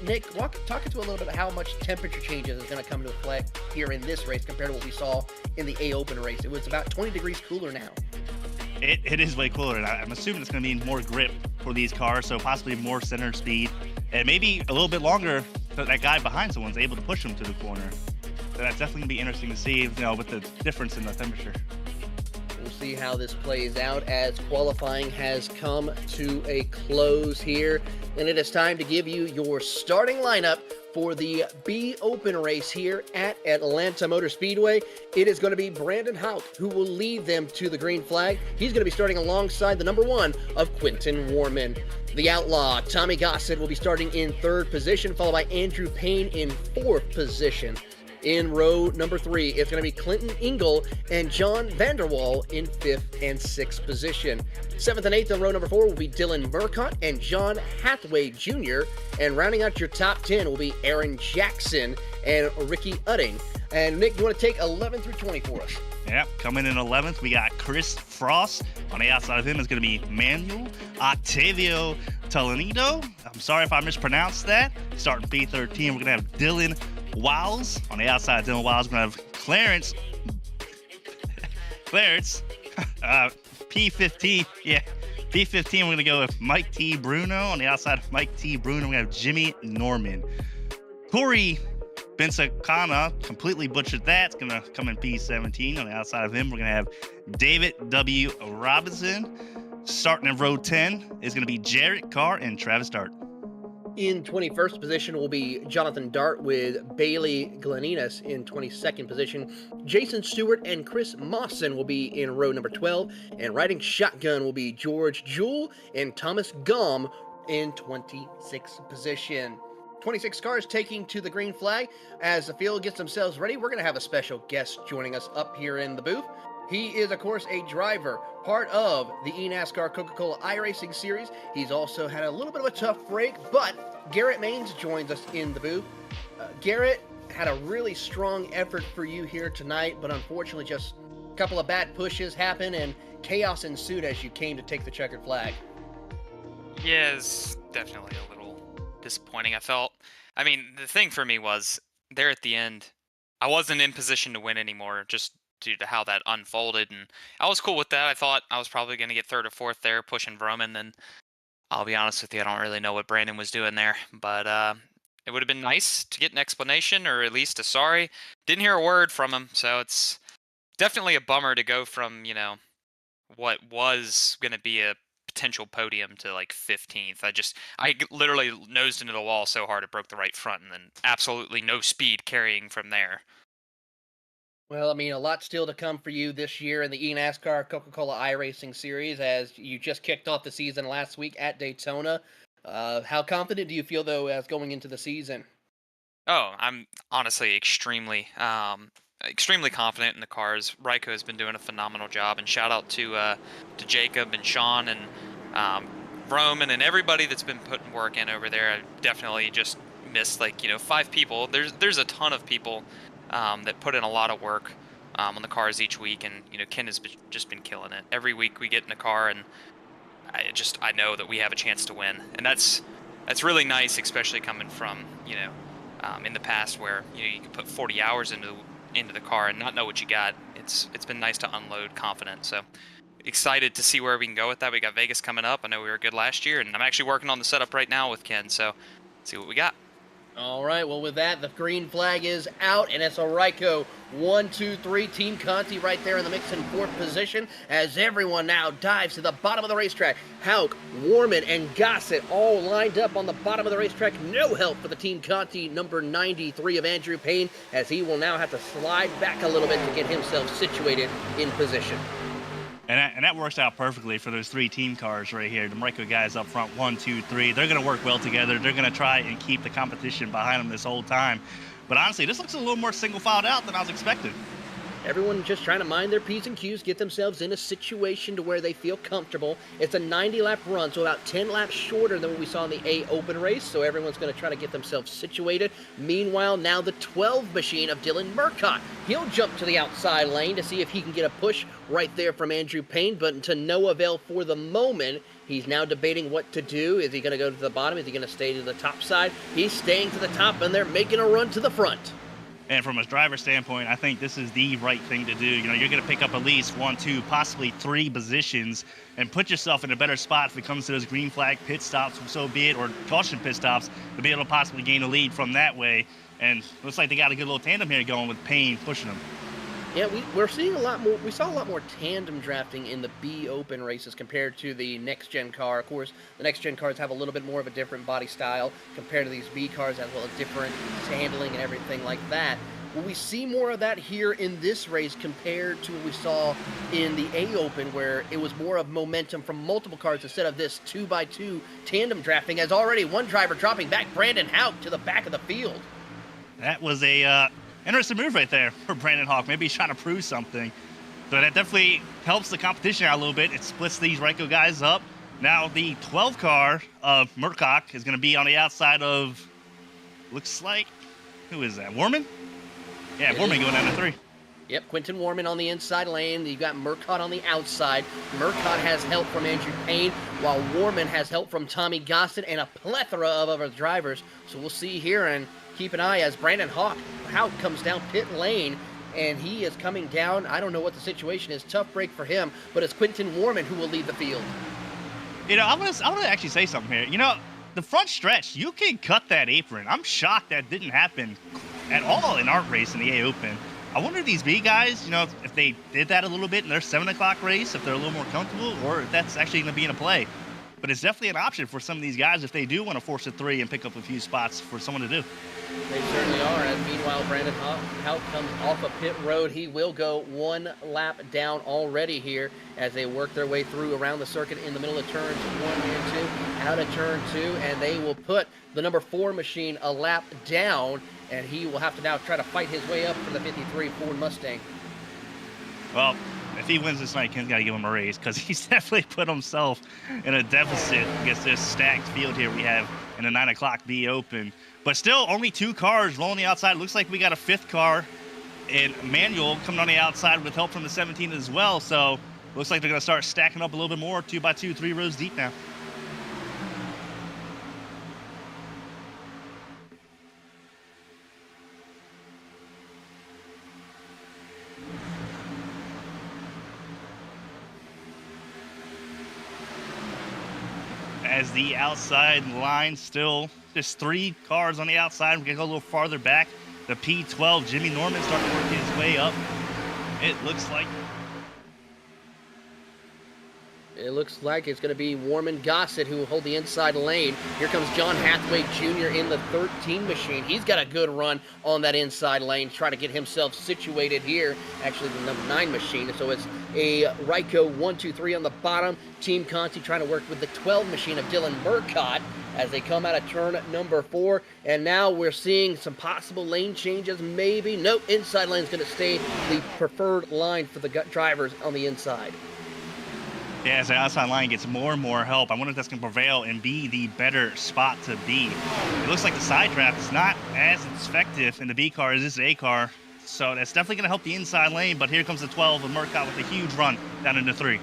Speaker 3: Nick, talk us to a little bit of how much temperature changes is going to come into play here in this race compared to what we saw in the A Open race. It was about 20 degrees cooler now.
Speaker 6: It is way cooler, and I'm assuming it's going to mean more grip for these cars, so possibly more center speed, and maybe a little bit longer so that guy behind someone's able to push him to the corner. So that's definitely going to be interesting to see, with the difference in the temperature.
Speaker 3: We'll see how this plays out as qualifying has come to a close here, and it is time to give you your starting lineup for the B Open race here at Atlanta Motor Speedway. It is going to be Brandon Houck who will lead them to the green flag. He's going to be starting alongside the number 1 of Quentin Warman. The Outlaw, Tommy Gossett, will be starting in 3rd position, followed by Andrew Payne in 4th position. In row number 3, it's going to be Clinton Ingle and John Vanderwall in 5th and 6th position. 7th and 8th in row number 4 will be Dylan Murcott and John Hathaway Jr. And rounding out your top 10 will be Aaron Jackson and Ricky Udding. And Nick, you want to take 11 through 20 for us?
Speaker 6: Yep, coming in 11th, we got Chris Frost. On the outside of him is going to be Manuel Octavio Talanido. I'm sorry if I mispronounced that. Starting P13, we're going to have Dylan Wiles. On the outside of Dylan Wiles, we're going to have Clarence, P15. Yeah, P15, we're going to go with Mike T. Bruno. On the outside of Mike T. Bruno, we're going to have Jimmy Norman. Corey Bensakana, completely butchered that. It's going to come in P17. On the outside of him, we're going to have David W. Robinson. Starting in row 10 is going to be Jarrett Carr and Travis Dart.
Speaker 3: In 21st position will be Jonathan Dart with Bailey Gleninas in 22nd position. Jason Stewart and Chris Mawson will be in row number 12. And riding shotgun will be George Jewell and Thomas Gom in 26th position. 26 cars taking to the green flag. As the field gets themselves ready, we're going to have a special guest joining us up here in the booth. He is, of course, a driver, part of the eNASCAR Coca-Cola iRacing Series. He's also had a little bit of a tough break, but Garrett Maines joins us in the booth. Garrett had a really strong effort for you here tonight, but unfortunately just a couple of bad pushes happened and chaos ensued as you came to take the checkered flag.
Speaker 7: Yeah, it's definitely a little disappointing. I mean, the thing for me was there at the end, I wasn't in position to win anymore, just due to how that unfolded, and I was cool with that. I thought I was probably going to get 3rd or 4th there, pushing Vroman, and I'll be honest with you, I don't really know what Brandon was doing there, but it would have been nice to get an explanation, or at least a sorry. Didn't hear a word from him, so it's definitely a bummer to go from, what was going to be a potential podium to like 15th. I literally nosed into the wall so hard it broke the right front, and then absolutely no speed carrying from there.
Speaker 3: Well, I mean, a lot still to come for you this year in the eNASCAR Coca-Cola iRacing Series, as you just kicked off the season last week at Daytona. How confident do you feel, though, as going into the season?
Speaker 7: Oh, I'm honestly extremely confident in the cars. Ryco has been doing a phenomenal job, and shout out to Jacob and Sean and Roman and everybody that's been putting work in over there. I definitely just missed 5 people. There's a ton of people that put in a lot of work on the cars each week, and Ken has just been killing it. Every week we get in a car, and I know that we have a chance to win, and that's really nice, especially coming from in the past where you can put 40 hours into the car and not know what you got. It's been nice to unload confidence. So excited to see where we can go with that. We got Vegas coming up. I know we were good last year, and I'm actually working on the setup right now with Ken. So let's see what we got.
Speaker 3: All right, well, with that, the green flag is out, and it's a Ryco 1, 2, 3. Team Conti right there in the mix in 4th position as everyone now dives to the bottom of the racetrack. Houck, Warman, and Gossett all lined up on the bottom of the racetrack. No help for the Team Conti number 93 of Andrew Payne, as he will now have to slide back a little bit to get himself situated in position.
Speaker 6: And that works out perfectly for those 3 team cars right here. The Ryco guys up front, 1, 2, 3. They're going to work well together. They're going to try and keep the competition behind them this whole time. But honestly, this looks a little more single-filed out than I was expecting.
Speaker 3: Everyone just trying to mind their P's and Q's, get themselves in a situation to where they feel comfortable. It's a 90-lap run, so about 10 laps shorter than what we saw in the A Open race, so everyone's going to try to get themselves situated. Meanwhile, now the 12 machine of Dylan Murcott. He'll jump to the outside lane to see if he can get a push right there from Andrew Payne, but to no avail for the moment. He's now debating what to do. Is he going to go to the bottom? Is he going to stay to the top side? He's staying to the top, and they're making a run to the front.
Speaker 6: And from a driver standpoint, I think this is the right thing to do. You know, you're going to pick up at least 1, 2, possibly 3 positions and put yourself in a better spot if it comes to those green flag pit stops, so be it, or caution pit stops, to be able to possibly gain a lead from that way. And looks like they got a good little tandem here going with Payne pushing them.
Speaker 3: Yeah, we're seeing a lot more. We saw a lot more tandem drafting in the B Open races compared to the next gen car. Of course, the next gen cars have a little bit more of a different body style compared to these B cars, as well as different handling and everything like that. Will we see more of that here in this race compared to what we saw in the A Open, where it was more of momentum from multiple cars instead of this 2x2 tandem drafting, as already one driver dropping back Brandon Hauk to the back of the field?
Speaker 6: That was a interesting move right there for Brandon Hauk. Maybe he's trying to prove something. So that definitely helps the competition out a little bit. It splits these Ryco guys up. Now the 12 car of Murkoch is going to be on the outside of, looks like, who is that, Warman? Yeah, Warman going down to 3.
Speaker 3: Yep, Quentin Warman on the inside lane. You've got Murkoch on the outside. Murkoch has help from Andrew Payne, while Warman has help from Tommy Gossett and a plethora of other drivers. So we'll see here, and keep an eye as Brandon Hauk comes down pit lane, and he is coming down. I don't know what the situation is. Tough break for him, but it's Quentin Warman who will lead the field.
Speaker 6: You know, I'm gonna actually say something here. You know, the front stretch, you can cut that apron. I'm shocked that didn't happen at all in our race in the A Open. I wonder if these B guys, you know, if they did that a little bit in their 7 o'clock race, if they're a little more comfortable, or if that's actually going to be in a play. But it's definitely an option for some of these guys if they do want to force a 3 and pick up a few spots for someone to do.
Speaker 3: They certainly are. And meanwhile, Brandon Hauk comes off of pit road. He will go 1 lap down already here as they work their way through around the circuit in the middle of turns 1 and 2, out of turn 2, and they will put the number 4 machine a lap down, and he will have to now try to fight his way up for the 53 Ford Mustang.
Speaker 6: Well, if he wins this night, Ken's got to give him a raise, because he's definitely put himself in a deficit against this stacked field here we have in the 9 o'clock B Open. But still, only 2 cars rolling the outside. Looks like we got a 5th car in manual coming on the outside with help from the 17 as well. So looks like they're going to start stacking up a little bit more, 2x2, 3 rows deep now. As the outside line still just 3 cars on the outside. We can go a little farther back. The P12, Jimmy Norman starting to work his way up. It looks like
Speaker 3: it's going to be Warman Gossett who will hold the inside lane. Here comes John Hathaway Jr. in the 13 machine. He's got a good run on that inside lane, trying to get himself situated here. Actually, the number 9 machine. So it's a Ryco 1, 2, 3 on the bottom. Team Conti trying to work with the 12 machine of Dylan Murkoch as they come out of turn number 4. And now we're seeing some possible lane changes. Maybe. Nope. Inside lane is going to stay the preferred line for the drivers on the inside.
Speaker 6: Yeah, as the outside line gets more and more help, I wonder if that's going to prevail and be the better spot to be. It looks like the side draft is not as effective in the B car as this A car, so that's definitely going to help the inside lane, but here comes the 12 of Murkoch with a huge run down into 3.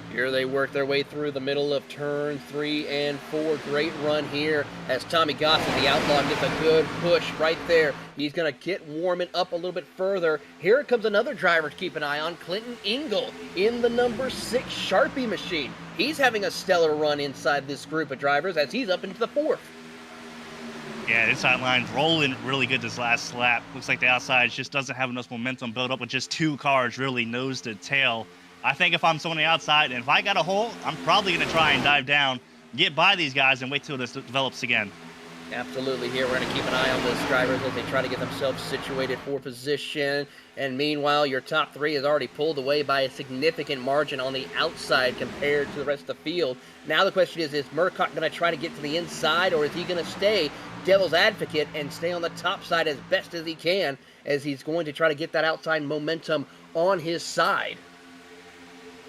Speaker 3: Here they work their way through the middle of turn 3 and 4. Great run here as Tommy Gossett, the outlaw, gets a good push right there. He's going to get Warman up a little bit further. Here comes another driver to keep an eye on, Clinton Engel in the number 6 Sharpie machine. He's having a stellar run inside this group of drivers as he's up into the 4th.
Speaker 6: Yeah, the inside line's rolling really good this last lap. Looks like the outside just doesn't have enough momentum built up with just 2 cars really nose to tail. I think if I'm someone on the outside and if I got a hole, I'm probably going to try and dive down, get by these guys, and wait till this develops again.
Speaker 3: Absolutely. Here we're going to keep an eye on those drivers as they try to get themselves situated for position. And meanwhile, your top 3 is already pulled away by a significant margin on the outside compared to the rest of the field. Now the question is Murkoch going to try to get to the inside, or is he going to stay devil's advocate and stay on the top side as best as he can, as he's going to try to get that outside momentum on his side?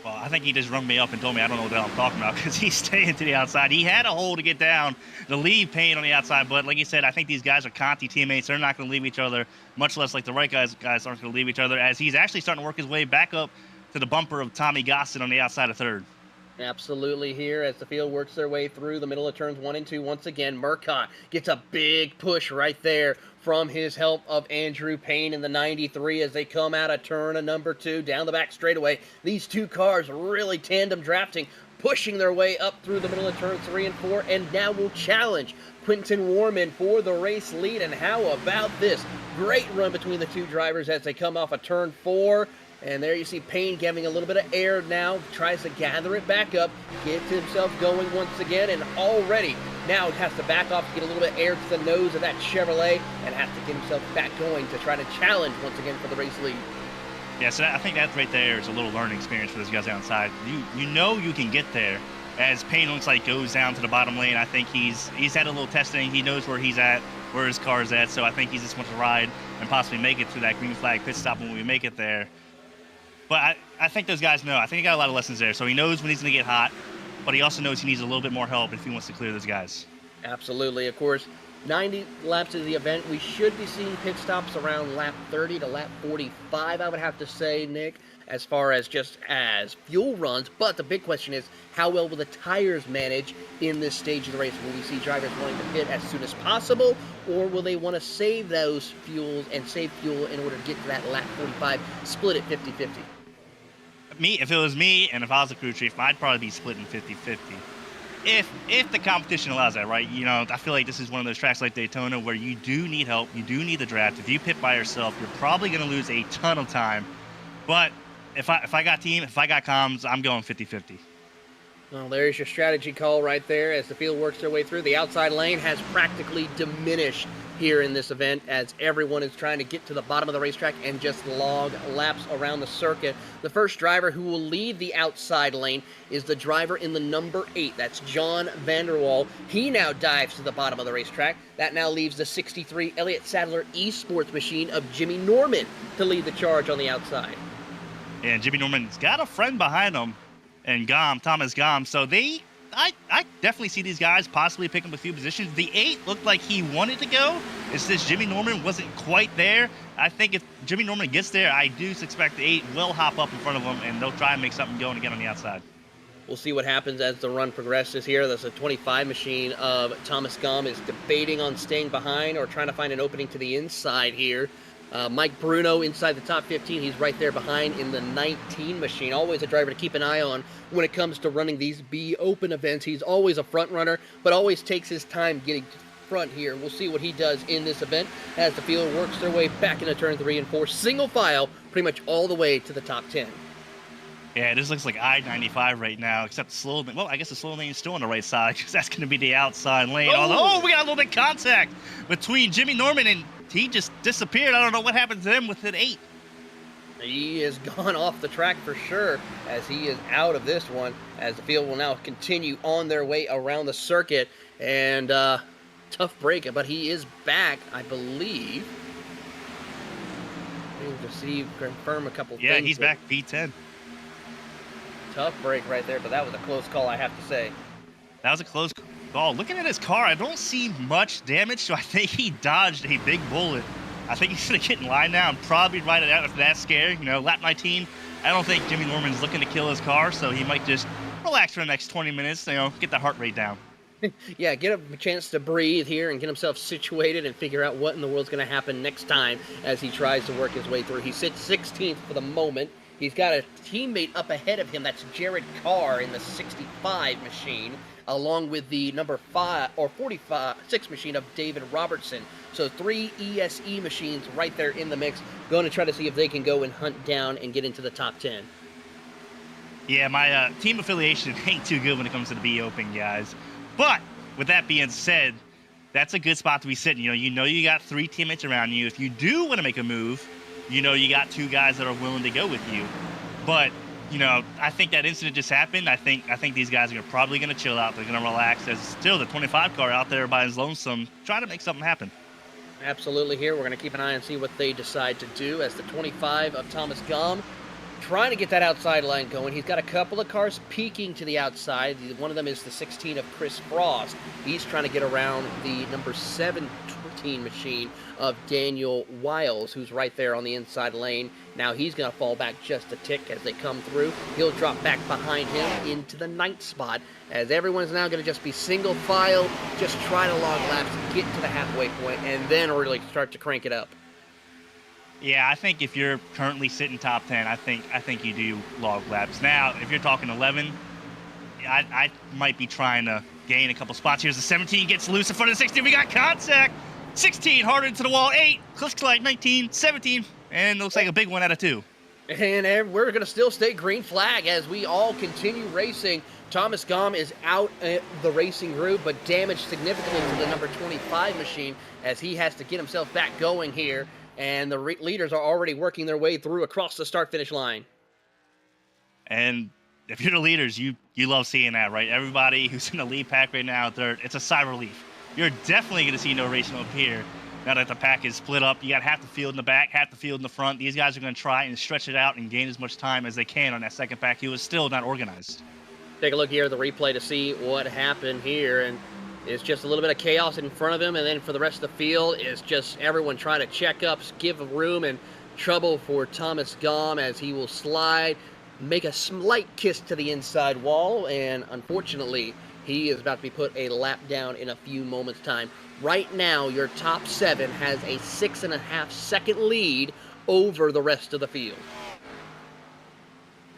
Speaker 6: Well, I think he just rung me up and told me I don't know what the hell I'm talking about, because he's staying to the outside. He had a hole to get down to leave Payne on the outside, but like you said, I think these guys are Conti teammates. They're not going to leave each other, much less like the right guys aren't going to leave each other, as he's actually starting to work his way back up to the bumper of Tommy Gossett on the outside of 3rd.
Speaker 3: Absolutely here as the field works their way through the middle of turns 1 and 2. Once again, Murcott gets a big push right there from his help of Andrew Payne in the 93 as they come out of turn number 2 down the back straightaway. These two cars really tandem drafting, pushing their way up through the middle of turns 3 and 4, and now will challenge Quentin Warman for the race lead. And how about this? Great run between the two drivers as they come off of turn 4. And there you see Payne giving a little bit of air now, tries to gather it back up, gets himself going once again, and already now has to back off to get a little bit of air to the nose of that Chevrolet and has to get himself back going to try to challenge once again for the race lead.
Speaker 6: Yeah, so I think that right there is a little learning experience for those guys outside. You know you can get there. As Payne looks like goes down to the bottom lane, I think he's had a little testing. He knows where he's at, where his car's at, so I think he just wants to ride and possibly make it through that green flag pit stop when we make it there. But I think those guys know. I think he got a lot of lessons there. So he knows when he's going to get hot, but he also knows he needs a little bit more help if he wants to clear those guys.
Speaker 3: Absolutely. Of course, 90 laps of the event. We should be seeing pit stops around lap 30 to lap 45, I would have to say, Nick, as far as just as fuel runs. But the big question is, how well will the tires manage in this stage of the race? Will we see drivers wanting to pit as soon as possible, or will they want to save those fuels and save fuel in order to get to that lap 45, split it 50-50?
Speaker 6: If it was me and if I was a crew chief, I'd probably be splitting 50-50. If the competition allows that, right? You know, I feel like this is one of those tracks like Daytona where you do need help, you do need the draft. If you pit by yourself, you're probably going to lose a ton of time. But if I got team, if I got comms, I'm going 50-50.
Speaker 3: Well, there's your strategy call right there as the field works their way through. The outside lane has practically diminished here in this event as everyone is trying to get to the bottom of the racetrack and just log laps around the circuit. The first driver who will lead the outside lane is the driver in the number 8. That's John Vanderwall. He now dives to the bottom of the racetrack. That now leaves the 63 Elliott Sadler eSports machine of Jimmy Norman to lead the charge on the outside.
Speaker 6: And Jimmy Norman's got a friend behind him, and Thomas Gom. So I definitely see these guys possibly picking up a few positions. The 8 looked like he wanted to go. It's just Jimmy Norman wasn't quite there. I think if Jimmy Norman gets there, I do suspect the 8 will hop up in front of him, and they'll try and make something going again on the outside.
Speaker 3: We'll see what happens as the run progresses here. There's a 25 machine of Thomas Gom is debating on staying behind or trying to find an opening to the inside here. Mike Bruno inside the top 15. He's right there behind in the 19 machine. Always a driver to keep an eye on when it comes to running these B Open events. He's always a front runner, but always takes his time getting to front here. We'll see what he does in this event as the field works their way back into turn 3 and 4. Single file pretty much all the way to the top 10.
Speaker 6: Yeah, this looks like I-95 right now, except the slow lane. Well, I guess the slow lane is still on the right side because that's going to be the outside lane. Oh, we got a little bit of contact between Jimmy Norman and he just disappeared. I don't know what happened to him with an 8.
Speaker 3: He has gone off the track for sure as he is out of this one as the field will now continue on their way around the circuit. And tough break, but he is back, I believe. Confirm a couple things.
Speaker 6: Yeah, he's back, B10.
Speaker 3: Tough break right there, but that was a close call, I have to say.
Speaker 6: That was a close call. Looking at his car, I don't see much damage, so I think he dodged a big bullet. I think he's going to get in line now and probably ride it out if that's scary. You know, lap 19, I don't think Jimmy Norman's looking to kill his car, so he might just relax for the next 20 minutes, you know, get the heart rate down.
Speaker 3: Yeah, get a chance to breathe here and get himself situated and figure out what in the world's going to happen next time as he tries to work his way through. He sits 16th for the moment. He's got a teammate up ahead of him. That's Jared Carr in the 65 machine, along with the number 46 machine of David Robertson. So 3 ESE machines right there in the mix, going to try to see if they can go and hunt down and get into the top 10.
Speaker 6: Yeah, my team affiliation ain't too good when it comes to the B Open, guys. But with that being said, that's a good spot to be sitting. You know you got 3 teammates around you. If you do want to make a move, you know you got 2 guys that are willing to go with you. But you know, I think that incident just happened. I think these guys are probably going to chill out. They're going to relax. There's still the 25 car out there by his lonesome, trying to make something happen.
Speaker 3: Absolutely here. We're going to keep an eye and see what they decide to do as the 25 of Thomas Gom trying to get that outside line going. He's got a couple of cars peeking to the outside. One of them is the 16 of Chris Frost. He's trying to get around the number 7 16 machine of Daniel Wiles, who's right there on the inside lane. Now he's going to fall back just a tick as they come through. He'll drop back behind him into the 9th spot, as everyone's now going to just be single file, just try to log laps, get to the halfway point, and then really start to crank it up.
Speaker 6: Yeah, I think if you're currently sitting top 10, I think you do log laps. Now, if you're talking 11, I might be trying to gain a couple spots. Here's the 17, gets loose in front of the 16. We got contact. 16 hard into the wall. 8 looks like 19, 17, and looks like a big one out of 2.
Speaker 3: And we're going to still stay green flag as we all continue racing. Thomas Gom is out the racing group, but damaged significantly to the number 25 machine as he has to get himself back going here. And the leaders are already working their way through across the start-finish line.
Speaker 6: And if you're the leaders, you love seeing that, right? Everybody who's in the lead pack right now, it's a sigh of relief. You're definitely going to see no racing up here now that the pack is split up. You got half the field in the back, half the field in the front. These guys are going to try and stretch it out and gain as much time as they can on that second pack. He was still not organized.
Speaker 3: Take a look here at the replay to see what happened here, and it's just a little bit of chaos in front of him, and then for the rest of the field, it's just everyone trying to check up, give room, and trouble for Thomas Gom as he will slide, make a slight kiss to the inside wall, and unfortunately, he is about to be put a lap down in a few moments' time. Right now, your top 7 has a 6.5-second lead over the rest of the field.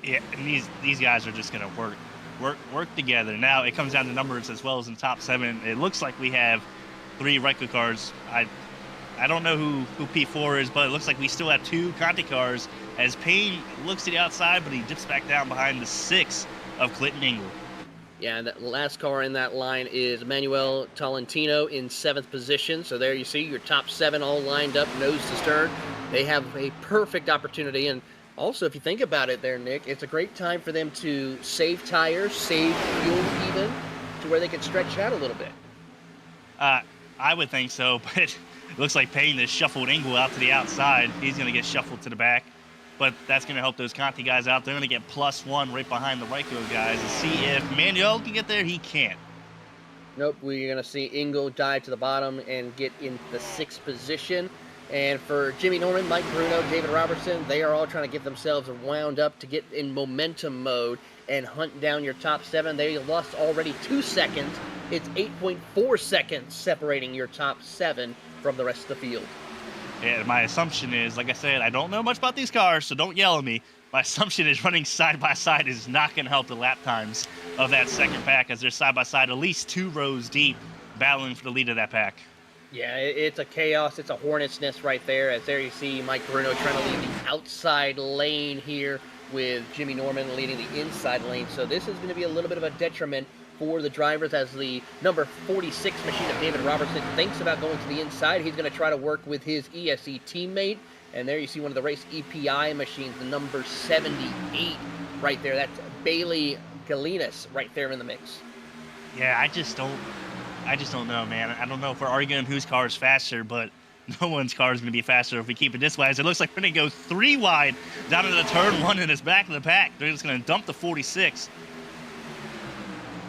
Speaker 6: Yeah, and these guys are just going to work together. Now it comes down to numbers as well as in top 7. It looks like we have 3 Ryco cars. I don't know who P4 is, but it looks like we still have 2 Conti cars as Payne looks to the outside, but he dips back down behind the 6 of Clinton Ingle.
Speaker 3: Yeah, and the last car in that line is Manuel Tolentino in 7th position. So there you see your top 7 all lined up, nose to stern. They have a perfect opportunity. And also, if you think about it there, Nick, it's a great time for them to save tires, save fuel even, to where they can stretch out a little bit.
Speaker 6: I would think so, but it looks like Payne has shuffled Ingle out to the outside. He's going to get shuffled to the back. But that's going to help those Conti guys out. They're going to get +1 right behind the Ryco guys and see if Manuel can get there. He can't.
Speaker 3: Nope, we're going to see Ingle dive to the bottom and get in the 6th position. And for Jimmy Norman, Mike Bruno, David Robertson, they are all trying to get themselves wound up to get in momentum mode and hunt down your top 7. They lost already 2 seconds. It's 8.4 seconds separating your top 7 from the rest of the field.
Speaker 6: Yeah, my assumption is, like I said, I don't know much about these cars, so don't yell at me. My assumption is running side by side is not going to help the lap times of that second pack, as they're side by side at least 2 rows deep, battling for the lead of that pack.
Speaker 3: Yeah, it's a chaos. It's a hornet's nest right there. As there you see Mike Bruno trying to lead the outside lane here with Jimmy Norman leading the inside lane. So this is going to be a little bit of a detriment for the drivers as the number 46 machine of David Robertson thinks about going to the inside. He's going to try to work with his ESE teammate. And there you see one of the race EPI machines, the number 78 right there. That's Bailey Galinas right there in the mix.
Speaker 6: Yeah, I just don't know, man. I don't know if we're arguing whose car is faster, but no one's car is going to be faster if we keep it this way. As it looks like we're going to go 3 wide down into the turn 1 in his back of the pack. They're just going to dump the 46.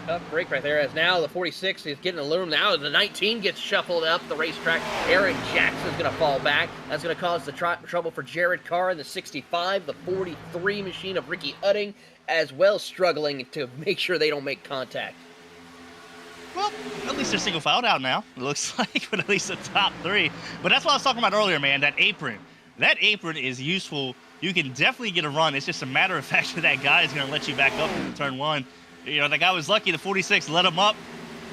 Speaker 3: Tough break right there, as now the 46 is getting a loom. Now the 19 gets shuffled up the racetrack. Aaron Jackson's going to fall back. That's going to cause the trouble for Jared Carr in the 65. The 43 machine of Ricky Udding as well struggling to make sure they don't make contact.
Speaker 6: Well, at least they're single filed out now, it looks like, but at least the top 3. But that's what I was talking about earlier, man, that apron. That apron is useful. You can definitely get a run. It's just a matter of fact that that guy is going to let you back up in turn 1. You know, that guy was lucky, the 46 let him up.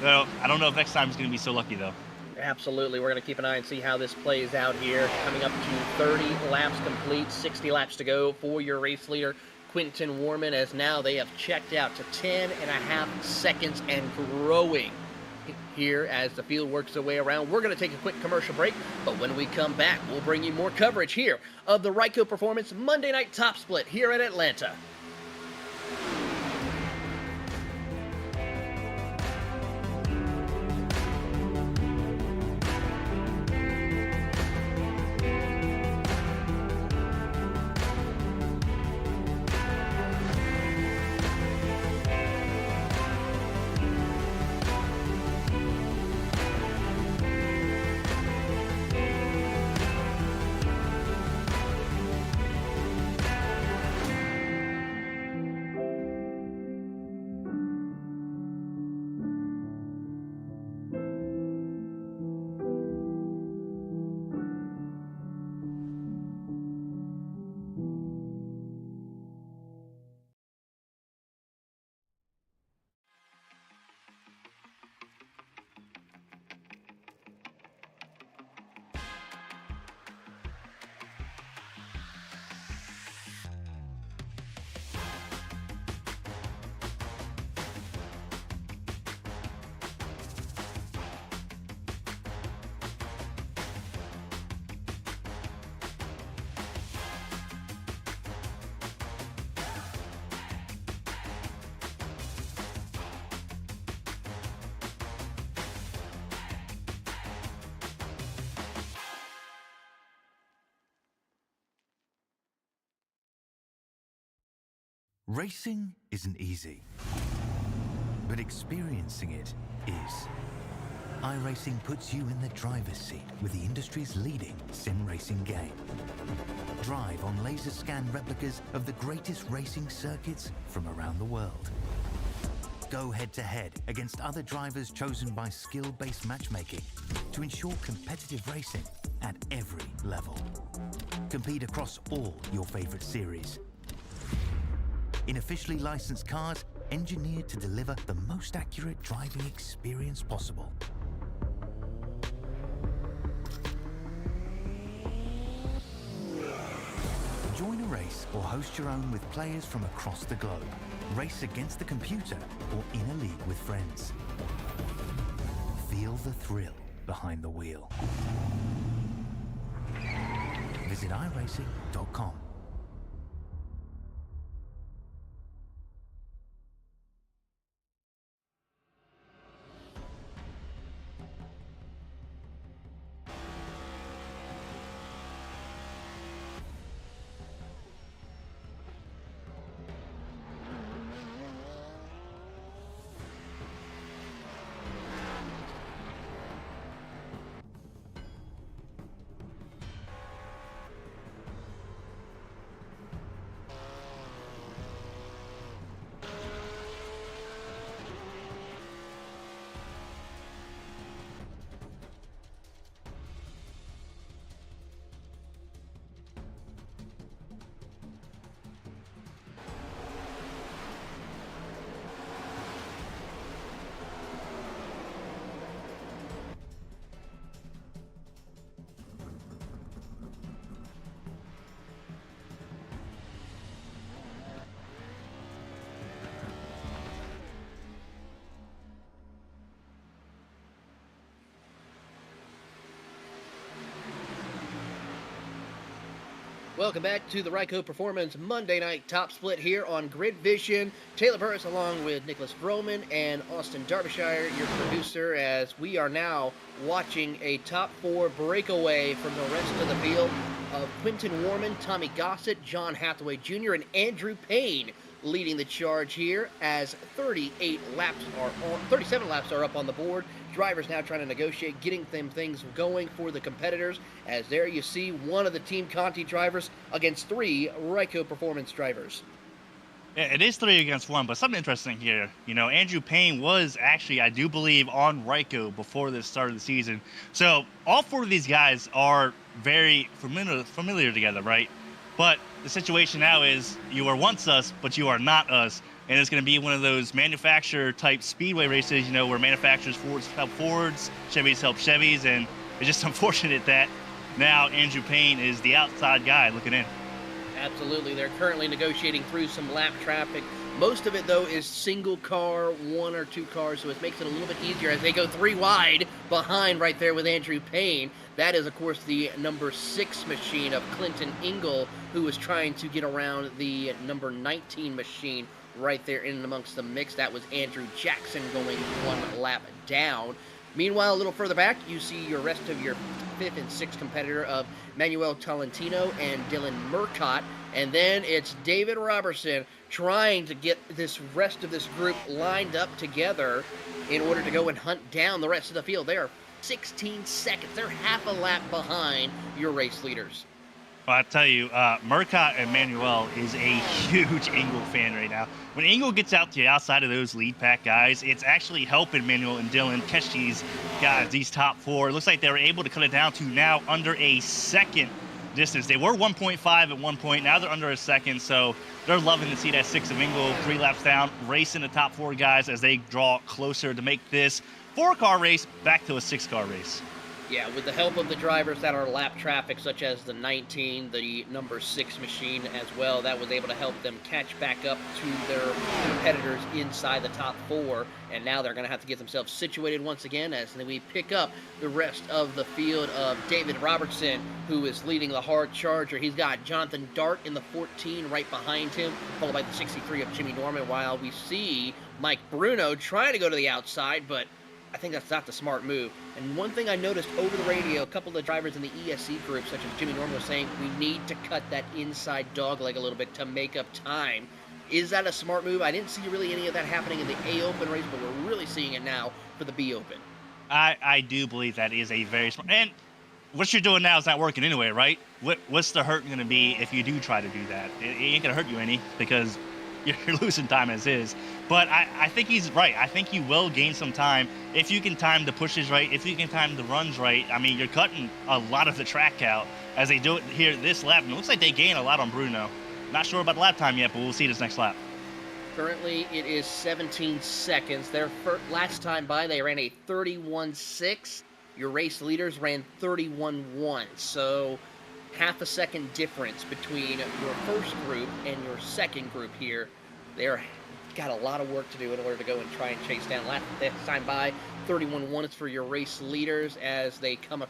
Speaker 6: Well, I don't know if next time he's going to be so lucky, though.
Speaker 3: Absolutely. We're going to keep an eye and see how this plays out here. Coming up to 30 laps complete, 60 laps to go for your race leader, Quinton Warman, as now they have checked out to 10.5 seconds and growing here as the field works their way around. We're going to take a quick commercial break, but when we come back, we'll bring you more coverage here of the Ryco Performance Monday Night Top Split here at Atlanta.
Speaker 4: Racing isn't easy, but experiencing it is. iRacing puts you in the driver's seat with the industry's leading sim racing game. Drive on laser scan replicas of the greatest racing circuits from around the world. Go head-to-head against other drivers chosen by skill-based matchmaking to ensure competitive racing at every level. Compete across all your favorite series. In officially licensed cars, engineered to deliver the most accurate driving experience possible. Join a race or host your own with players from across the globe. Race against the computer or in a league with friends. Feel the thrill behind the wheel. Visit iRacing.com.
Speaker 3: Welcome back to the Ryco Performance Monday Night Top Split here on GridVision. Taylor Burris along with Nicholas Vroman and Austin Derbyshire, your producer, as we are now watching a top four breakaway from the rest of the field of Quinton Warman, Tommy Gossett, John Hathaway Jr., and Andrew Payne leading the charge here as 37 laps are up on the board. Drivers now trying to negotiate, getting things going for the competitors, as there you see one of the Team Conti drivers against three Ryco Performance drivers.
Speaker 6: Yeah, it is 3 against 1, but something interesting here. You know, Andrew Payne was actually, I do believe, on Ryco before the start of the season. So all 4 of these guys are very familiar together, right? But the situation now is you are once us, but you are not us. And it's going to be one of those manufacturer-type speedway races, you know, where manufacturers help Fords, Chevys help Chevys, and it's just unfortunate that now Andrew Payne is the outside guy looking in.
Speaker 3: Absolutely. They're currently negotiating through some lap traffic. Most of it, though, is single car, 1 or 2 cars, so it makes it a little bit easier as they go 3 wide behind right there with Andrew Payne. That is, of course, the number 6 machine of Clinton Ingle, who is trying to get around the number 19 machine right there in amongst the mix. That was Andrew Jackson going 1 lap down. Meanwhile, a little further back, you see your rest of your 5th and 6th competitor of Manuel Tolentino and Dylan Murcott. And then it's David Robertson trying to get this rest of this group lined up together in order to go and hunt down the rest of the field. They are 16 seconds. They're half a lap behind your race leaders.
Speaker 6: Well, I tell you, Murcott and Manuel is a huge Ingle fan right now. When Ingle gets out to the outside of those lead pack guys, it's actually helping Manuel and Dylan catch these guys, these top 4. It looks like they were able to cut it down to now under a second distance. They were 1.5 at one point. Now they're under a second, so they're loving to see that 6 of Ingle 3 laps down, racing the top 4 guys as they draw closer to make this 4-car race back to a 6-car race.
Speaker 3: Yeah, with the help of the drivers that are lap traffic, such as the 19, the number 6 machine as well, that was able to help them catch back up to their competitors inside the top 4. And now they're going to have to get themselves situated once again as we pick up the rest of the field of David Robertson, who is leading the hard charger. He's got Jonathan Dart in the 14 right behind him, followed by the 63 of Jimmy Norman, while we see Mike Bruno trying to go to the outside, but I think that's not the smart move. And one thing I noticed over the radio, a couple of the drivers in the ESC group, such as Jimmy Norman, was saying we need to cut that inside dog leg a little bit to make up time. Is that a smart move? I didn't see really any of that happening in the A Open race, but we're really seeing it now for the B Open.
Speaker 6: I do believe that is a very smart. And what you're doing now is not working anyway, right? What's the hurt going to be if you do try to do that? It ain't going to hurt you any because you're losing time as is. But I think he's right. I think you will gain some time if you can time the pushes right, if you can time the runs right. I mean, you're cutting a lot of the track out as they do it here this lap. And it looks like they gain a lot on Bruno. Not sure about the lap time yet, but we'll see this next lap.
Speaker 3: Currently, it is 17 seconds. Their last time by, they ran a 31.6. Your race leaders ran 31.1. So half a second difference between your first group and your second group here. They're got a lot of work to do in order to go and try and chase down. Last time by, 31.1 is for your race leaders as they come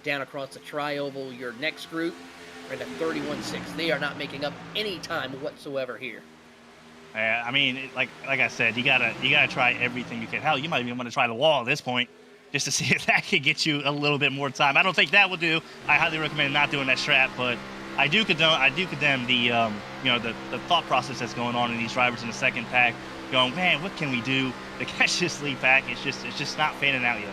Speaker 3: down across the tri-oval. Your next group ran a 31.6. They are not making up any time whatsoever here.
Speaker 6: I mean, like I said, you gotta try everything you can. Hell, you might even want to try the wall at this point, just to see if that could get you a little bit more time. I don't think that will do. I highly recommend not doing that strat, but I do condemn the the thought process that's going on in these drivers in the second pack, going, man, what can we do to catch this lead pack? It's just not fanning out yet.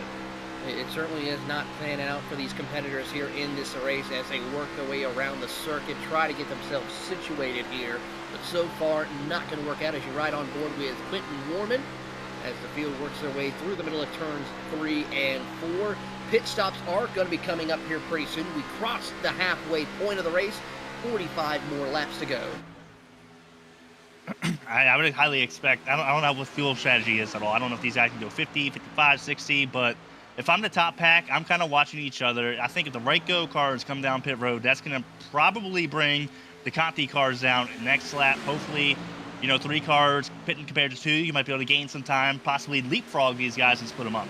Speaker 3: It certainly is not panning out for these competitors here in this race as they work their way around the circuit, try to get themselves situated here. But so far, not going to work out as you ride on board with Quentin Warman as the field works their way through the middle of turns 3 and 4. Pit stops are going to be coming up here pretty soon. We crossed the halfway point of the race, 45 more laps to go.
Speaker 6: I would highly expect, I don't know what fuel strategy is at all. I don't know if these guys can go 50, 55, 60, but if I'm the top pack, I'm kind of watching each other. I think if the Ryco cars come down pit road, that's going to probably bring the Conti cars down next lap. Hopefully, 3 cars pitting compared to 2, you might be able to gain some time, possibly leapfrog these guys and split them up.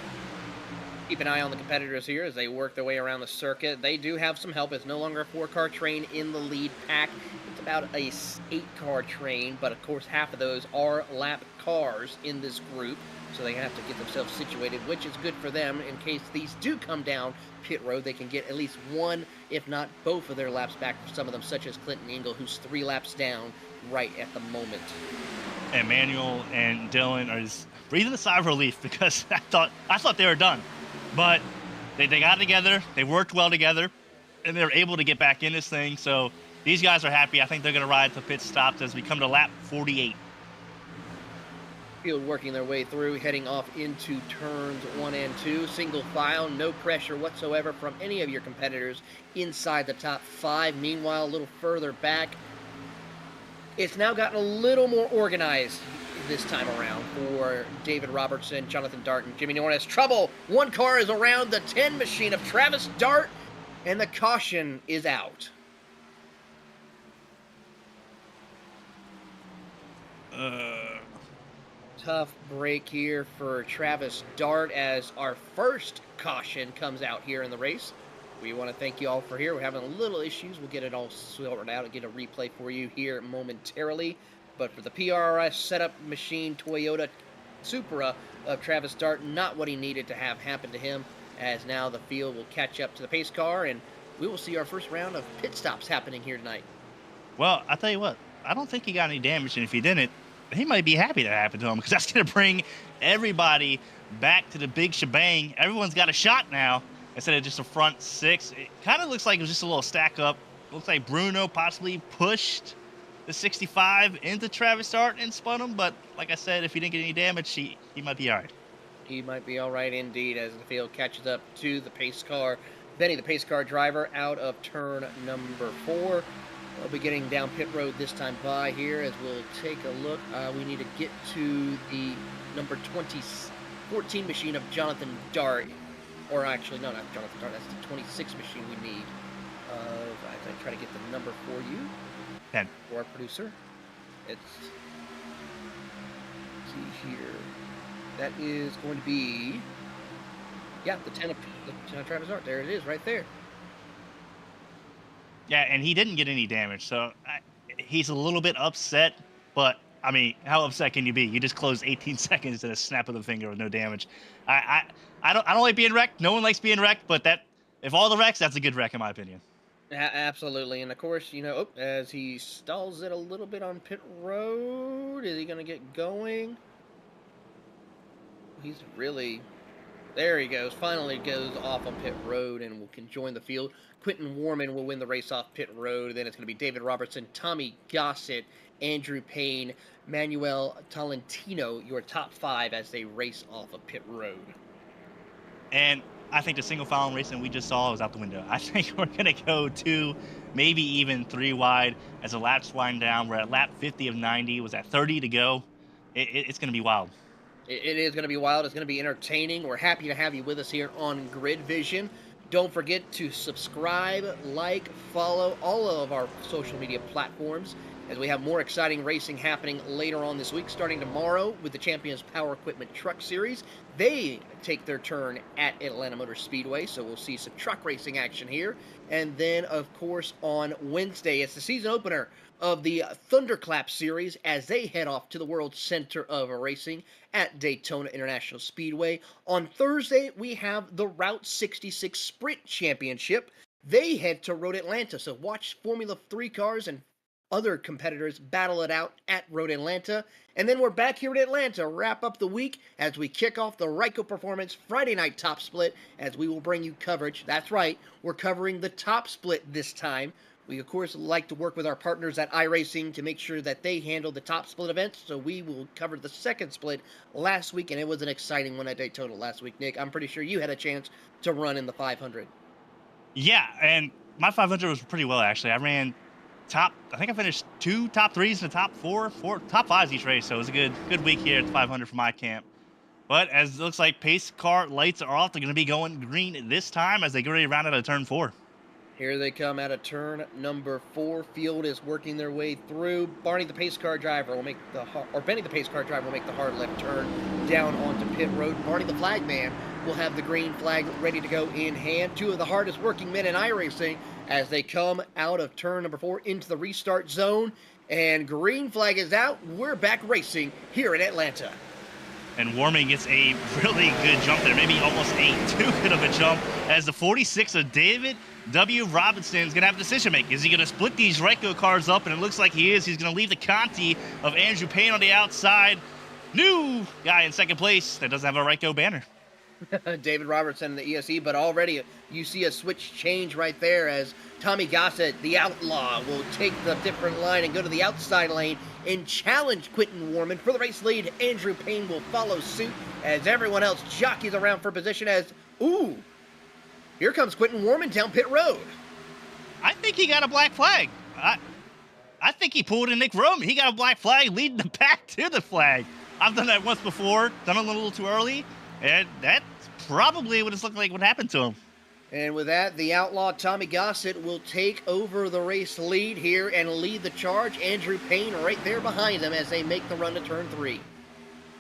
Speaker 3: Keep an eye on the competitors here as they work their way around the circuit. They do have some help. It's no longer a 4-car train in the lead pack. It's about a 8-car train, but of course half of those are lap cars in this group. So they have to get themselves situated, which is good for them in case these do come down pit road. They can get at least one, if not both of their laps back for some of them, such as Clinton Ingle, who's 3 laps down right at the moment.
Speaker 6: And Manuel and Dylan are just breathing a sigh of relief because I thought they were done. But they got together, they worked well together, and they were able to get back in this thing. So these guys are happy. I think they're going to ride to pit stops as we come to lap 48.
Speaker 3: Field working their way through, heading off into turns 1 and 2. Single file, no pressure whatsoever from any of your competitors inside the top 5. Meanwhile, a little further back, it's now gotten a little more organized this time around for David Robertson, Jonathan Dart, and Jimmy Norris. Trouble! One car is around the 10 machine of Travis Dart, and the caution is out. Tough break here for Travis Dart as our first caution comes out here in the race. We want to thank you all for here. We're having a little issues. We'll get it all sorted out and get a replay for you here momentarily. But for the PRS setup machine Toyota Supra of Travis Dart, not what he needed to have happen to him, as now the field will catch up to the pace car, and we will see our first round of pit stops happening here tonight.
Speaker 6: Well, I'll tell you what, I don't think he got any damage, and if he didn't, he might be happy that happened to him because that's going to bring everybody back to the big shebang. Everyone's got a shot now instead of just a front 6. It kind of looks like it was just a little stack up. Looks like Bruno possibly pushed the 65 into Travis Dart and spun him, but like I said, if he didn't get any damage, he might be all right.
Speaker 3: He might be all right indeed as the field catches up to the pace car. Benny, the pace car driver, out of turn number 4. We'll be getting down pit road this time by here as we'll take a look. We need to get to the number 14 machine of Jonathan Dart. Or actually, no, not Jonathan Dart. That's the 26 machine we need. I try to get the number for you.
Speaker 6: 10.
Speaker 3: For our producer. Let's see here. That is going to be, yeah, the 10 of Travis Dart. There it is, right there.
Speaker 6: Yeah, and he didn't get any damage, so he's a little bit upset, but, I mean, how upset can you be? You just closed 18 seconds in a snap of the finger with no damage. I don't like being wrecked. No one likes being wrecked, but if all the wrecks, that's a good wreck in my opinion.
Speaker 3: Absolutely. And of course, as he stalls it a little bit on pit road, is he going to get going? He's really. There he goes. Finally goes off on pit road and can join the field. Quentin Warman will win the race off pit road. Then it's going to be David Robertson, Tommy Gossett, Andrew Payne, Manuel Tolentino, your top 5 as they race off of pit road.
Speaker 6: And I think the single file racing we just saw is out the window. I think we're going to go 2, maybe even 3 wide as the laps wind down. We're at lap 50 of 90. Was at 30 to go. It's going to be wild.
Speaker 3: It is going to be wild. It's going to be entertaining. We're happy to have you with us here on GridVision. Don't forget to subscribe, like, follow all of our social media platforms as we have more exciting racing happening later on this week, starting tomorrow with the Champions Power Equipment Truck Series. They take their turn at Atlanta Motor Speedway, so we'll see some truck racing action here. And then, of course, on Wednesday, it's the season opener of the Thunderclap Series as they head off to the World Center of Racing at Daytona International Speedway. On Thursday, we have the Route 66 Sprint Championship. They head to Road Atlanta, so watch Formula 3 cars and other competitors battle it out at Road Atlanta. And then we're back here at Atlanta to wrap up the week as we kick off the Ryco Performance Friday Night Top Split, as we will bring you coverage. That's right, we're covering the Top Split this time. We, of course, like to work with our partners at iRacing to make sure that they handle the top split events, so we will cover the second split last week, and it was an exciting one at Daytona last week. Nick, I'm pretty sure you had a chance to run in the 500.
Speaker 6: Yeah, and my 500 was pretty well, actually. I ran I think I finished 2 top 3s and a top 4 top 5s each race, so it was a good week here at the 500 for my camp. But as it looks like pace car lights are off, they're going to be going green this time as they get ready to round out of turn 4.
Speaker 3: Here they come out of turn number 4. Field is working their way through. Benny the pace car driver will make the hard left turn down onto pit road. Barney the flag man will have the green flag ready to go in hand. 2 of the hardest working men in iRacing as they come out of turn number 4 into the restart zone. And green flag is out. We're back racing here in Atlanta.
Speaker 6: And Warming gets a really good jump there, maybe almost too good of a jump, as the 46 of David W. Robinson is going to have a decision to make. Is he going to split these Ryco cars up? And it looks like he is. He's going to leave the Conti of Andrew Payne on the outside. New guy in second place that doesn't have a Ryco banner.
Speaker 3: David Robertson in the ESE, but already you see a switch change right there as Tommy Gossett, the outlaw, will take the different line and go to the outside lane and challenge Quentin Warman for the race lead. Andrew Payne will follow suit as everyone else jockeys around for position as, here comes Quentin Warman down pit road.
Speaker 6: I think he got a black flag. I think he pulled a Nick Roman. He got a black flag leading the pack to the flag. I've done that once before, done it a little too early, and that's probably what it's looking like what happened to him.
Speaker 3: And with that, the outlaw Tommy Gossett will take over the race lead here and lead the charge. Andrew Payne right there behind him as they make the run to turn 3.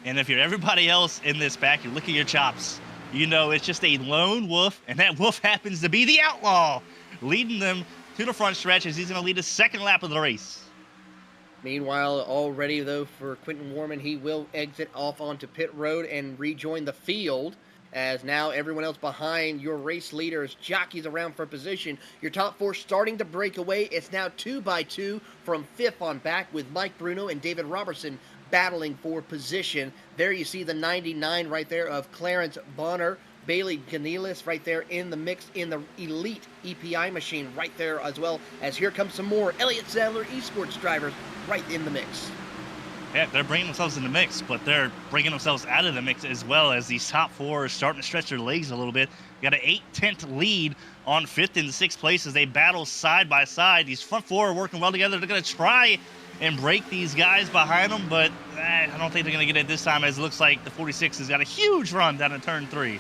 Speaker 6: And if you're everybody else in this pack, you look at your chops. You know it's just a lone wolf, and that wolf happens to be the outlaw, leading them to the front stretch as he's going to lead the second lap of the race.
Speaker 3: Meanwhile, already, though, for Quentin Warman, he will exit off onto pit road and rejoin the field, as now everyone else behind your race leaders jockeys around for position. Your top 4 starting to break away. It's now 2 by 2 from 5th on back, with Mike Bruno and David Robertson battling for position. There you see the 99 right there of Clarence Bonner. Bailey Ganelis right there in the mix in the elite EPI machine right there, as well as here comes some more Elliott Sadler eSports drivers right in the mix.
Speaker 6: Yeah, they're bringing themselves in the mix, but they're bringing themselves out of the mix as well, as these top 4 are starting to stretch their legs a little bit. Got an 8/10 lead on 5th and 6th place as they battle side by side. These front 4 are working well together. They're going to try and break these guys behind them, but I don't think they're going to get it this time, as it looks like the 46 has got a huge run down in turn 3.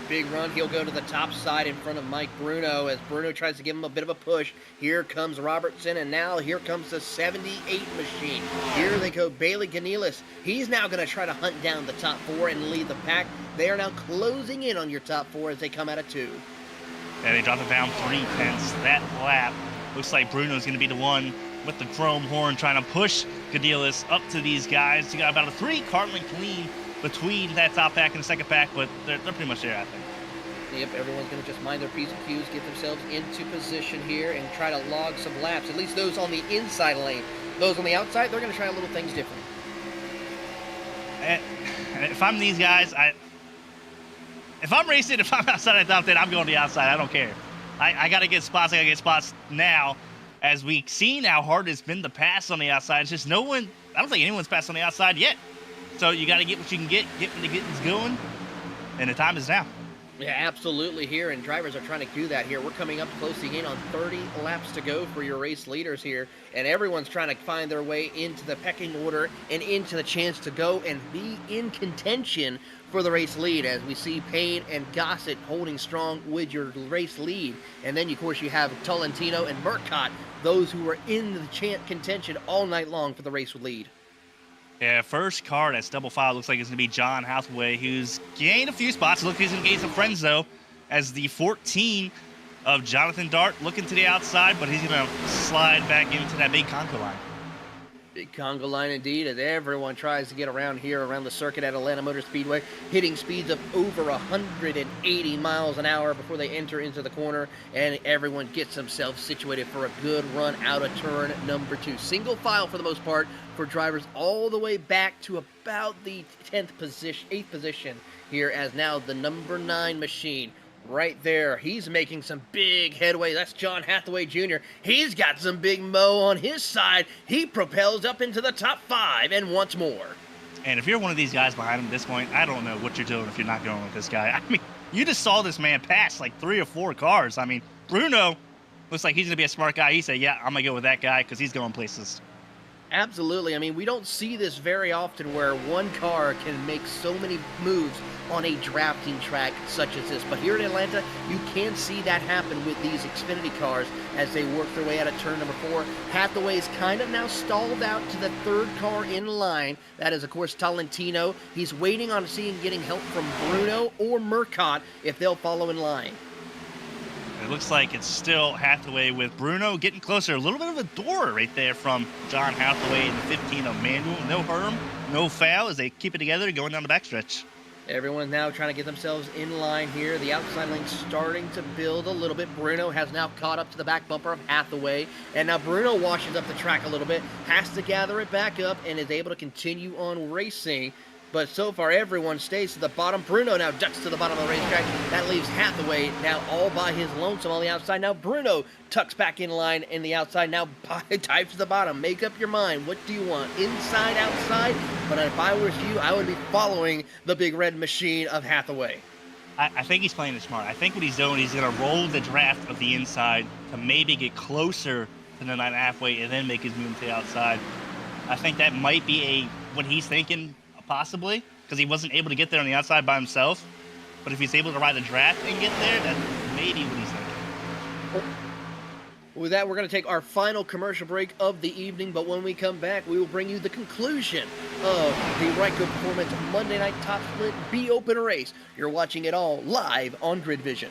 Speaker 3: Big run. He'll go to the top side in front of Mike Bruno as Bruno tries to give him a bit of a push. Here comes Robertson, and now here comes the 78 machine. Here they go, Bailey Ganelis. He's now going to try to hunt down the top 4 and lead the pack. They are now closing in on your top 4 as they come out of 2.
Speaker 6: And they drop it down 3/10 that lap. Looks like Bruno's going to be the one with the chrome horn trying to push Ganelis up to these guys. You got about a 3 car length lead between that top pack and the second pack, but they're pretty much there, I think.
Speaker 3: Yep, everyone's going to just mind their P's and Q's, get themselves into position here, and try to log some laps. At least those on the inside lane. Those on the outside, they're going to try little things different.
Speaker 6: And if I'm these guys, if I'm racing, if I'm outside of the top 10, I'm going to the outside. I don't care. I got to get spots. I got to get spots now. As we've seen how hard it's been to pass on the outside, it's just no one, I don't think anyone's passed on the outside yet. So you got to get what you can get when the getting's going, and the time is now.
Speaker 3: Yeah, absolutely here, and drivers are trying to do that here. We're coming up closing in on 30 laps to go for your race leaders here, and everyone's trying to find their way into the pecking order and into the chance to go and be in contention for the race lead, as we see Payne and Gossett holding strong with your race lead. And then, of course, you have Tolentino and Murcott, those who were in the contention all night long for the race lead.
Speaker 6: Yeah, first car that's double file looks like it's going to be John Hathaway, who's gained a few spots. Look, he's going to gain some friends, though, as the 14 of Jonathan Dart looking to the outside, but he's going to slide back into that big Conco line.
Speaker 3: Big Congo line indeed, as everyone tries to get around here around the circuit at Atlanta Motor Speedway, hitting speeds of over 180 miles an hour before they enter into the corner, and everyone gets themselves situated for a good run out of turn number 2. Single file for the most part for drivers all the way back to about the 8th position here, as now the number 9 machine. Right there, he's making some big headway. That's John Hathaway Jr. He's got some big mo on his side. He propels up into the top 5 and wants more.
Speaker 6: And if you're one of these guys behind him at this point, I don't know what you're doing if you're not going with this guy. I mean, you just saw this man pass like 3 or 4 cars. I mean, Bruno looks like he's going to be a smart guy. He said, yeah, I'm going to go with that guy because he's going places.
Speaker 3: Absolutely. I mean, we don't see this very often where one car can make so many moves on a drafting track such as this. But here in Atlanta, you can see that happen with these Xfinity cars as they work their way out of turn number 4. Hathaway's kind of now stalled out to the 3rd car in line. That is, of course, Tolentino. He's waiting on getting help from Bruno or Murcott if they'll follow in line.
Speaker 6: It looks like it's still Hathaway with Bruno getting closer. A little bit of a door right there from John Hathaway in the 15 of Manuel. No harm, no foul as they keep it together going down the backstretch.
Speaker 3: Everyone's now trying to get themselves in line here. The outside lane starting to build a little bit. Bruno has now caught up to the back bumper of Hathaway. And now Bruno washes up the track a little bit, has to gather it back up, and is able to continue on racing. But so far, everyone stays to the bottom. Bruno now ducks to the bottom of the racetrack. That leaves Hathaway now all by his lonesome on the outside. Now Bruno tucks back in line in the outside. Now types to the bottom. Make up your mind. What do you want? Inside, outside? But if I was you, I would be following the big red machine of Hathaway.
Speaker 6: I think he's playing it smart. I think what he's doing, he's going to roll the draft of the inside to maybe get closer to the 9.5 and then make his move to the outside. I think that might be what he's thinking. Possibly, because he wasn't able to get there on the outside by himself. But if he's able to ride the draft and get there, that's maybe what he's thinking.
Speaker 3: With that, we're going to take our final commercial break of the evening, but when we come back, we will bring you the conclusion of the Ryco Performance Monday Night Top Split Be Open Race. You're watching it all live on GridVision.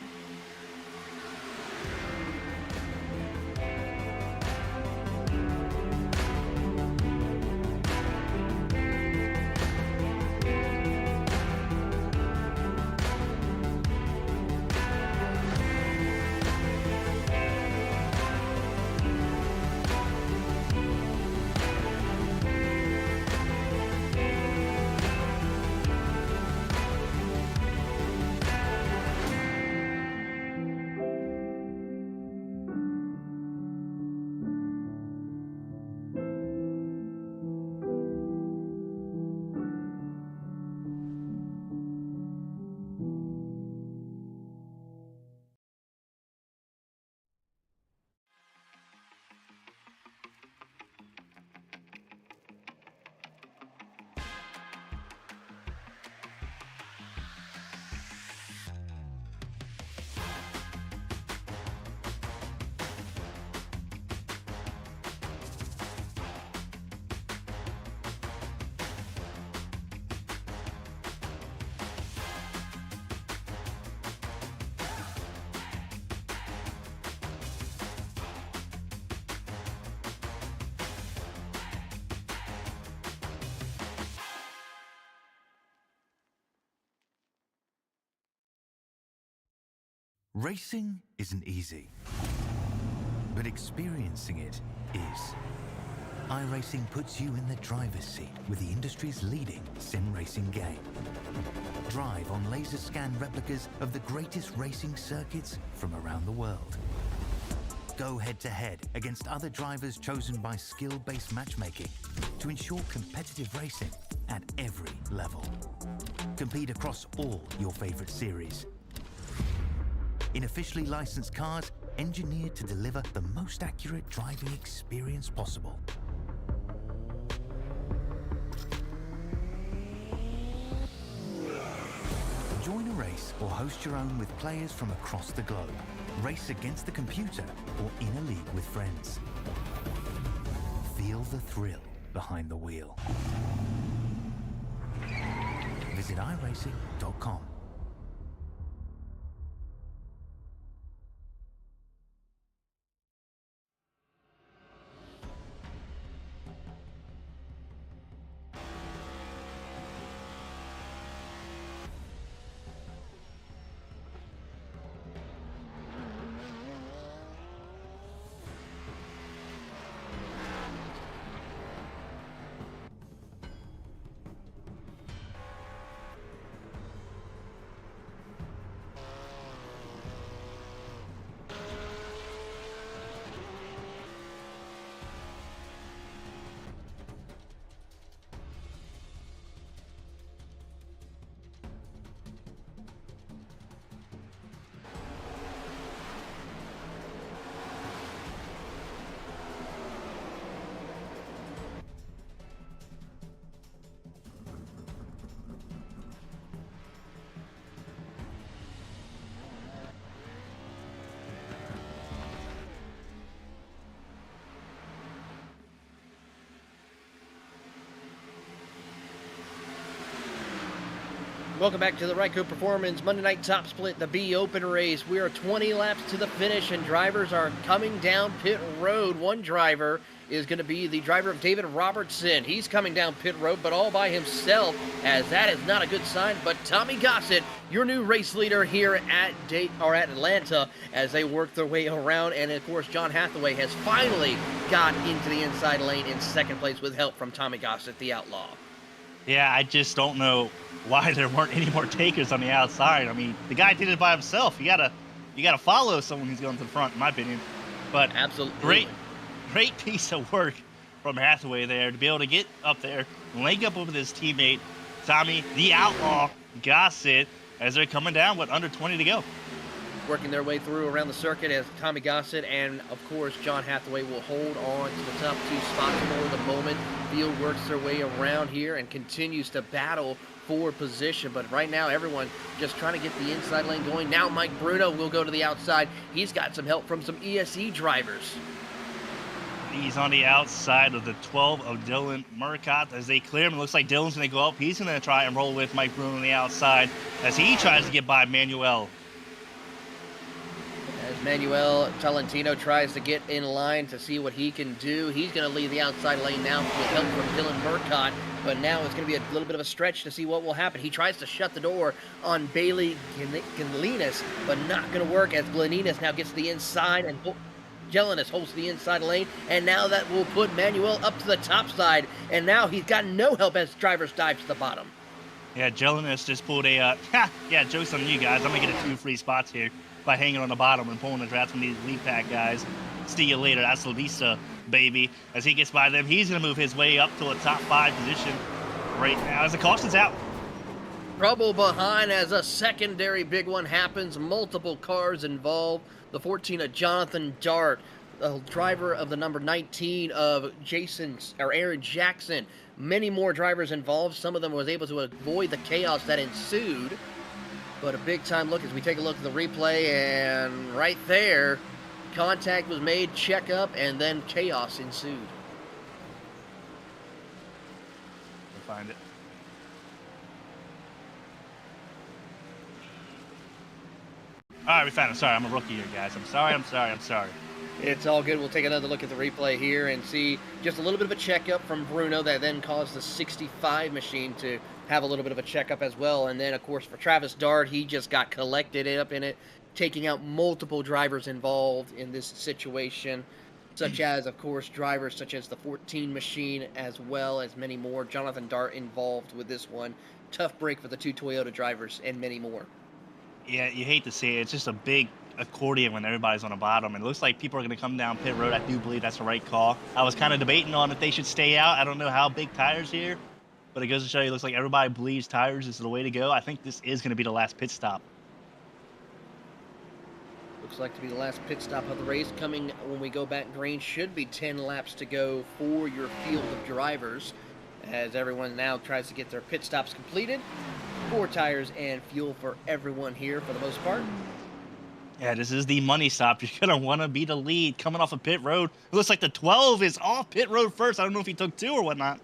Speaker 4: Racing isn't easy, but experiencing it is. iRacing puts you in the driver's seat with the industry's leading sim racing game. Drive on laser scan replicas of the greatest racing circuits from around the world. Go head-to-head against other drivers chosen by skill-based matchmaking to ensure competitive racing at every level. Compete across all your favorite series. In officially licensed cars, engineered to deliver the most accurate driving experience possible. Join a race or host your own with players from across the globe. Race against the computer or in a league with friends. Feel the thrill behind the wheel. Visit iRacing.com.
Speaker 3: Welcome back to the Ryco Performance Monday Night Top Split, the B Open race. We are 20 laps to the finish, and drivers are coming down pit road. One driver is going to be the driver of David Robertson. He's coming down pit road, but all by himself, as that is not a good sign. But Tommy Gossett, your new race leader here at Atlanta, as they work their way around. And of course, John Hathaway has finally got into the inside lane in second place with help from Tommy Gossett, the outlaw.
Speaker 6: Yeah, I just don't know why there weren't any more takers on the outside. I mean, the guy did it by himself. You gotta follow someone who's going to the front, in my opinion. But
Speaker 3: absolutely,
Speaker 6: great piece of work from Hathaway there to be able to get up there, link up with his teammate Tommy the Outlaw Gossett as they're coming down with under 20 to go.
Speaker 3: Working their way through around the circuit as Tommy Gossett and, of course, John Hathaway will hold on to the top two spots for the moment. Field works their way around here and continues to battle for position. But right now, everyone just trying to get the inside lane going. Now Mike Bruno will go to the outside. He's got some help from some ESE drivers.
Speaker 6: He's on the outside of the 12 of Dylan Murcott as they clear him. It looks like Dylan's going to go up. He's going to try and roll with Mike Bruno on the outside as he tries to get by Manuel.
Speaker 3: As Manuel Tolentino tries to get in line to see what he can do. He's going to leave the outside lane now with help from Dylan Murcott, but now it's going to be a little bit of a stretch to see what will happen. He tries to shut the door on Bailey Galinas, but not going to work as Gleninas now gets the inside and Gelinas holds the inside lane, and now that will put Manuel up to the top side, and now he's got no help as drivers dive to the bottom.
Speaker 6: Yeah, Gelinas just pulled a, joke's on you guys. I'm going to get 2 free spots here by hanging on the bottom and pulling the draft from these lead pack guys. See you later. That's Lisa, baby. As he gets by them, he's going to move his way up to a top 5 position right now as the caution's out.
Speaker 3: Trouble behind as a secondary big one happens. Multiple cars involved. The 14 of Jonathan Dart, the driver of the number 19 of Aaron Jackson. Many more drivers involved. Some of them was able to avoid the chaos that ensued. But a big-time look as we take a look at the replay, and right there, contact was made, check up, and then chaos ensued.
Speaker 6: We'll find it. All right, we found it. Sorry, I'm a rookie here, guys. I'm sorry.
Speaker 3: It's all good. We'll take another look at the replay here and see just a little bit of a checkup from Bruno that then caused the 65 machine to have a little bit of a checkup as well. And then, of course, for Travis Dart, he just got collected up in it. taking out multiple drivers involved in this situation, such as, of course, drivers such as the 14 machine, as well as many more. Jonathan Dart involved with this one. Tough break for the 2 Toyota drivers, and many more.
Speaker 6: Yeah, you hate to see it. It's just a big accordion when everybody's on the bottom. It looks like people are going to come down pit road. I do believe that's the right call. I was kind of debating on if they should stay out. I don't know how big tires here, but it goes to show you, it looks like everybody believes tires is the way to go. I think this is going to be the last pit stop.
Speaker 3: Looks like to be the last pit stop of the race. Coming when we go back green, should be 10 laps to go for your field of drivers, as everyone now tries to get their pit stops completed. 4 tires and fuel for everyone here for the most part.
Speaker 6: Yeah, this is the money stop. You're going to want to be the lead coming off of pit road. It looks like the 12 is off pit road first. I don't know if he took 2 or whatnot.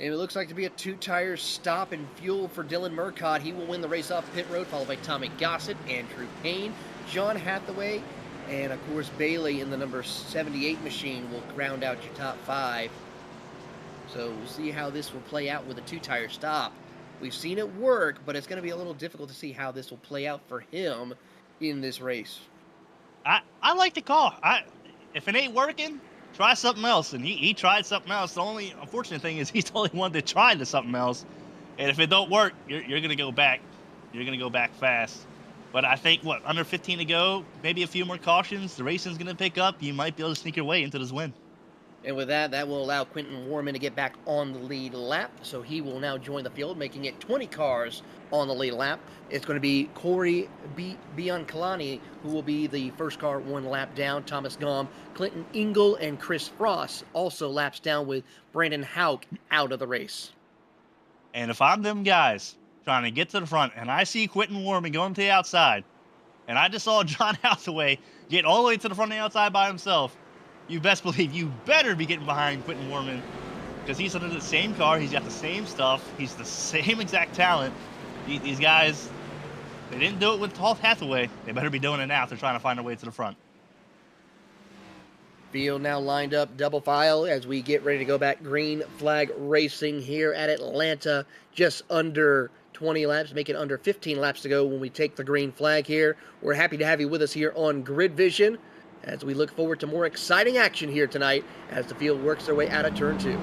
Speaker 3: And it looks like to be a 2-tire stop and fuel for Dylan Murcott. He will win the race off pit road, followed by Tommy Gossett, Andrew Payne, John Hathaway, and of course Bailey in the number 78 machine will round out your top 5. So we'll see how this will play out with a 2-tire stop. We've seen it work, but it's going to be a little difficult to see how this will play out for him in this race.
Speaker 6: I like the call. If it ain't working, try something else. And he tried something else. The only unfortunate thing is he's the only one that tried the something else. And if it don't work, you're going to go back. You're going to go back fast. But I think, under 15 to go, maybe a few more cautions, the racing's going to pick up. You might be able to sneak your way into this win.
Speaker 3: And with that, that will allow Quentin Warman to get back on the lead lap. So he will now join the field, making it 20 cars on the lead lap. It's going to be Corey Biancalani, who will be the first car 1 lap down. Thomas Gaume, Clinton Ingle, and Chris Frost also laps down, with Brandon Hauk out of the race.
Speaker 6: And if I'm them guys trying to get to the front, and I see Quentin Warman going to the outside, and I just saw John Hathaway get all the way to the front of the outside by himself, you best believe you better be getting behind Quentin Warman, because he's under the same car. He's got the same stuff. He's the same exact talent. These guys, they didn't do it with Hathaway. They better be doing it now if they're trying to find their way to the front.
Speaker 3: Field now lined up double file as we get ready to go back green flag racing here at Atlanta. Just under 20 laps, make it under 15 laps to go when we take the green flag here. We're happy to have you with us here on GridVision, as we look forward to more exciting action here tonight as the field works their way out of turn 2.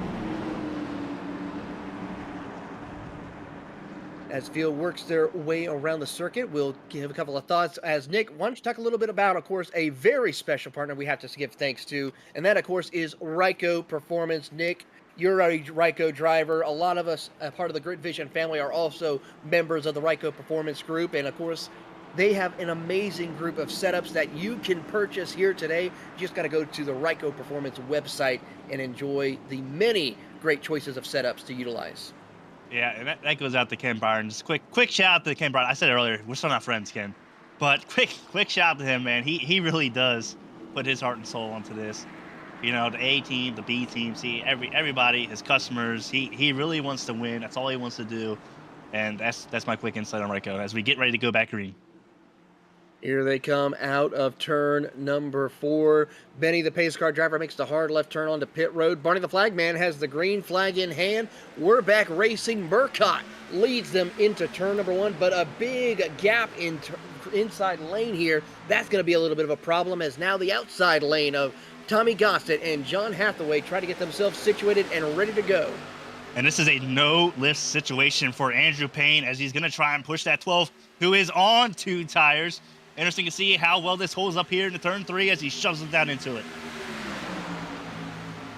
Speaker 3: As the field works their way around the circuit, we'll give a couple of thoughts. As Nick, why don't you talk a little bit about, of course, a very special partner we have to give thanks to, and that, of course, is Ryco Performance. Nick, you're a Ryco driver. A lot of us, a part of the GridVision family, are also members of the Ryco Performance group, and, of course, they have an amazing group of setups that you can purchase here today. You just got to go to the Ryco Performance website and enjoy the many great choices of setups to utilize.
Speaker 6: Yeah, and that goes out to Ken Byron. Just quick shout out to Ken Byron. I said it earlier, we're still not friends, Ken. But quick shout out to him, man. He really does put his heart and soul into this. You know, the A team, the B team, see everybody, his customers. He really wants to win. That's all he wants to do. And that's my quick insight on Ryco as we get ready to go back green.
Speaker 3: Here they come out of turn number 4. Benny, the pace car driver, makes the hard left turn onto pit road. Barney the flagman has the green flag in hand. We're back racing. Murcott leads them into turn number 1, but a big gap in inside lane here. That's going to be a little bit of a problem, as now the outside lane of Tommy Gossett and John Hathaway try to get themselves situated and ready to go.
Speaker 6: And this is a no-lift situation for Andrew Payne, as he's going to try and push that 12, who is on 2 tires. Interesting to see how well this holds up here in the turn 3 as he shoves them down into it.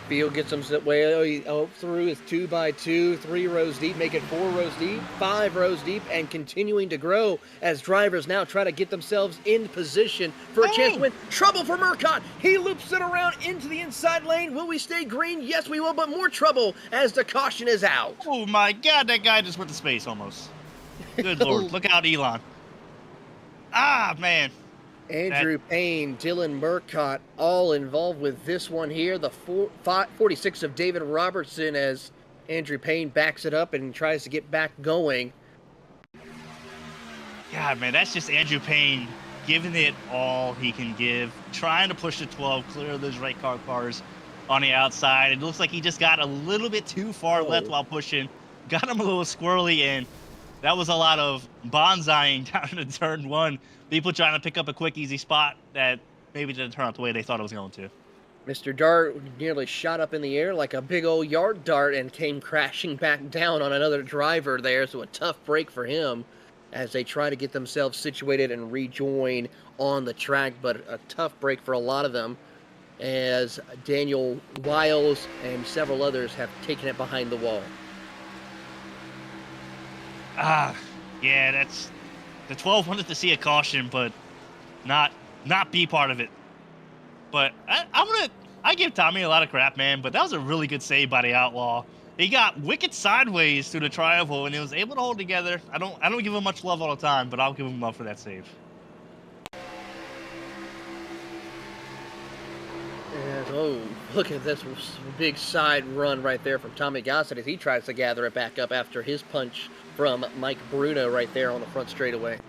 Speaker 3: Field gets them way through. It's 2 by 2, 3 rows deep, make it 4 rows deep, 5 rows deep, and continuing to grow as drivers now try to get themselves in position for a chance to win. Trouble for Murcott. He loops it around into the inside lane. Will we stay green? Yes, we will, but more trouble as the caution is out.
Speaker 6: Oh my God, that guy just went to space almost. Good Lord, look out, Elon. Ah, man.
Speaker 3: Andrew Payne, Dylan Murcott, all involved with this one here. The 46 of David Robertson, as Andrew Payne backs it up and tries to get back going.
Speaker 6: God, man, that's just Andrew Payne giving it all he can give, trying to push the 12, clear those Ryco cars on the outside. It looks like he just got a little bit too far left while pushing, got him a little squirrely in. that was a lot of bonsaiing down in turn one. People trying to pick up a quick, easy spot that maybe didn't turn out the way they thought it was going to.
Speaker 3: Mr. Dart nearly shot up in the air like a big old yard dart and came crashing back down on another driver there. So a tough break for him as they try to get themselves situated and rejoin on the track. But a tough break for a lot of them as Daniel Wiles and several others have taken it behind the wall.
Speaker 6: Yeah, that's the 12 wanted to see a caution, but not be part of it. But I give Tommy a lot of crap, man. But that was a really good save by the Outlaw. He got wicked sideways through the tri-oval and he was able to hold together. I don't give him much love all the time, but I'll give him love for that save.
Speaker 3: And, oh, look at this big side run right there from Tommy Gossett as he tries to gather it back up after his punch from Mike Bruno right there on the front straightaway.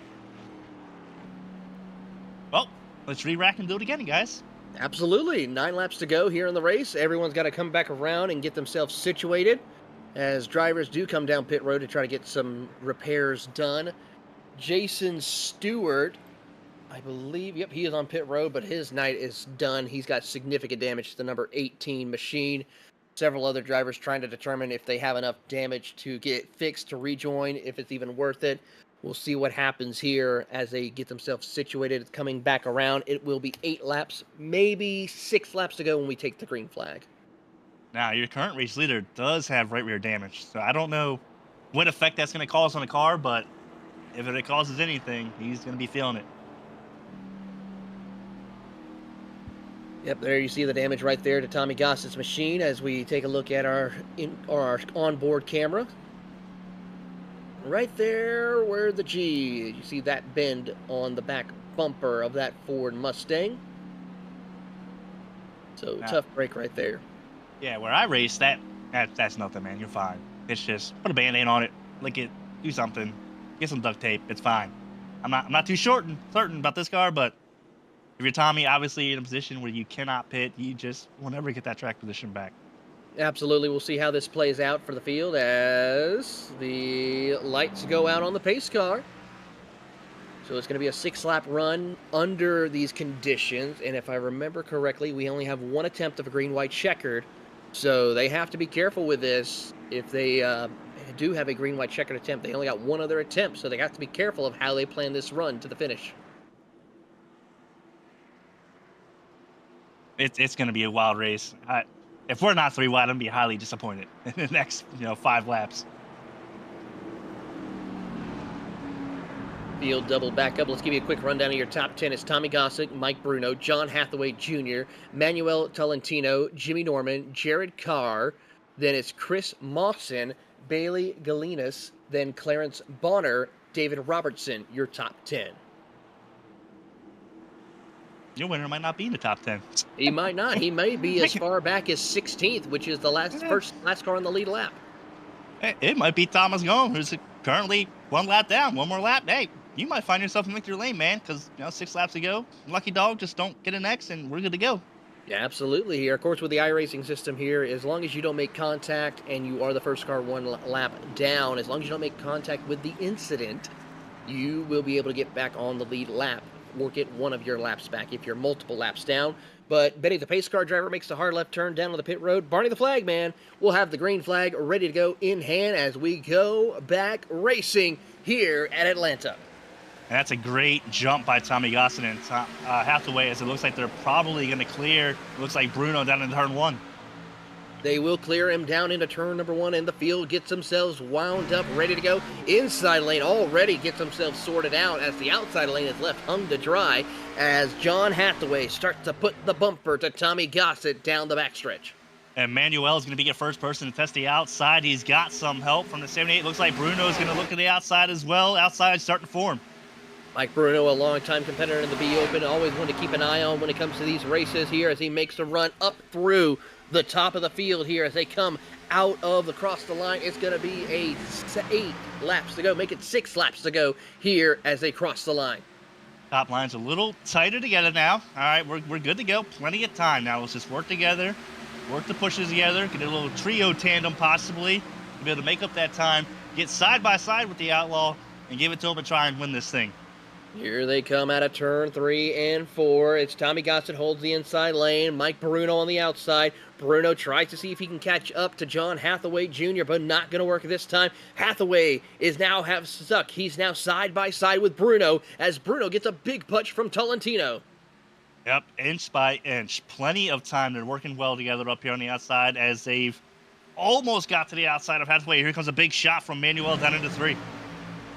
Speaker 6: Well, let's re-rack and do it again, guys.
Speaker 3: Absolutely. 9 laps to go here in the race. Everyone's got to come back around and get themselves situated as drivers do come down pit road to try to get some repairs done. Jason Stewart, I believe, yep, he is on pit road, but his night is done. He's got significant damage to the number 18 machine. Several other drivers trying to determine if they have enough damage to get fixed to rejoin, if it's even worth it. We'll see what happens here as they get themselves situated. Coming back around, it will be 8 laps, maybe 6 laps to go when we take the green flag.
Speaker 6: Now, your current race leader does have right rear damage, so I don't know what effect that's going to cause on the car, but if it causes anything, he's going to be feeling it.
Speaker 3: Yep, there you see the damage right there to Tommy Gossett's machine as we take a look at our onboard camera. Right there where the G, you see that bend on the back bumper of that Ford Mustang. So tough break right there.
Speaker 6: Yeah, where I race, that's nothing, man. You're fine. It's just put a Band-Aid on it, lick it, do something, get some duct tape. It's fine. I'm not too certain about this car, but if you're Tommy, obviously in a position where you cannot pit, you just will never get that track position back.
Speaker 3: Absolutely. We'll see how this plays out for the field as the lights go out on the pace car. So it's going to be a 6-lap run under these conditions. And if I remember correctly, we only have 1 attempt of a green-white-checkered. So they have to be careful with this. If they do have a green-white-checkered attempt, they only got 1 other attempt. So they have to be careful of how they plan this run to the finish.
Speaker 6: It's going to be a wild race. If we're not 3 wide, I'm going to be highly disappointed in the next 5 laps.
Speaker 3: Field double back up. Let's give you a quick rundown of your top 10. It's Tommy Gossett, Mike Bruno, John Hathaway Jr., Manuel Tolentino, Jimmy Norman, Jared Carr. Then it's Chris Mawson, Bailey Galinas, then Clarence Bonner, David Robertson, your top 10.
Speaker 6: Your winner might not be in the top 10.
Speaker 3: He might not. He may be as far back as 16th, which is the last car on the lead lap.
Speaker 6: It might be Thomas Gone, who's currently 1 lap down. 1 more lap. Hey, you might find yourself in victory lane, man, because 6 laps to go. Lucky dog, just don't get an X, and we're good to go.
Speaker 3: Yeah, absolutely. Here, of course, with the iRacing system here, as long as you don't make contact and you are the first car 1 lap down, as long as you don't make contact with the incident, you will be able to get back on the lead lap or get 1 of your laps back if you're multiple laps down. But Betty, the pace car driver, makes the hard left turn down on the pit road. Barney the flag man will have the green flag ready to go in hand as we go back racing here at Atlanta.
Speaker 6: And that's a great jump by Tommy Gossett and Hathaway, as it looks like they're probably going to clear. It looks like Bruno down in turn 1.
Speaker 3: They will clear him down into turn number 1, and the field gets themselves wound up, ready to go. Inside lane already gets themselves sorted out as the outside lane is left hung to dry as John Hathaway starts to put the bumper to Tommy Gossett down the backstretch.
Speaker 6: And Manuel is going to be the first person to test the outside. He's got some help from the 78. Looks like Bruno is going to look at the outside as well. Outside starting to form.
Speaker 3: Mike Bruno, a longtime competitor in the B Open, always one to keep an eye on when it comes to these races here as he makes a run up through the top of the field here as they come out of across the line. It's going to be 8 laps to go. Make it 6 laps to go here as they cross the line.
Speaker 6: Top line's a little tighter together now. All right, we're good to go. Plenty of time now. Let's just work together, work the pushes together, get a little trio tandem possibly to be able to make up that time get side by side with the Outlaw and give it to him and try and win this thing.
Speaker 3: Here they come out of turn 3 and 4. It's Tommy Gossett holds the inside lane. Mike Bruno on the outside. Bruno tries to see if he can catch up to John Hathaway Jr., but not going to work this time. Hathaway is now stuck. He's now side by side with Bruno as Bruno gets a big punch from Tolentino.
Speaker 6: Yep, inch by inch. Plenty of time. They're working well together up here on the outside as they've almost got to the outside of Hathaway. Here comes a big shot from Manuel down into 3.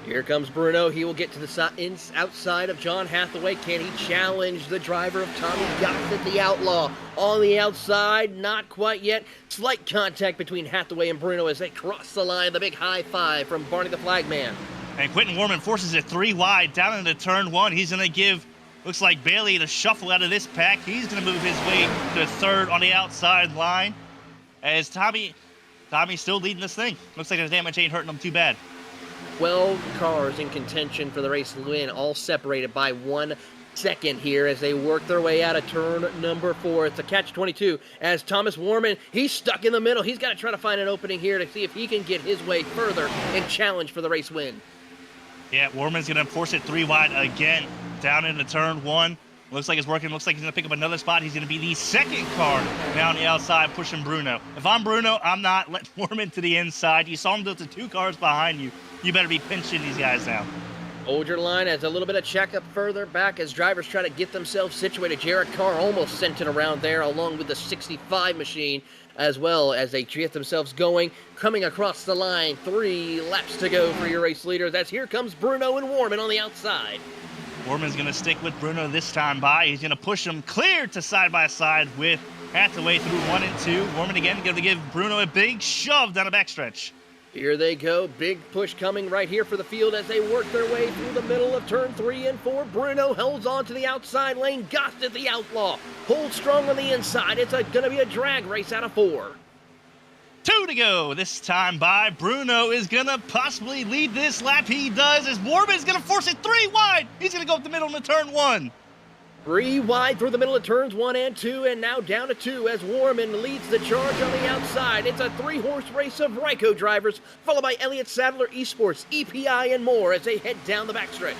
Speaker 3: Here comes Bruno. He will get to the outside of John Hathaway. Can he challenge the driver of Tommy Gossett, the Outlaw? On the outside, not quite yet. Slight contact between Hathaway and Bruno as they cross the line. The big high five from Barney the Flagman.
Speaker 6: And Quentin Warman forces it 3 wide down into turn 1. He's going to give, looks like Bailey, the shuffle out of this pack. He's going to move his way to 3rd on the outside line as Tommy's still leading this thing. Looks like the damage ain't hurting him too bad.
Speaker 3: 12 cars in contention for the race to win, all separated by 1 second here as they work their way out of turn number 4. It's a catch-22 as Thomas Warman, he's stuck in the middle. He's got to try to find an opening here to see if he can get his way further and challenge for the race win.
Speaker 6: Yeah, Warman's going to force it 3 wide again down into turn 1. Looks like it's working. Looks like he's going to pick up another spot. He's going to be the 2nd car down the outside, pushing Bruno. If I'm Bruno, I'm not letting Warman to the inside. You saw him do it to 2 cars behind you. You better be pinching these guys down.
Speaker 3: Hold your line as a little bit of checkup further back as drivers try to get themselves situated. Jared Carr almost sent it around there along with the 65 machine as well as they get themselves going. Coming across the line, 3 laps to go for your race leaders as here comes Bruno and Warman on the outside.
Speaker 6: Warman's going to stick with Bruno this time by. He's going to push him clear to side by side with Hathaway through 1 and 2. Warman again going to give Bruno a big shove down the backstretch.
Speaker 3: Here they go. Big push coming right here for the field as they work their way through the middle of turn 3 and 4. Bruno holds on to the outside lane. Gossett, the Outlaw, holds strong on the inside. It's going to be a drag race out of 4.
Speaker 6: 2 to go this time by. Bruno is going to possibly lead this lap. He does as Warman's going to force it 3 wide. He's going to go up the middle into turn 1.
Speaker 3: 3 wide through the middle of turns 1 and 2, and now down to 2 as Warman leads the charge on the outside. It's a 3-horse race of Ryco drivers, followed by Elliott Sadler, eSports, EPI, and more as they head down the backstretch.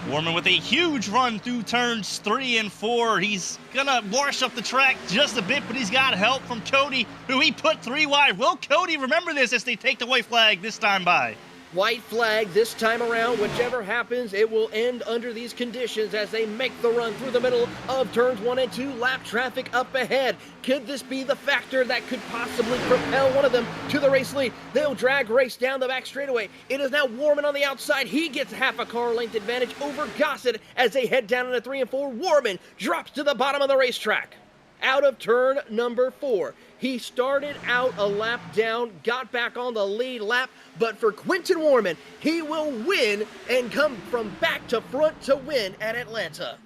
Speaker 6: Warman with a huge run through turns 3 and 4. He's going to wash up the track just a bit, but he's got help from Cody, who he put 3 wide. Will Cody remember this as they take the white flag this time by?
Speaker 3: White flag this time around. Whichever happens, it will end under these conditions as they make the run through the middle of turns 1 and 2. Lap traffic up ahead. Could this be the factor that could possibly propel one of them to the race lead? They'll drag race down the back straightaway. It is now Warman on the outside. He gets half a car length advantage over Gossett as they head down into 3 and 4. Warman drops to the bottom of the racetrack. Out of turn number 4. He started out a lap down, got back on the lead lap, but for Quentin Warman, he will win and come from back to front to win at Atlanta.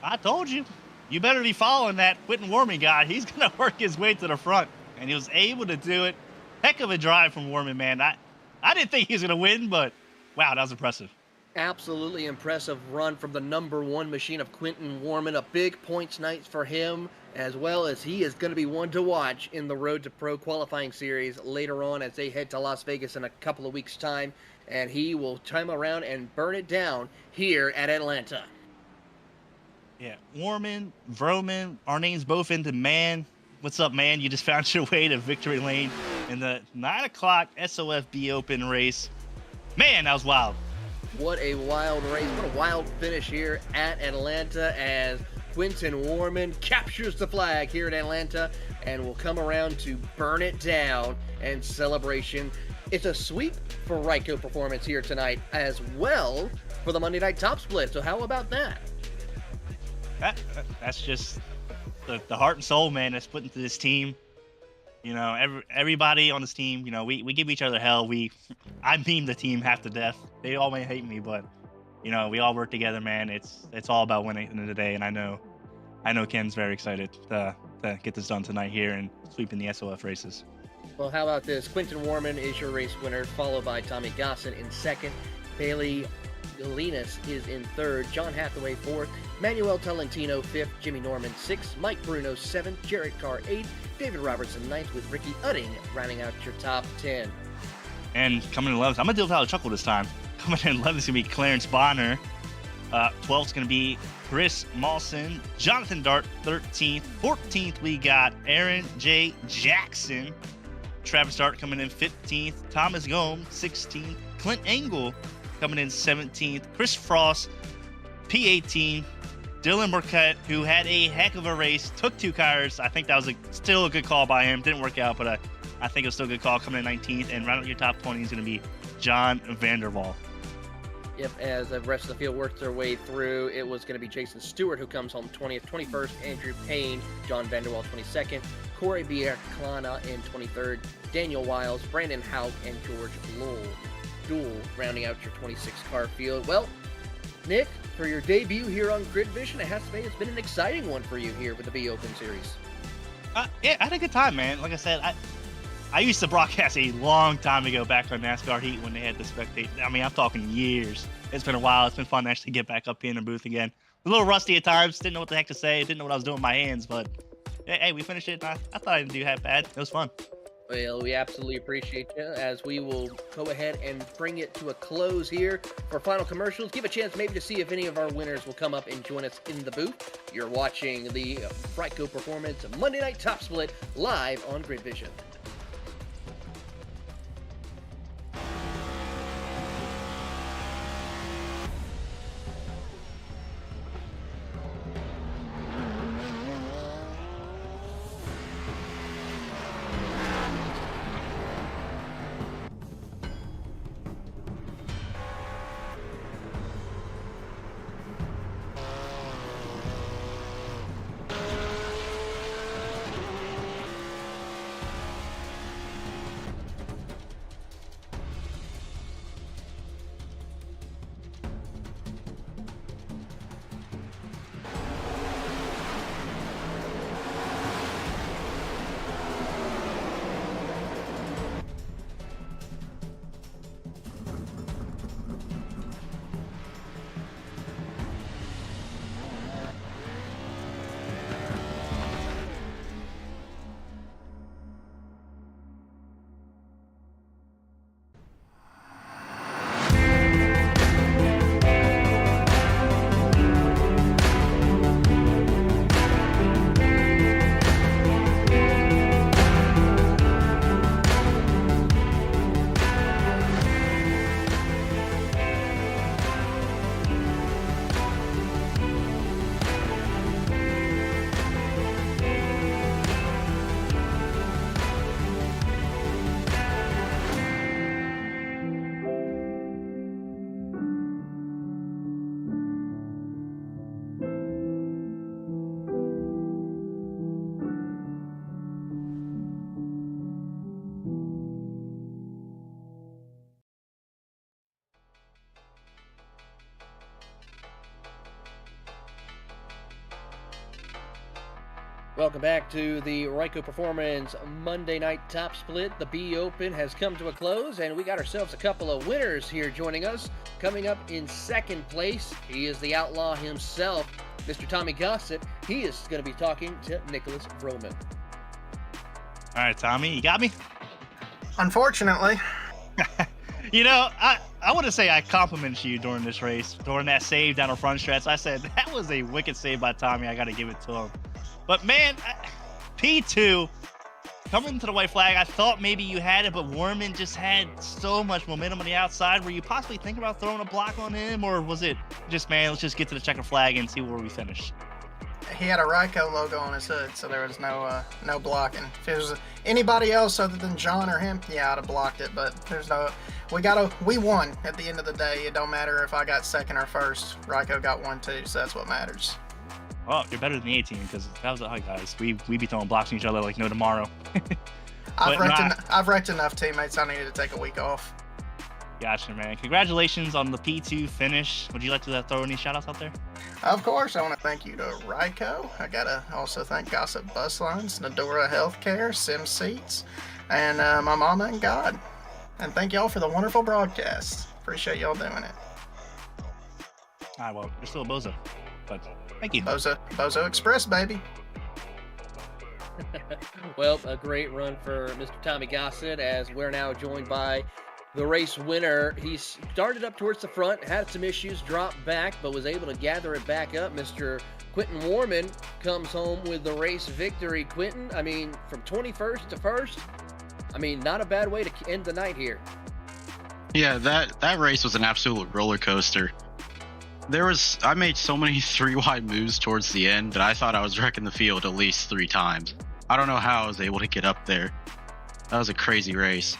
Speaker 6: I told you. You better be following that Quentin Warman guy. He's going to work his way to the front, and he was able to do it. Heck of a drive from Warman, man. I didn't think he was going to win, but wow, that was impressive.
Speaker 3: Absolutely impressive run from the number 1 machine of Quentin Warman. A big points night for him, as well as he is going to be one to watch in the Road to Pro qualifying series later on as they head to Las Vegas in a couple of weeks' time. And he will come around and burn it down here at Atlanta.
Speaker 6: Yeah, Warman, Vroman, our names both into man. What's up, man? You just found your way to victory lane in the 9 o'clock SOFB Open race. Man, that was wild.
Speaker 3: What a wild race. What a wild finish here at Atlanta as Quentin Warman captures the flag here at Atlanta and will come around to burn it down and celebration. It's a sweep for Ryco Performance here tonight as well for the Monday Night Top Split. So how about that?
Speaker 6: That's just the heart and soul, man, that's put into this team. You know, everybody on this team, you know, we give each other hell. I meme the team half to death. They all may hate me, but, you know, we all work together, man. It's all about winning at the end of the day, and I know Ken's very excited to get this done tonight here and sweeping the SOF races.
Speaker 3: Well, how about this? Quentin Warman is your race winner, followed by Tommy Gossett in 2nd. Bailey Linus is in 3rd. John Hathaway 4th. Manuel Tolentino 5th. Jimmy Norman 6th. Mike Bruno 7th. Jared Carr 8th. David Robertson 9th with Ricky Udding rounding out your top 10.
Speaker 6: And coming in 11th, I'm going to do without a chuckle this time. Coming in 11th is going to be Clarence Bonner. 12th is going to be Chris Mawson. Jonathan Dart, 13th. 14th, we got Aaron J. Jackson. Travis Dart coming in 15th. Thomas Gomes, 16th. Clint Engel coming in 17th. Chris Frost, P18. Dylan Burkett, who had a heck of a race, took 2 cars. I think that was still a good call by him. Didn't work out, but I think it was still a good call, coming in 19th. And rounding out your top 20 is going to be John Vanderwall.
Speaker 3: Yep, as the rest of the field works their way through, it was going to be Jason Stewart who comes home 20th, 21st, Andrew Payne, John Vanderwall 22nd, Corey Biarclana in 23rd, Daniel Wiles, Brandon Hauk, and George Duel rounding out your 26-car field. Well, Nick, for your debut here on GridVision, I have to say it's been an exciting one for you here with the B Open Series.
Speaker 6: Yeah, I had a good time, man. Like I said, I used to broadcast a long time ago back on NASCAR Heat when they had the spectate. I mean, I'm talking years. It's been a while. It's been fun to actually get back up here in the booth again. A little rusty at times. Didn't know what the heck to say. Didn't know what I was doing with my hands. But, hey, we finished it. I thought I didn't do half bad. It was fun.
Speaker 3: Well, we absolutely appreciate you, as we will go ahead and bring it to a close here for final commercials. Give a chance maybe to see if any of our winners will come up and join us in the booth. You're watching the Ryco Performance Monday Night Top Split live on GridVision. Welcome back to the Ryco Performance Monday Night Top Split. The B Open has come to a close, and we got ourselves a couple of winners here joining us. Coming up in second place, he is the outlaw himself, Mr. Tommy Gossett. He is going to be talking to Nicholas Vroman.
Speaker 6: All right, Tommy, you got me?
Speaker 8: Unfortunately.
Speaker 6: You know, I want to say I complimented you during this race, during that save down the front stretch. I said, that was a wicked save by Tommy. I got to give it to him. But, man, P2, coming to the white flag, I thought maybe you had it, but Warman just had so much momentum on the outside. Were you possibly thinking about throwing a block on him, or was it just, man, let's just get to the checker flag and see where we finish?
Speaker 8: He had a Ryco logo on his hood, so there was no blocking. If it was anybody else other than John or him, yeah, I'd have blocked it, but there's no... We won at the end of the day. It don't matter if I got second or first. Ryco got one, too, so that's what matters.
Speaker 6: Well, you're better than the 18 because that was hi guys. We be throwing blocks on each other like no tomorrow.
Speaker 8: I've wrecked enough teammates. I needed to take a week off.
Speaker 6: Gotcha, man. Congratulations on the P2 finish. Would you like to throw any shout outs out there?
Speaker 8: Of course, I want to thank you to Ryco. I gotta also thank Gossip Bus Lines, Nadora Healthcare, Sim Seats, and my mama and God. And thank y'all for the wonderful broadcast. Appreciate y'all doing it.
Speaker 6: All right, well, you're still a bozo, but thank you.
Speaker 8: Bozo Express, baby.
Speaker 3: Well, a great run for Mr. Tommy Gossett, as we're now joined by the race winner. He started up towards the front, had some issues, dropped back, but was able to gather it back up. Mr. Quentin Warman comes home with the race victory. Quentin, I mean, from 21st to 1st, I mean, not a bad way to end the night here.
Speaker 9: Yeah, that race was an absolute roller coaster. I made so many 3-wide moves towards the end that I thought I was wrecking the field at least 3 times. I don't know how I was able to get up there. That was a crazy race.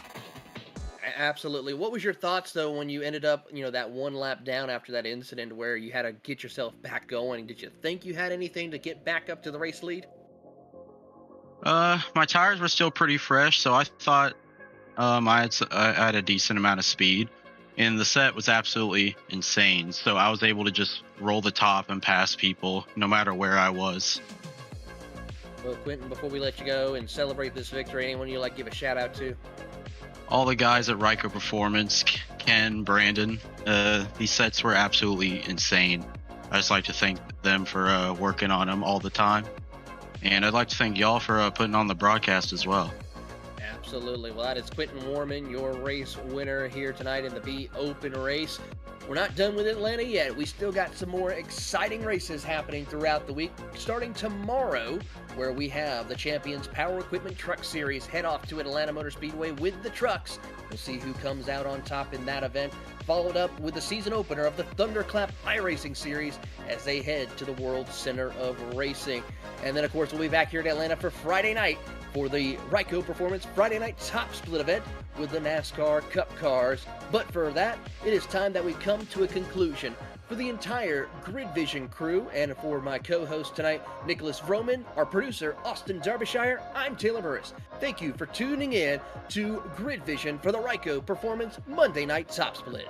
Speaker 3: Absolutely. What was your thoughts, though, when you ended up, that one lap down after that incident where you had to get yourself back going? Did you think you had anything to get back up to the race lead?
Speaker 9: My tires were still pretty fresh, so I thought I had a decent amount of speed. And the set was absolutely insane, so I was able to just roll the top and pass people no matter where I was.
Speaker 3: Well, Quentin, before we let you go and celebrate this victory, anyone you'd like to give a shout out to?
Speaker 9: All the guys at Ryco Performance, Ken, Brandon, these sets were absolutely insane. I just like to thank them for working on them all the time. And I'd like to thank y'all for putting on the broadcast as well.
Speaker 3: Absolutely. Well, that is Quentin Warman, your race winner here tonight in the B Open race. We're not done with Atlanta yet. We still got some more exciting races happening throughout the week, starting tomorrow, where we have the Champions Power Equipment Truck Series head off to Atlanta Motor Speedway with the trucks. We'll see who comes out on top in that event, followed up with the season opener of the Thunderclap iRacing Series as they head to the World Center of Racing. And then, of course, we'll be back here at Atlanta for Friday night for the Ryco Performance Friday Night Top Split event with the NASCAR Cup cars. But for that, it is time that we come to a conclusion. For the entire GridVision crew and for my co-host tonight, Nicholas Vroman, our producer, Austin Derbyshire, I'm Taylor Burris. Thank you for tuning in to GridVision for the Ryco Performance Monday Night Top Split.